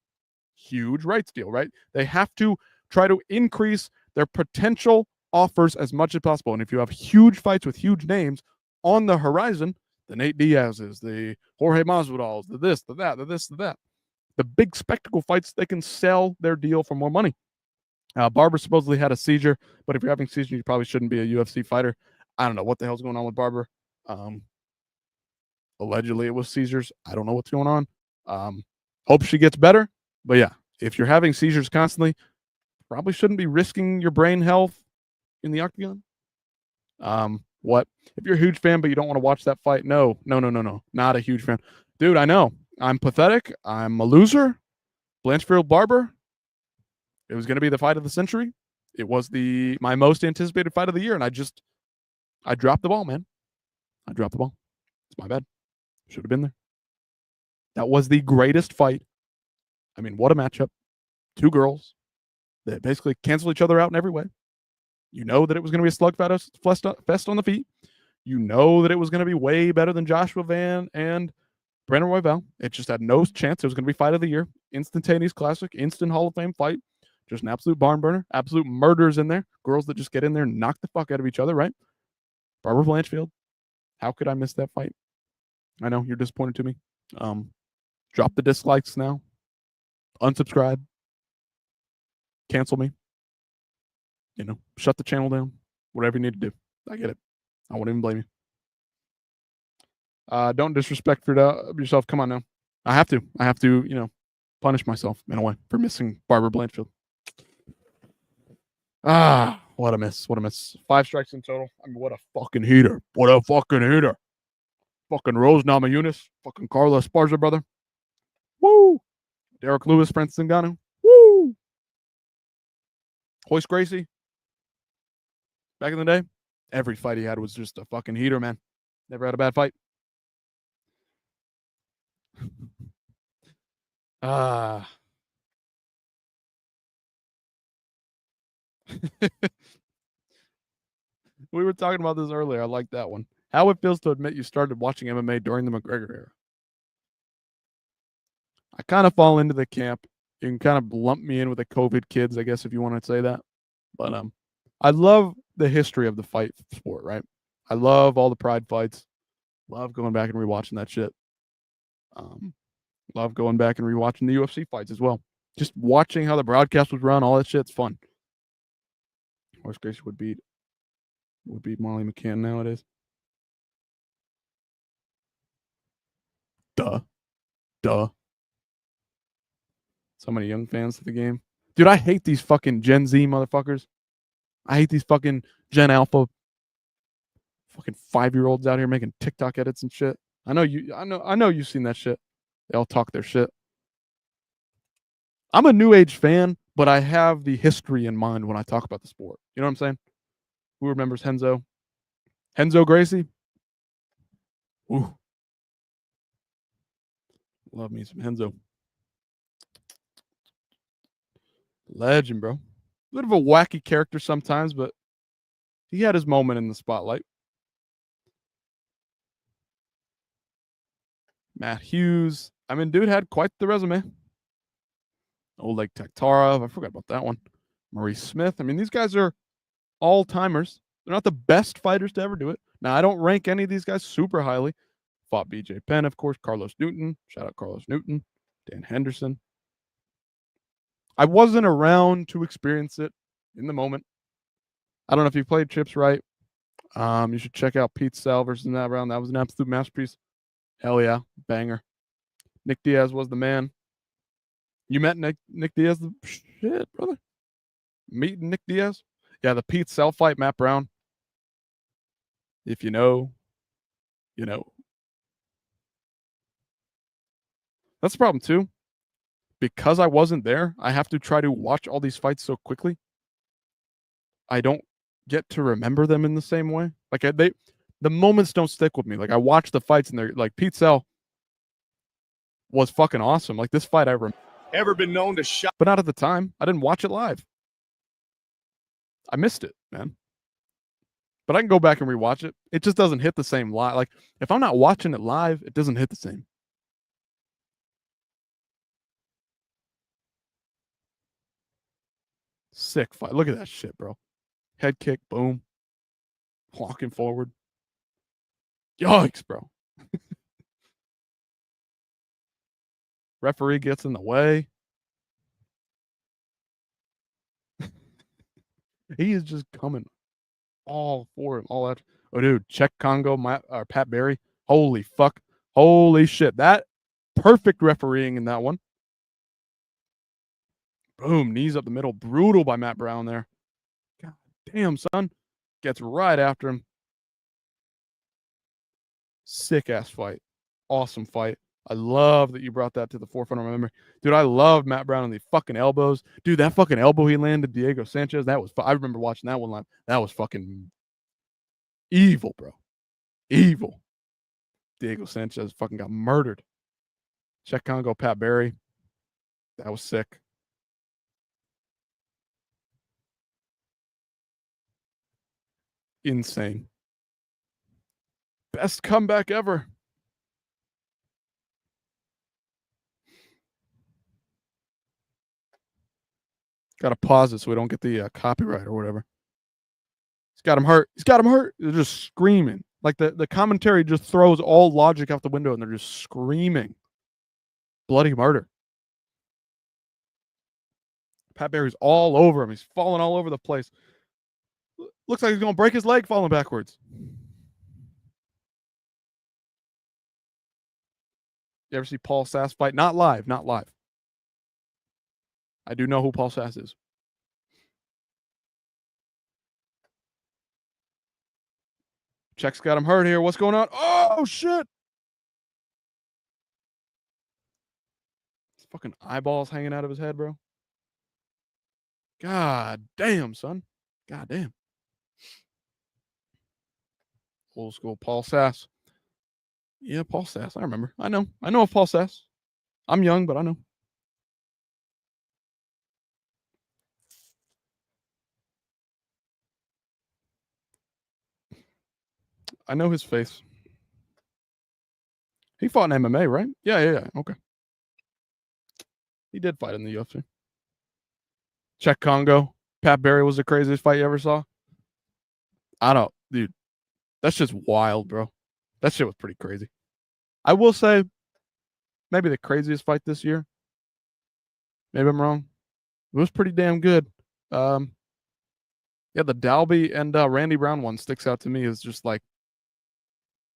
huge rights deal, right? They have to try to increase their potential offers as much as possible. And if you have huge fights with huge names on the horizon, the Nate Diaz's, the Jorge Masvidal's, the this, the that, the this, the that, the big spectacle fights, they can sell their deal for more money. Barber supposedly had a seizure, but if you're having a seizure, you probably shouldn't be a UFC fighter. I don't know what the hell's going on with Barber. Allegedly, it was seizures. I don't know what's going on. Hope she gets better. But yeah, if you're having seizures constantly, probably shouldn't be risking your brain health in the octagon. What? If you're a huge fan, but you don't want to watch that fight, no. Not a huge fan. Dude, I know. I'm pathetic. I'm a loser. Blanchfield Barber. It was going to be the fight of the century. It was my most anticipated fight of the year, and I dropped the ball, man. I dropped the ball. It's my bad. Should have been there. That was the greatest fight. I mean, what a matchup. Two girls that basically cancel each other out in every way. You know that it was going to be a slugfest on the feet. You know that it was going to be way better than Joshua Van and Brandon Royval. It just had no chance. It was going to be fight of the year. Instantaneous classic, instant Hall of Fame fight. Just an absolute barn burner. Absolute murders in there. Girls that just get in there and knock the fuck out of each other, right? Barbara Blanchfield. How could I miss that fight? I know you're disappointed to me. Drop the dislikes now. Unsubscribe. Cancel me. Shut the channel down. Whatever you need to do. I get it. I won't even blame you. Don't disrespect yourself. Come on now. I have to, punish myself in a way for missing Barbara Blanchfield. What a miss. 5 strikes in total. I mean, what a fucking heater. Fucking Rose Namajunas. Fucking Carla Esparza, brother. Woo! Derek Lewis, Francis Ngannou. Woo! Hoist Gracie. Back in the day, every fight he had was just a fucking heater, man. Never had a bad fight. We were talking about this earlier. I like that one. How it feels to admit you started watching MMA during the McGregor era. I kind of fall into the camp. You can kind of lump me in with the COVID kids, I guess, if you want to say that. But I love the history of the fight sport, right? I love all the pride fights. Love going back and rewatching that shit. Love going back and rewatching the UFC fights as well. Just watching how the broadcast was run, all that shit's fun. Horse Gracie would beat Molly McCann nowadays. Duh. So many young fans to the game. Dude, I hate these fucking Gen Z motherfuckers. I hate these fucking Gen Alpha fucking 5-year-olds out here making TikTok edits and shit. I know you've seen that shit. They all talk their shit. I'm a new age fan, but I have the history in mind when I talk about the sport. You know what I'm saying? Who remembers Henzo? Henzo Gracie? Ooh. Love me some Henzo. Legend, bro. A bit of a wacky character sometimes, but he had his moment in the spotlight. Matt Hughes. I mean, dude had quite the resume. Oleg Taktarov. I forgot about that one. Maurice Smith. I mean, these guys are all-timers. They're not the best fighters to ever do it. Now, I don't rank any of these guys super highly. Fought BJ Penn, of course. Carlos Newton. Shout out Carlos Newton. Dan Henderson. I wasn't around to experience it in the moment. I don't know if you played Chips right. You should check out Pete Sell versus that round. That was an absolute masterpiece. Hell yeah. Banger. Nick Diaz was the man. You met Nick Diaz? Shit, brother. Meeting Nick Diaz? Yeah, the Pete Sell fight, Matt Brown. If you know, you know. That's the problem, too. Because I wasn't there, I have to try to watch all these fights so quickly. I don't get to remember them in the same way. Like, the moments don't stick with me. Like, I watch the fights and they're like, Pete Sell was fucking awesome. Like, this fight I remember. Ever been known to shot? But not at the time. I didn't watch it live. I missed it, man. But I can go back and rewatch it. It just doesn't hit the same live. Like, if I'm not watching it live, it doesn't hit the same. Sick fight. Look at that shit, bro. Head kick, boom. Walking forward. Yikes, bro. Referee gets in the way. He is just coming all for him. All that. Oh, dude. Czech Congo, Pat Barry. Holy fuck. Holy shit. That perfect refereeing in that one. Boom. Knees up the middle. Brutal by Matt Brown there. God damn, son. Gets right after him. Sick ass fight. Awesome fight. I love that you brought that to the forefront of my memory. Dude, I love Matt Brown and the fucking elbows. Dude, that fucking elbow he landed Diego Sanchez, that was I remember watching that one live. That was fucking evil, bro. Evil. Diego Sanchez fucking got murdered. Czech Congo, Pat Barry. That was sick. insane. Best comeback ever. Got to pause it so we don't get the copyright or whatever. He's got him hurt. He's got him hurt. They're just screaming. Like the commentary just throws all logic out the window and they're just screaming. Bloody murder. Pat Barry's all over him. He's falling all over the place. Looks like he's going to break his leg falling backwards. You ever see Paul Sass fight? Not live. Not live. I do know who Paul Sass is. Czech's got him hurt here. What's going on? Oh, shit. His fucking eyeballs hanging out of his head, bro. God damn, son. God damn. Old school Paul Sass. Yeah, Paul Sass. I remember. I know of Paul Sass. I'm young, but I know. I know his face. He fought in MMA, right? Yeah. Okay. He did fight in the UFC. Czech Congo. Pat Barry was the craziest fight you ever saw. I don't, dude. That's just wild, bro. That shit was pretty crazy. I will say, maybe the craziest fight this year. Maybe I'm wrong. It was pretty damn good. Yeah, the Dalby and Randy Brown one sticks out to me as just like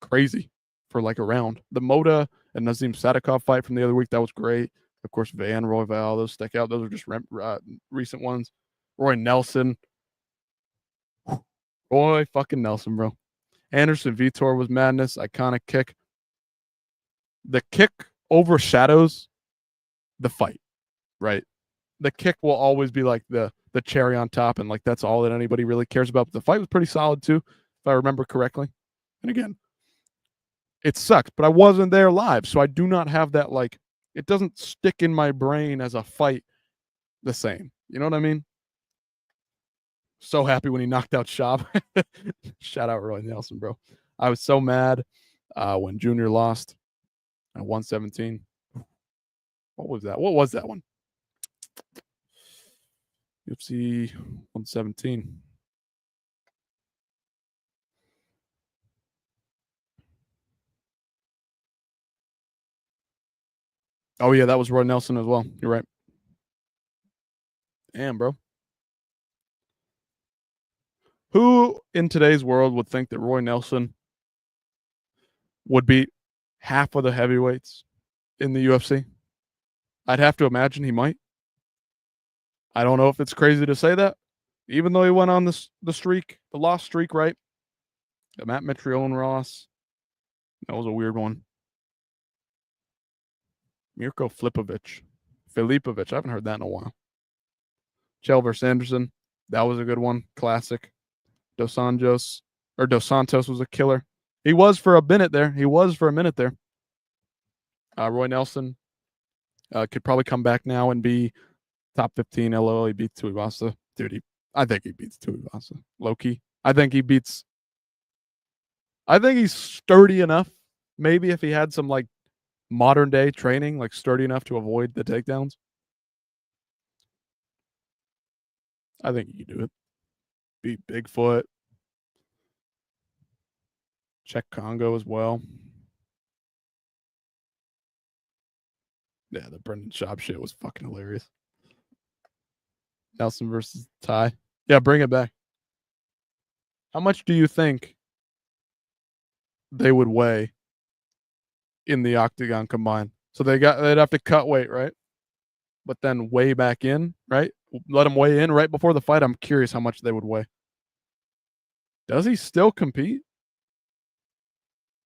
crazy for like a round. The Moda and Nazim Sadikov fight from the other week, that was great. Of course, Van Royval, those stick out. Those are just recent ones. Roy Nelson. Roy fucking Nelson, bro. Anderson Vitor was madness. Iconic kick. The kick overshadows the fight, right? The kick will always be like the cherry on top, and like that's all that anybody really cares about. But the fight was pretty solid too, if I remember correctly. And again, it sucks, but I wasn't there live, so I do not have that, like, it doesn't stick in my brain as a fight the same. You know what I mean? So happy when he knocked out Schaub. Shout out Roy Nelson, bro. I was so mad when Junior lost at 117. What was that? What was that one? UFC 117. Oh, yeah, that was Roy Nelson as well. You're right. Damn, bro. Who in today's world would think that Roy Nelson would beat half of the heavyweights in the UFC? I'd have to imagine he might. I don't know if it's crazy to say that, even though he went on the streak, the lost streak, right? The Matt Mitrione Ross. That was a weird one. Mirko Filipovic. I haven't heard that in a while. Chell versus Anderson. That was a good one. Classic. Dos Santos was a killer. He was for a minute there. Roy Nelson could probably come back now and be top 15. LOL, he beats Tuivasa. Dude, I think he beats Tuivasa. Low-key. I think he's sturdy enough. Maybe if he had some like modern day training, like sturdy enough to avoid the takedowns. I think he can do it. Beat Bigfoot. Czech Congo as well. Yeah, the Brendan Schaub shit was fucking hilarious. Nelson versus Ty. Yeah, bring it back. How much do you think they would weigh in the octagon combined? So they'd have to cut weight, right? But then weigh back in, right? Let them weigh in right before the fight. I'm curious how much they would weigh. Does he still compete?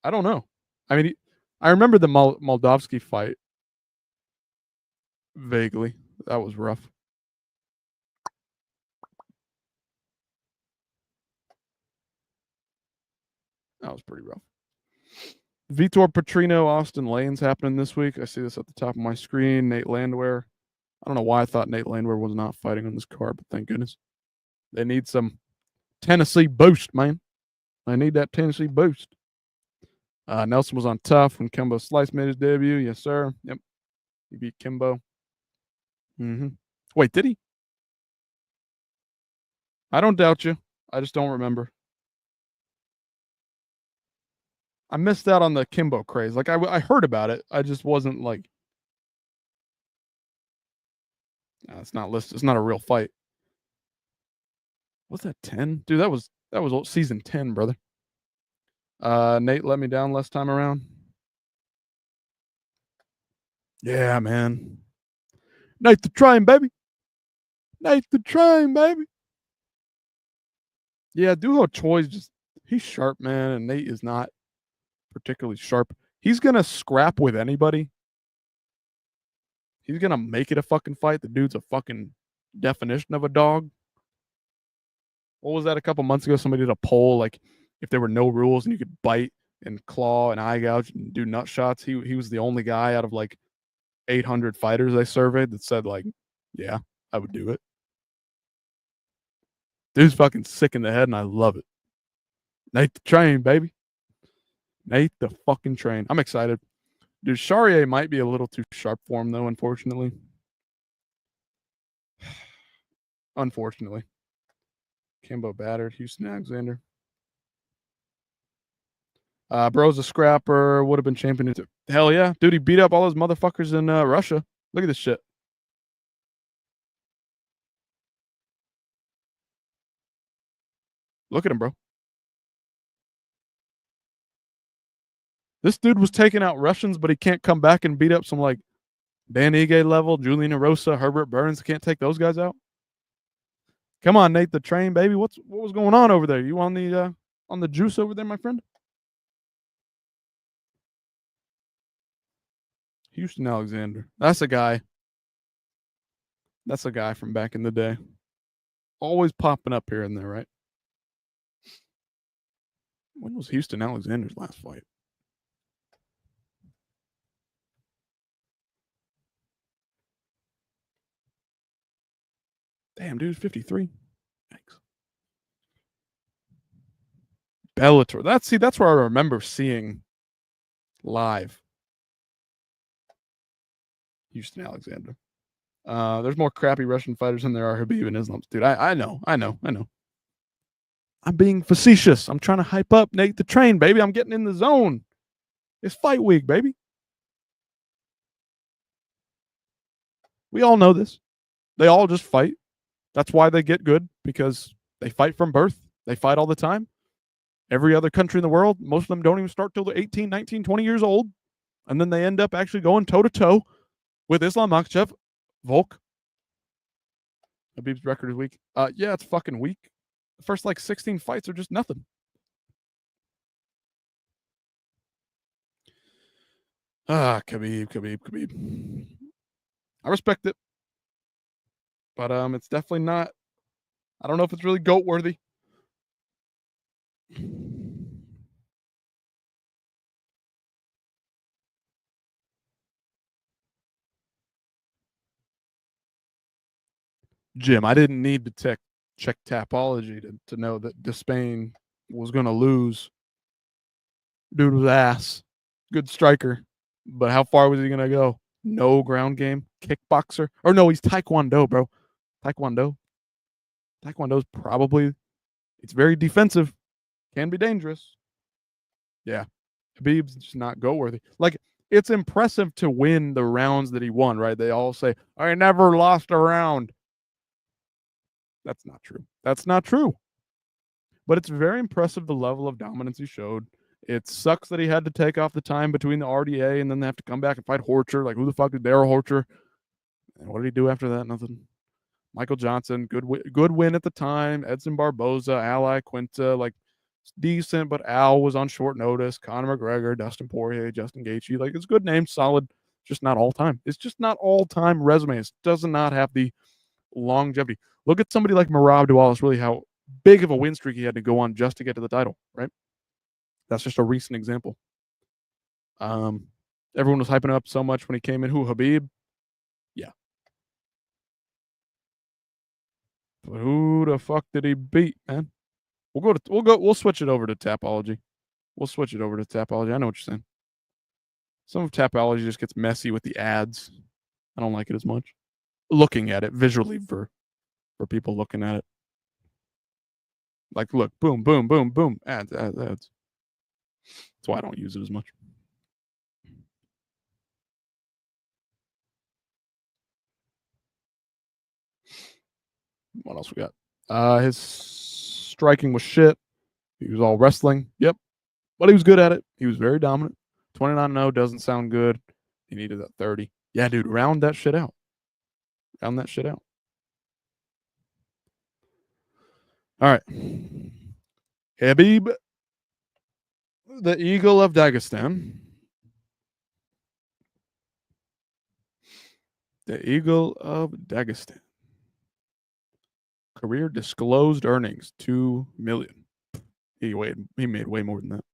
I don't know. I mean, I remember the Moldavsky fight vaguely. That was rough. That was pretty rough. Vitor Petrino, Austin Lane's happening this week. I see this at the top of my screen. Nate Landwehr. I don't know why I thought Nate Landwehr was not fighting on this card, but thank goodness. They need some Tennessee boost, man. I need that Tennessee boost. Nelson was on tough when Kimbo Slice made his debut. Yes, sir. Yep. He beat Kimbo. Wait, did he? I don't doubt you. I just don't remember. I missed out on the Kimbo craze. Like, I heard about it. I just wasn't like, it's not listed. It's not a real fight. What's that, 10? Dude, that was season 10, brother. Nate let me down last time around. Yeah, man. Nate the Train, baby. Nate the Train, baby. Yeah, Duho Choi's just, he's sharp, man, and Nate is not particularly sharp. He's going to scrap with anybody. He's going to make it a fucking fight. The dude's a fucking definition of a dog. What was that a couple months ago? Somebody did a poll, like, if there were no rules and you could bite and claw and eye gouge and do nut shots, he was the only guy out of like 800 fighters they surveyed that said, like, yeah, I would do it. Dude's fucking sick in the head, and I love it. Nate the Train, baby. Nate the fucking Train. I'm excited. Dude, Charrier might be a little too sharp for him, though, unfortunately. Unfortunately. Kimbo battered. Houston Alexander. Bro's a scrapper. Would have been champion. Hell yeah. Dude, he beat up all those motherfuckers in Russia. Look at this shit. Look at him, bro. This dude was taking out Russians, but he can't come back and beat up some, like, Dan Ige level, Julian Erosa, Herbert Burns. Can't take those guys out. Come on, Nate the Train, baby. What was going on over there? You on the juice over there, my friend? Houston Alexander. That's a guy. That's a guy from back in the day. Always popping up here and there, right? When was Houston Alexander's last fight? Damn, dude, 53. Thanks. Bellator. That's where I remember seeing live Houston Alexander. There's more crappy Russian fighters than there are Khabib and Islam. Dude, I know. I'm being facetious. I'm trying to hype up Nate the Train, baby. I'm getting in the zone. It's fight week, baby. We all know this. They all just fight. That's why they get good, because they fight from birth. They fight all the time. Every other country in the world, most of them don't even start till they're 18, 19, 20 years old. And then they end up actually going toe-to-toe with Islam Makhachev, Volk. Khabib's record is weak. Yeah, it's fucking weak. The first, like, 16 fights are just nothing. Khabib. I respect it. But it's definitely not. I don't know if it's really GOAT worthy. Jim, I didn't need to check Tapology to know that Despain was going to lose. Dude was ass. Good striker. But how far was he going to go? No ground game. Kickboxer. Or no, he's Taekwondo, bro. Taekwondo's probably, it's very defensive. Can be dangerous. Yeah. Khabib's just not GOAT worthy. Like, it's impressive to win the rounds that he won, right? They all say, I never lost a round. That's not true. But it's very impressive, the level of dominance he showed. It sucks that he had to take off the time between the RDA and then they have to come back and fight Horcher. Like, who the fuck is Daryl Horcher? And what did he do after that? Nothing. Michael Johnson, good win at the time. Edson Barboza, Ally Quinta, like, decent, but Al was on short notice. Conor McGregor, Dustin Poirier, Justin Gaethje. Like, it's good name, solid, just not all time. It's just not all time resume. It does not have the longevity. Look at somebody like Merab Dewallis, really how big of a win streak he had to go on just to get to the title, right? That's just a recent example. Everyone was hyping him up so much when he came in. Who, Khabib? Yeah. But who the fuck did he beat, man? We'll switch it over to Tapology. We'll switch it over to Tapology. I know what you're saying. Some of Tapology just gets messy with the ads. I don't like it as much. Looking at it visually for people looking at it. Like, look, boom, boom, boom, boom, ads. That's why I don't use it as much. What else we got? His striking was shit. He was all wrestling. Yep. But he was good at it. He was very dominant. 29-0 doesn't sound good. He needed that 30. Yeah, dude, round that shit out. Round that shit out. All right. Habib, the Eagle of Dagestan. The Eagle of Dagestan. Career disclosed earnings, $2 million. He made way more than that.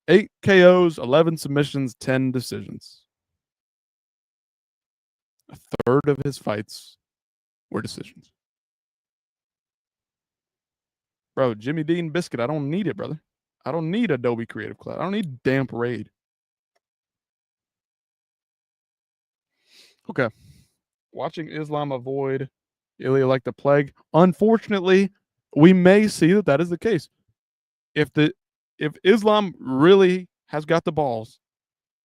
8 KOs, 11 submissions, 10 decisions. A third of his fights were decisions. Bro, Jimmy Dean Biscuit, I don't need it, brother. I don't need Adobe Creative Cloud. I don't need damn Parade. Okay. Watching Islam avoid Ilya like the plague. Unfortunately, we may see that is the case. If Islam really has got the balls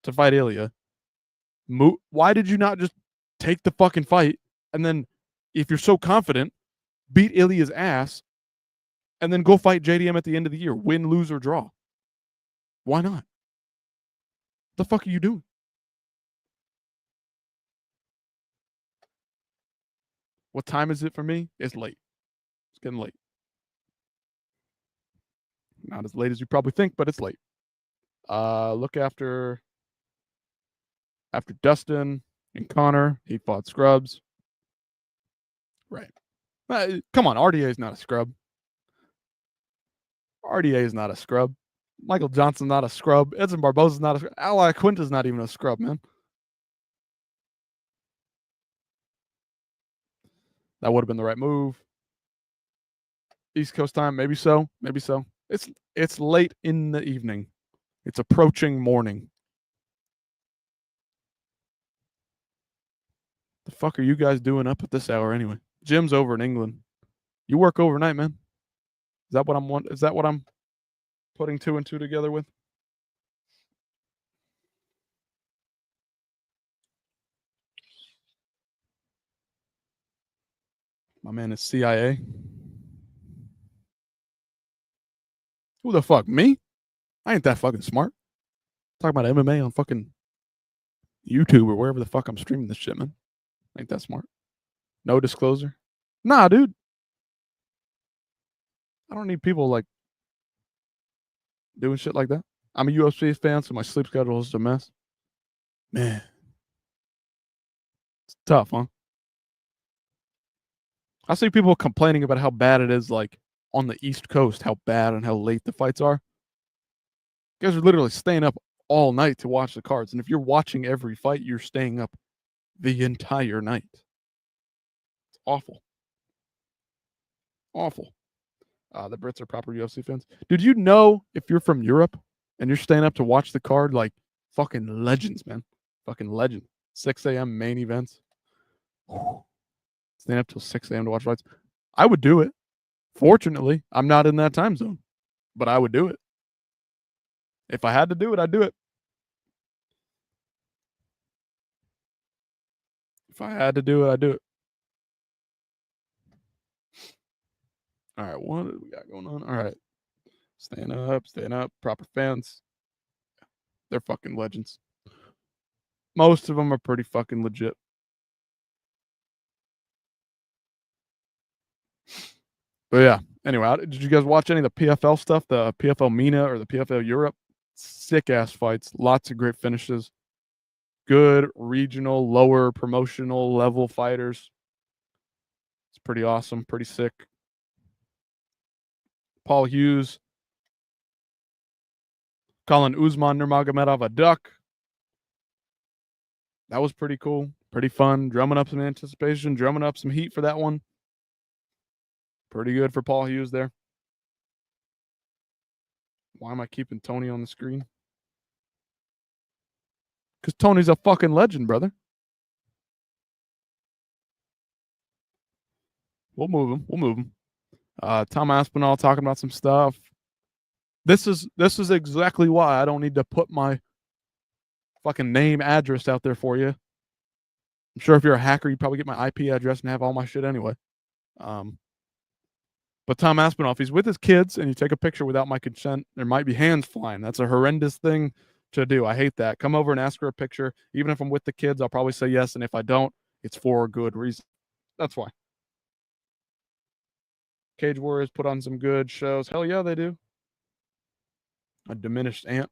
to fight Ilya, why did you not just take the fucking fight and then, if you're so confident, beat Ilya's ass and then go fight JDM at the end of the year, win, lose, or draw? Why not? The fuck are you doing? What time is it for me? It's late. It's getting late. Not as late as you probably think, but it's late. Look after Dustin and Connor. He fought scrubs. Right. Come on, RDA is not a scrub. RDA is not a scrub. Michael Johnson's not a scrub. Edson Barboza's not a scrub. Ally Quinta's not even a scrub, man. That would have been the right move. East Coast time, maybe so. Maybe so. It's late in the evening. It's approaching morning. The fuck are you guys doing up at this hour anyway? Gym's over in England. You work overnight, man. Is that what I'm putting 2 and 2 together with? My man is CIA. Who the fuck? Me? I ain't that fucking smart. Talking about MMA on fucking YouTube or wherever the fuck I'm streaming this shit, man. Ain't that smart. No disclosure. Nah, dude. I don't need people like doing shit like that. I'm a UFC fan, so my sleep schedule is a mess. Man. It's tough, huh? I see people complaining about how bad it is, like, on the East Coast, how bad and how late the fights are. You guys are literally staying up all night to watch the cards. And if you're watching every fight, you're staying up the entire night. It's awful. Awful. The Brits are proper UFC fans. Dude, you know, if you're from Europe and you're staying up to watch the card, like, fucking legends, man. Fucking legend. 6 a.m. main events. Staying up till 6 a.m. to watch fights. I would do it. Fortunately, I'm not in that time zone, but I would do it. If I had to do it, I'd do it. If I had to do it, I'd do it. All right, what do we got going on? All right. Staying up, proper fans. They're fucking legends. Most of them are pretty fucking legit. But yeah, anyway, did you guys watch any of the PFL stuff? The PFL MENA or the PFL Europe? Sick ass fights. Lots of great finishes. Good regional, lower promotional level fighters. It's pretty awesome. Pretty sick. Paul Hughes calling Usman Nurmagomedov a duck. That was pretty cool. Pretty fun. Drumming up some anticipation. Drumming up some heat for that one. Pretty good for Paul Hughes there. Why am I keeping Tony on the screen? Because Tony's a fucking legend, brother. We'll move him. We'll move him. Tom Aspinall talking about some stuff. This is exactly why I don't need to put my fucking name, address out there for you. I'm sure if you're a hacker, you'd probably get my IP address and have all my shit anyway. But Tom Aspinall, if he's with his kids and you take a picture without my consent, there might be hands flying. That's a horrendous thing to do. I hate that. Come over and ask for a picture. Even if I'm with the kids, I'll probably say yes. And if I don't, it's for a good reason. That's why. Cage Warriors put on some good shows. Hell yeah, they do. A diminished ant.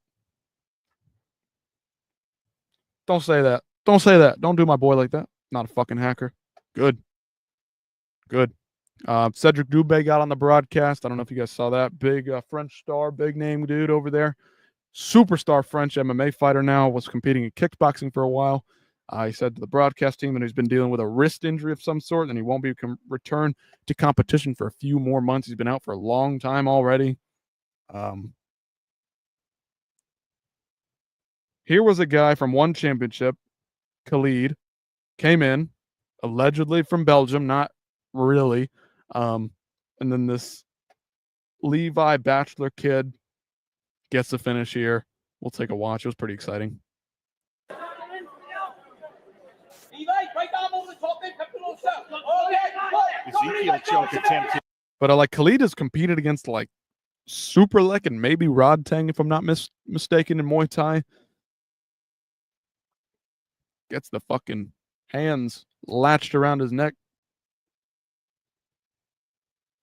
Don't say that. Don't say that. Don't do my boy like that. Not a fucking hacker. Good. Good. Cedric Dubé got on the broadcast. I don't know if you guys saw that. Big French star, big name dude over there. Superstar French MMA fighter now. Was competing in kickboxing for a while. He said to the broadcast team that he's been dealing with a wrist injury of some sort and he won't be return to competition for a few more months. He's been out for a long time already. Here was a guy from one championship, Khalid, came in, allegedly from Belgium, not really. And then this Levi Bachelor kid gets the finish here. We'll take a watch. It was pretty exciting. Ezekiel choke attempt. But like Khalid has competed against like Superlek and maybe Rod Tang, if I'm not mistaken, in Muay Thai. Gets the fucking hands latched around his neck.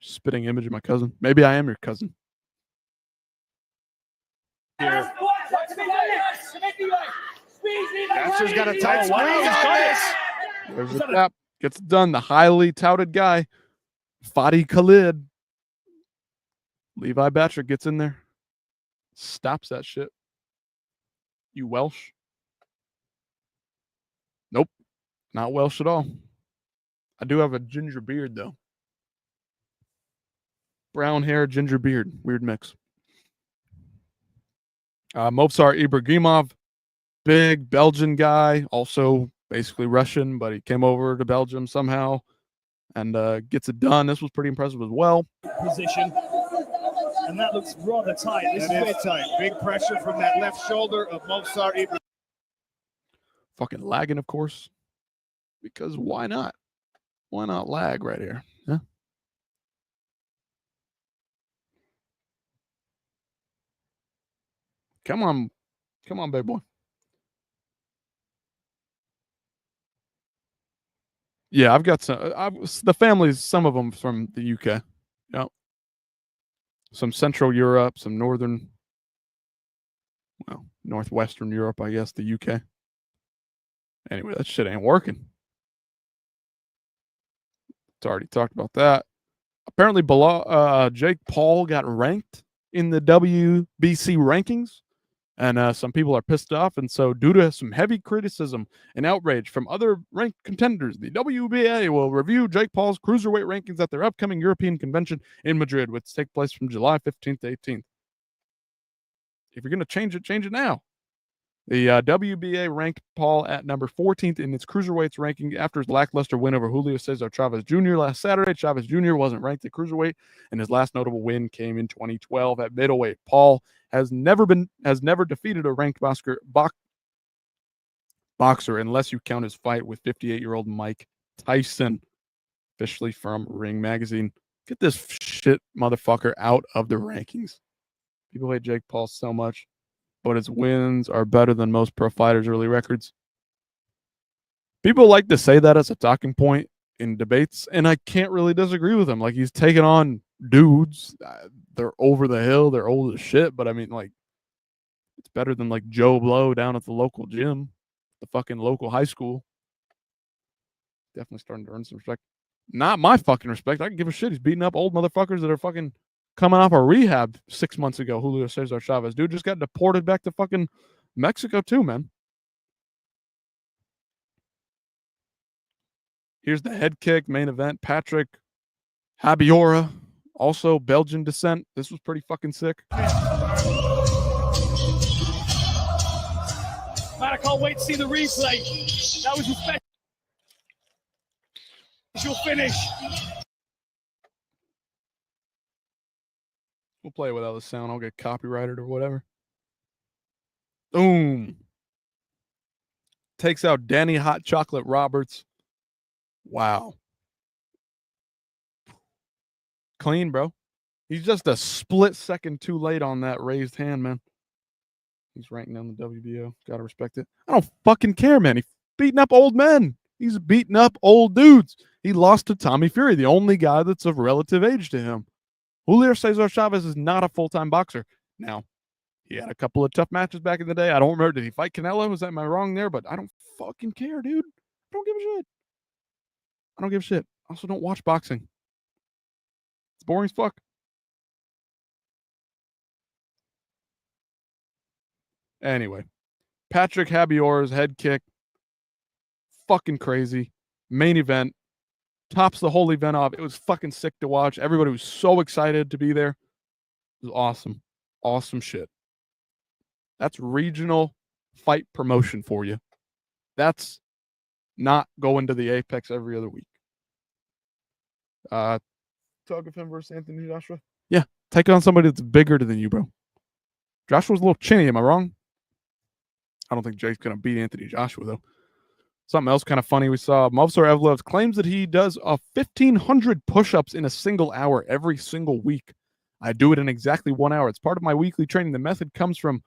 Spitting image of my cousin. Maybe I am your cousin. Bachelor's got a tight squeeze. There's a tap. Gets it done. The highly touted guy, Fadi Khalid. Levi Bachelor gets in there. Stops that shit. You Welsh? Nope. Not Welsh at all. I do have a ginger beard, though. Brown hair, ginger beard. Weird mix. Movsar Ibragimov, big Belgian guy, also basically Russian, but he came over to Belgium somehow and gets it done. This was pretty impressive as well. Position. And that looks rather tight. This is very tight. Big pressure from that left shoulder of Movsar Ibragimov. Fucking lagging, of course. Because why not? Why not lag right here? Yeah. Come on. Come on, big boy. Yeah, I've got some. The families, some of them from the UK. Yep. Some Central Europe, some Northern, well, Northwestern Europe, I guess, the UK. Anyway, that shit ain't working. It's already talked about that. Apparently, Jake Paul got ranked in the WBC rankings. And some people are pissed off. And so due to some heavy criticism and outrage from other ranked contenders, the WBA will review Jake Paul's cruiserweight rankings at their upcoming European convention in Madrid, which takes place from July 15th to 18th. If you're going to change it now. The WBA ranked Paul at number 14th in its cruiserweights ranking after his lackluster win over Julio Cesar Chavez Jr. last Saturday. Chavez Jr. wasn't ranked at cruiserweight, and his last notable win came in 2012 at middleweight. Paul has never defeated a ranked boxer unless you count his fight with 58-year-old Mike Tyson, officially from Ring Magazine. Get this shit motherfucker out of the rankings. People hate Jake Paul so much, but his wins are better than most pro fighters' early records. People like to say that as a talking point in debates, and I can't really disagree with him. Like, he's taking on dudes. They're over the hill. They're old as shit, but I mean, like, it's better than, like, Joe Blow down at the local gym, the fucking local high school. Definitely starting to earn some respect. Not my fucking respect. I can give a shit. He's beating up old motherfuckers that are fucking coming off a rehab 6 months ago. Julio Cesar Chavez. Dude just got deported back to fucking Mexico too, man. Here's the head kick, main event. Patrick Habiora, also Belgian descent. This was pretty fucking sick. Belal, wait to see the replay. That was a special finish. We'll play it without the sound. I'll get copyrighted or whatever. Boom. Takes out Danny Hot Chocolate Roberts. Wow. Clean, bro. He's just a split second too late on that raised hand, man. He's ranking down the WBO. Gotta respect it. I don't fucking care, man. He's beating up old men. He's beating up old dudes. He lost to Tommy Fury, the only guy that's of relative age to him. Julio Cesar Chavez is not a full-time boxer. Now, he had a couple of tough matches back in the day. I don't remember. Did he fight Canelo? Am I wrong there? But I don't fucking care, dude. I don't give a shit. I don't give a shit. I also don't watch boxing. It's boring as fuck. Anyway, Patrick Habiore's head kick. Fucking crazy. Main event. Tops the whole event off. It was fucking sick to watch. Everybody was so excited to be there. It was awesome. Awesome shit. That's regional fight promotion for you. That's not going to the Apex every other week. Talk of him versus Anthony Joshua? Yeah. Take on somebody that's bigger than you, bro. Joshua's a little chinny, am I wrong? I don't think Jake's going to beat Anthony Joshua, though. Something else kind of funny we saw. Movsar Evloev claims that he does 1,500 push-ups in a single hour every single week. I do it in exactly 1 hour. It's part of my weekly training. The method comes from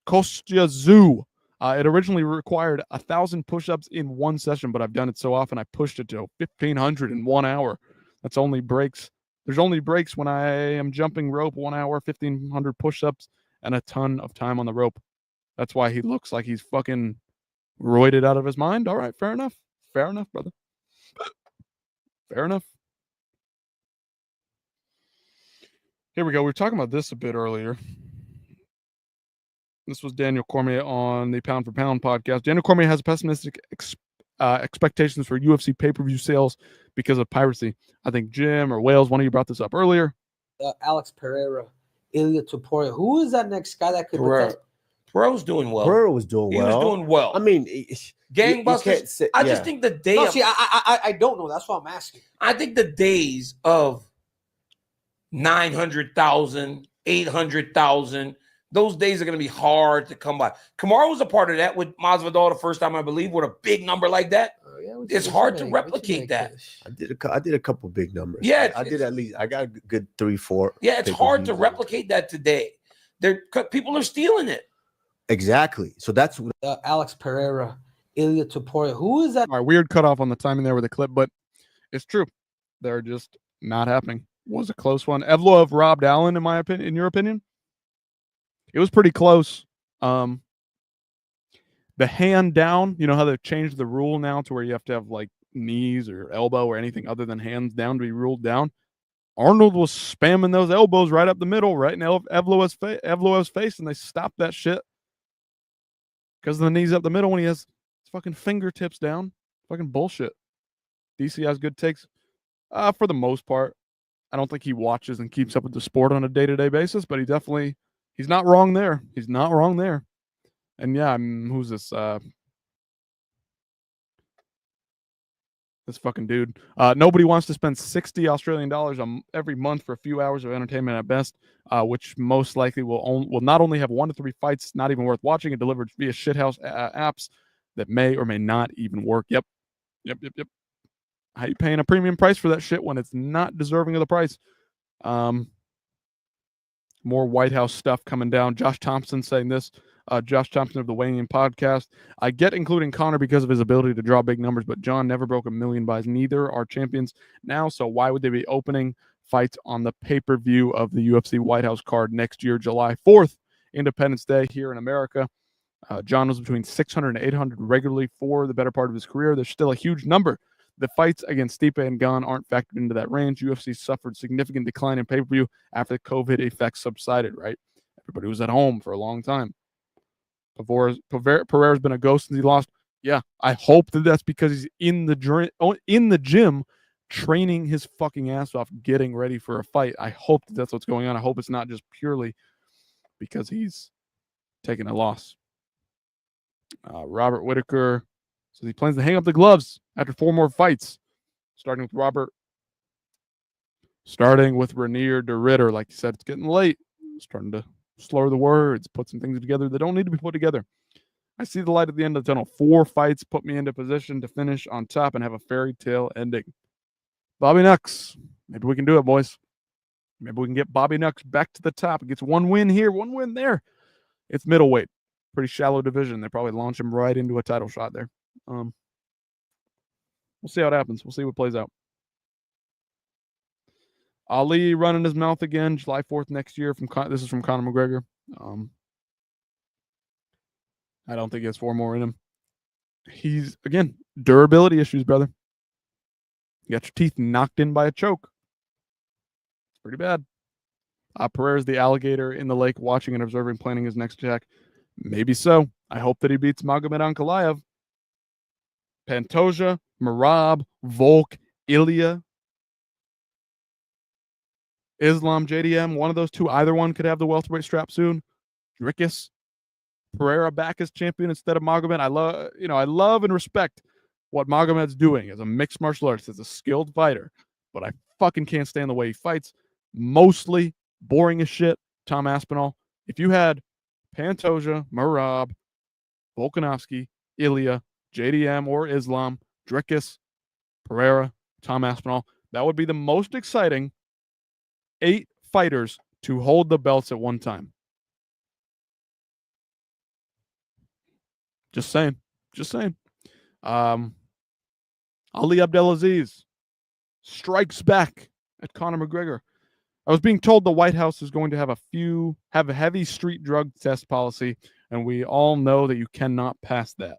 Kostya Zoo. It originally required 1,000 push-ups in one session, but I've done it so often I pushed it to 1,500 in 1 hour. That's only breaks. There's only breaks when I am jumping rope 1 hour, 1,500 push-ups, and a ton of time on the rope. That's why he looks like he's fucking roided out of his mind. All right, fair enough. Fair enough, brother. Fair enough. Here we go. We were talking about this a bit earlier. This was Daniel Cormier on the Pound for Pound podcast. Daniel Cormier has pessimistic expectations for UFC pay-per-view sales because of piracy. I think Jim or Wales, one of you brought this up earlier. Alex Pereira, Ilya Topuria. Who is that next guy that could... Pereira was doing well. Pereira was doing well. He was doing well. I mean, gangbusters. I just think the day... No, I don't know. That's why I'm asking. I think the days of 900,000, 800,000, those days are going to be hard to come by. Kamaru was a part of that with Masvidal the first time, I believe, with a big number like that. It's hard to replicate that. I did a couple big numbers. Yeah, I did at least. I got a good 3-4. Yeah, it's hard to replicate that today. People are stealing it. Exactly. So that's Alex Pereira, Ilya Topuria. Who is that? All right, weird cutoff on the timing there with the clip, but it's true. They're just not happening. Was a close one. Evloev robbed Allen, in my opinion. In your opinion, it was pretty close. The hand down. You know how they've changed the rule now to where you have to have like knees or elbow or anything other than hands down to be ruled down. Arnold was spamming those elbows right up the middle, right in Evloev's face, and they stopped that shit. Because the knees up the middle when he has his fucking fingertips down. Fucking bullshit. DC has good takes. For the most part. I don't think he watches and keeps up with the sport on a day-to-day basis, but he's not wrong there. He's not wrong there. And yeah, who's this? This fucking dude. Nobody wants to spend 60 Australian dollars every month for a few hours of entertainment at best, which most likely will not only have 1 to 3 fights not even worth watching and delivered via shithouse apps that may or may not even work. Yep. How you paying a premium price for that shit when it's not deserving of the price? More White House stuff coming down. Josh Thompson saying this. Josh Thompson of the Weighing In podcast. I get including Conor because of his ability to draw big numbers, but John never broke 1 million buys. Neither are champions now, so why would they be opening fights on the pay-per-view of the UFC White House card next year, July 4th, Independence Day here in America? John was between 600 and 800 regularly for the better part of his career. There's still a huge number. The fights against Stipe and Gane aren't factored into that range. UFC suffered significant decline in pay-per-view after the COVID effects subsided, right? Everybody was at home for a long time. Pereira's been a ghost since he lost. Yeah, I hope that's because he's in the gym training his fucking ass off, getting ready for a fight. I hope that's what's going on. I hope it's not just purely because he's taking a loss. Robert Whitaker says he plans to hang up the gloves after 4 more fights, starting with Robert. Starting with Ranier de Ritter. Like you said, it's getting late. Starting to slur the words, put some things together that don't need to be put together. I see the light at the end of the tunnel. 4 fights put me into position to finish on top and have a fairy tale ending. Bobby Nux. Maybe we can do it, boys. Maybe we can get Bobby Nux back to the top. He gets 1 win here, 1 win there. It's middleweight. Pretty shallow division. They probably launch him right into a title shot there. We'll see how it happens. We'll see what plays out. Ali running his mouth again, July 4th next year. This is from Conor McGregor. I don't think he has 4 more in him. He's, again, durability issues, brother. You got your teeth knocked in by a choke. It's pretty bad. Pereira's the alligator in the lake watching and observing, planning his next attack. Maybe so. I hope that he beats Magomed Ankalaev. Pantoja, Merab, Volk, Ilya, Islam, JDM, one of those 2, either one could have the welterweight strap soon. Dricus, Pereira back as champion instead of Magomed. I love and respect what Magomed's doing as a mixed martial artist, as a skilled fighter, but I fucking can't stand the way he fights. Mostly boring as shit. Tom Aspinall. If you had Pantoja, Merab, Volkanovski, Ilya, JDM or Islam, Dricus, Pereira, Tom Aspinall, that would be the most exciting 8 fighters to hold the belts at one time. Just saying. Ali Abdelaziz strikes back at Conor McGregor. I was being told the White House is going to have a heavy street drug test policy, and we all know that you cannot pass that.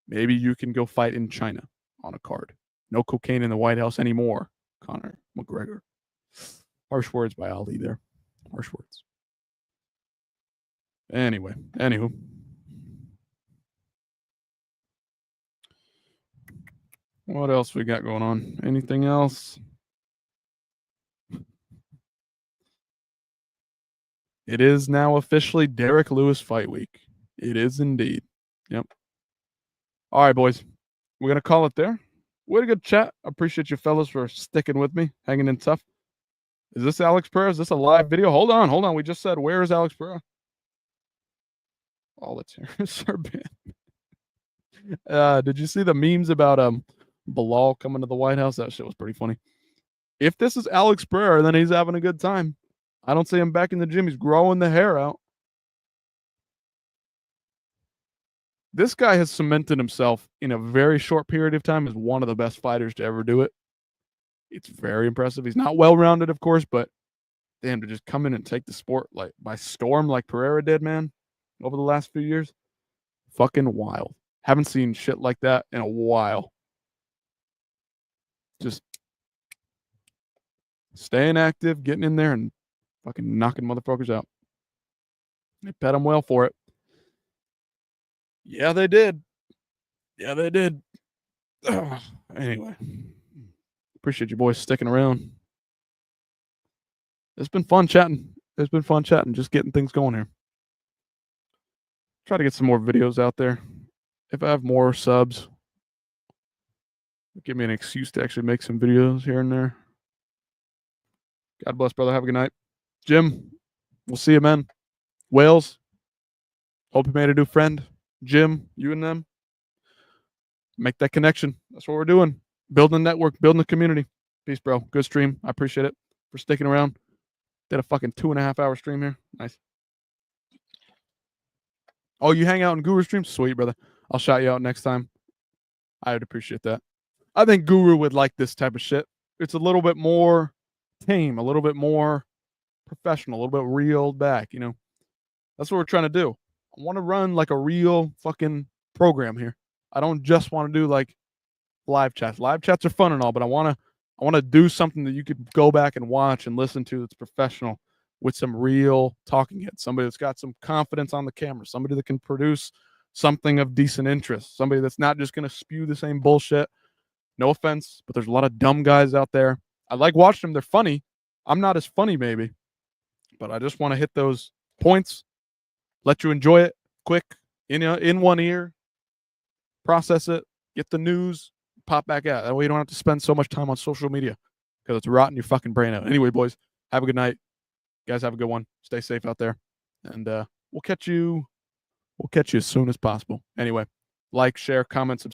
Maybe you can go fight in China on a card. No cocaine in the White House anymore, Conor McGregor. Harsh words by Ali there. Harsh words. Anywho. What else we got going on? Anything else? It is now officially Derek Lewis Fight Week. It is indeed. Yep. All right, boys. We're going to call it there. We had a good chat. I appreciate you fellas for sticking with me, hanging in tough. Is this Alex Pereira? Is this a live video? Hold on. We just said, where is Alex Pereira? Oh, let's hear Serbian. Did you see the memes about Belal coming to the White House? That shit was pretty funny. If this is Alex Pereira, then he's having a good time. I don't see him back in the gym. He's growing the hair out. This guy has cemented himself in a very short period of time as one of the best fighters to ever do it. It's very impressive. He's not well-rounded, of course, but damn, to just come in and take the sport like by storm like Pereira did, man, over the last few years, fucking wild. Haven't seen shit like that in a while. Just staying active, getting in there, and fucking knocking motherfuckers out. They pet him well for it. Yeah, they did. Anyway. Appreciate you boys sticking around. It's been fun chatting. Just getting things going here. Try to get some more videos out there. If I have more subs, give me an excuse to actually make some videos here and there. God bless, brother. Have a good night. Jim, we'll see you, man. Wales, hope you made a new friend. Jim, you and them. Make that connection. That's what we're doing. Building a network, building a community. Peace, bro. Good stream. I appreciate it for sticking around. Did a fucking 2.5 hour stream here. Nice. Oh, you hang out in Guru stream? Sweet, brother. I'll shout you out next time. I would appreciate that. I think Guru would like this type of shit. It's a little bit more tame, a little bit more professional, a little bit reeled back, you know. That's what we're trying to do. I want to run like a real fucking program here. I don't just want to do like live chats. Live chats are fun and all, but I want to do something that you could go back and watch and listen to that's professional with some real talking heads. Somebody that's got some confidence on the camera. Somebody that can produce something of decent interest. Somebody that's not just going to spew the same bullshit. No offense, but there's a lot of dumb guys out there. I like watching them. They're funny. I'm not as funny maybe, but I just want to hit those points let you enjoy it quick in one ear, process it, get the news, pop back out. That way you don't have to spend so much time on social media because it's rotting your fucking brain out. Anyway, boys, have a good night. You guys have a good one. Stay safe out there. And we'll catch you as soon as possible. Anyway, like, share, comment, subscribe.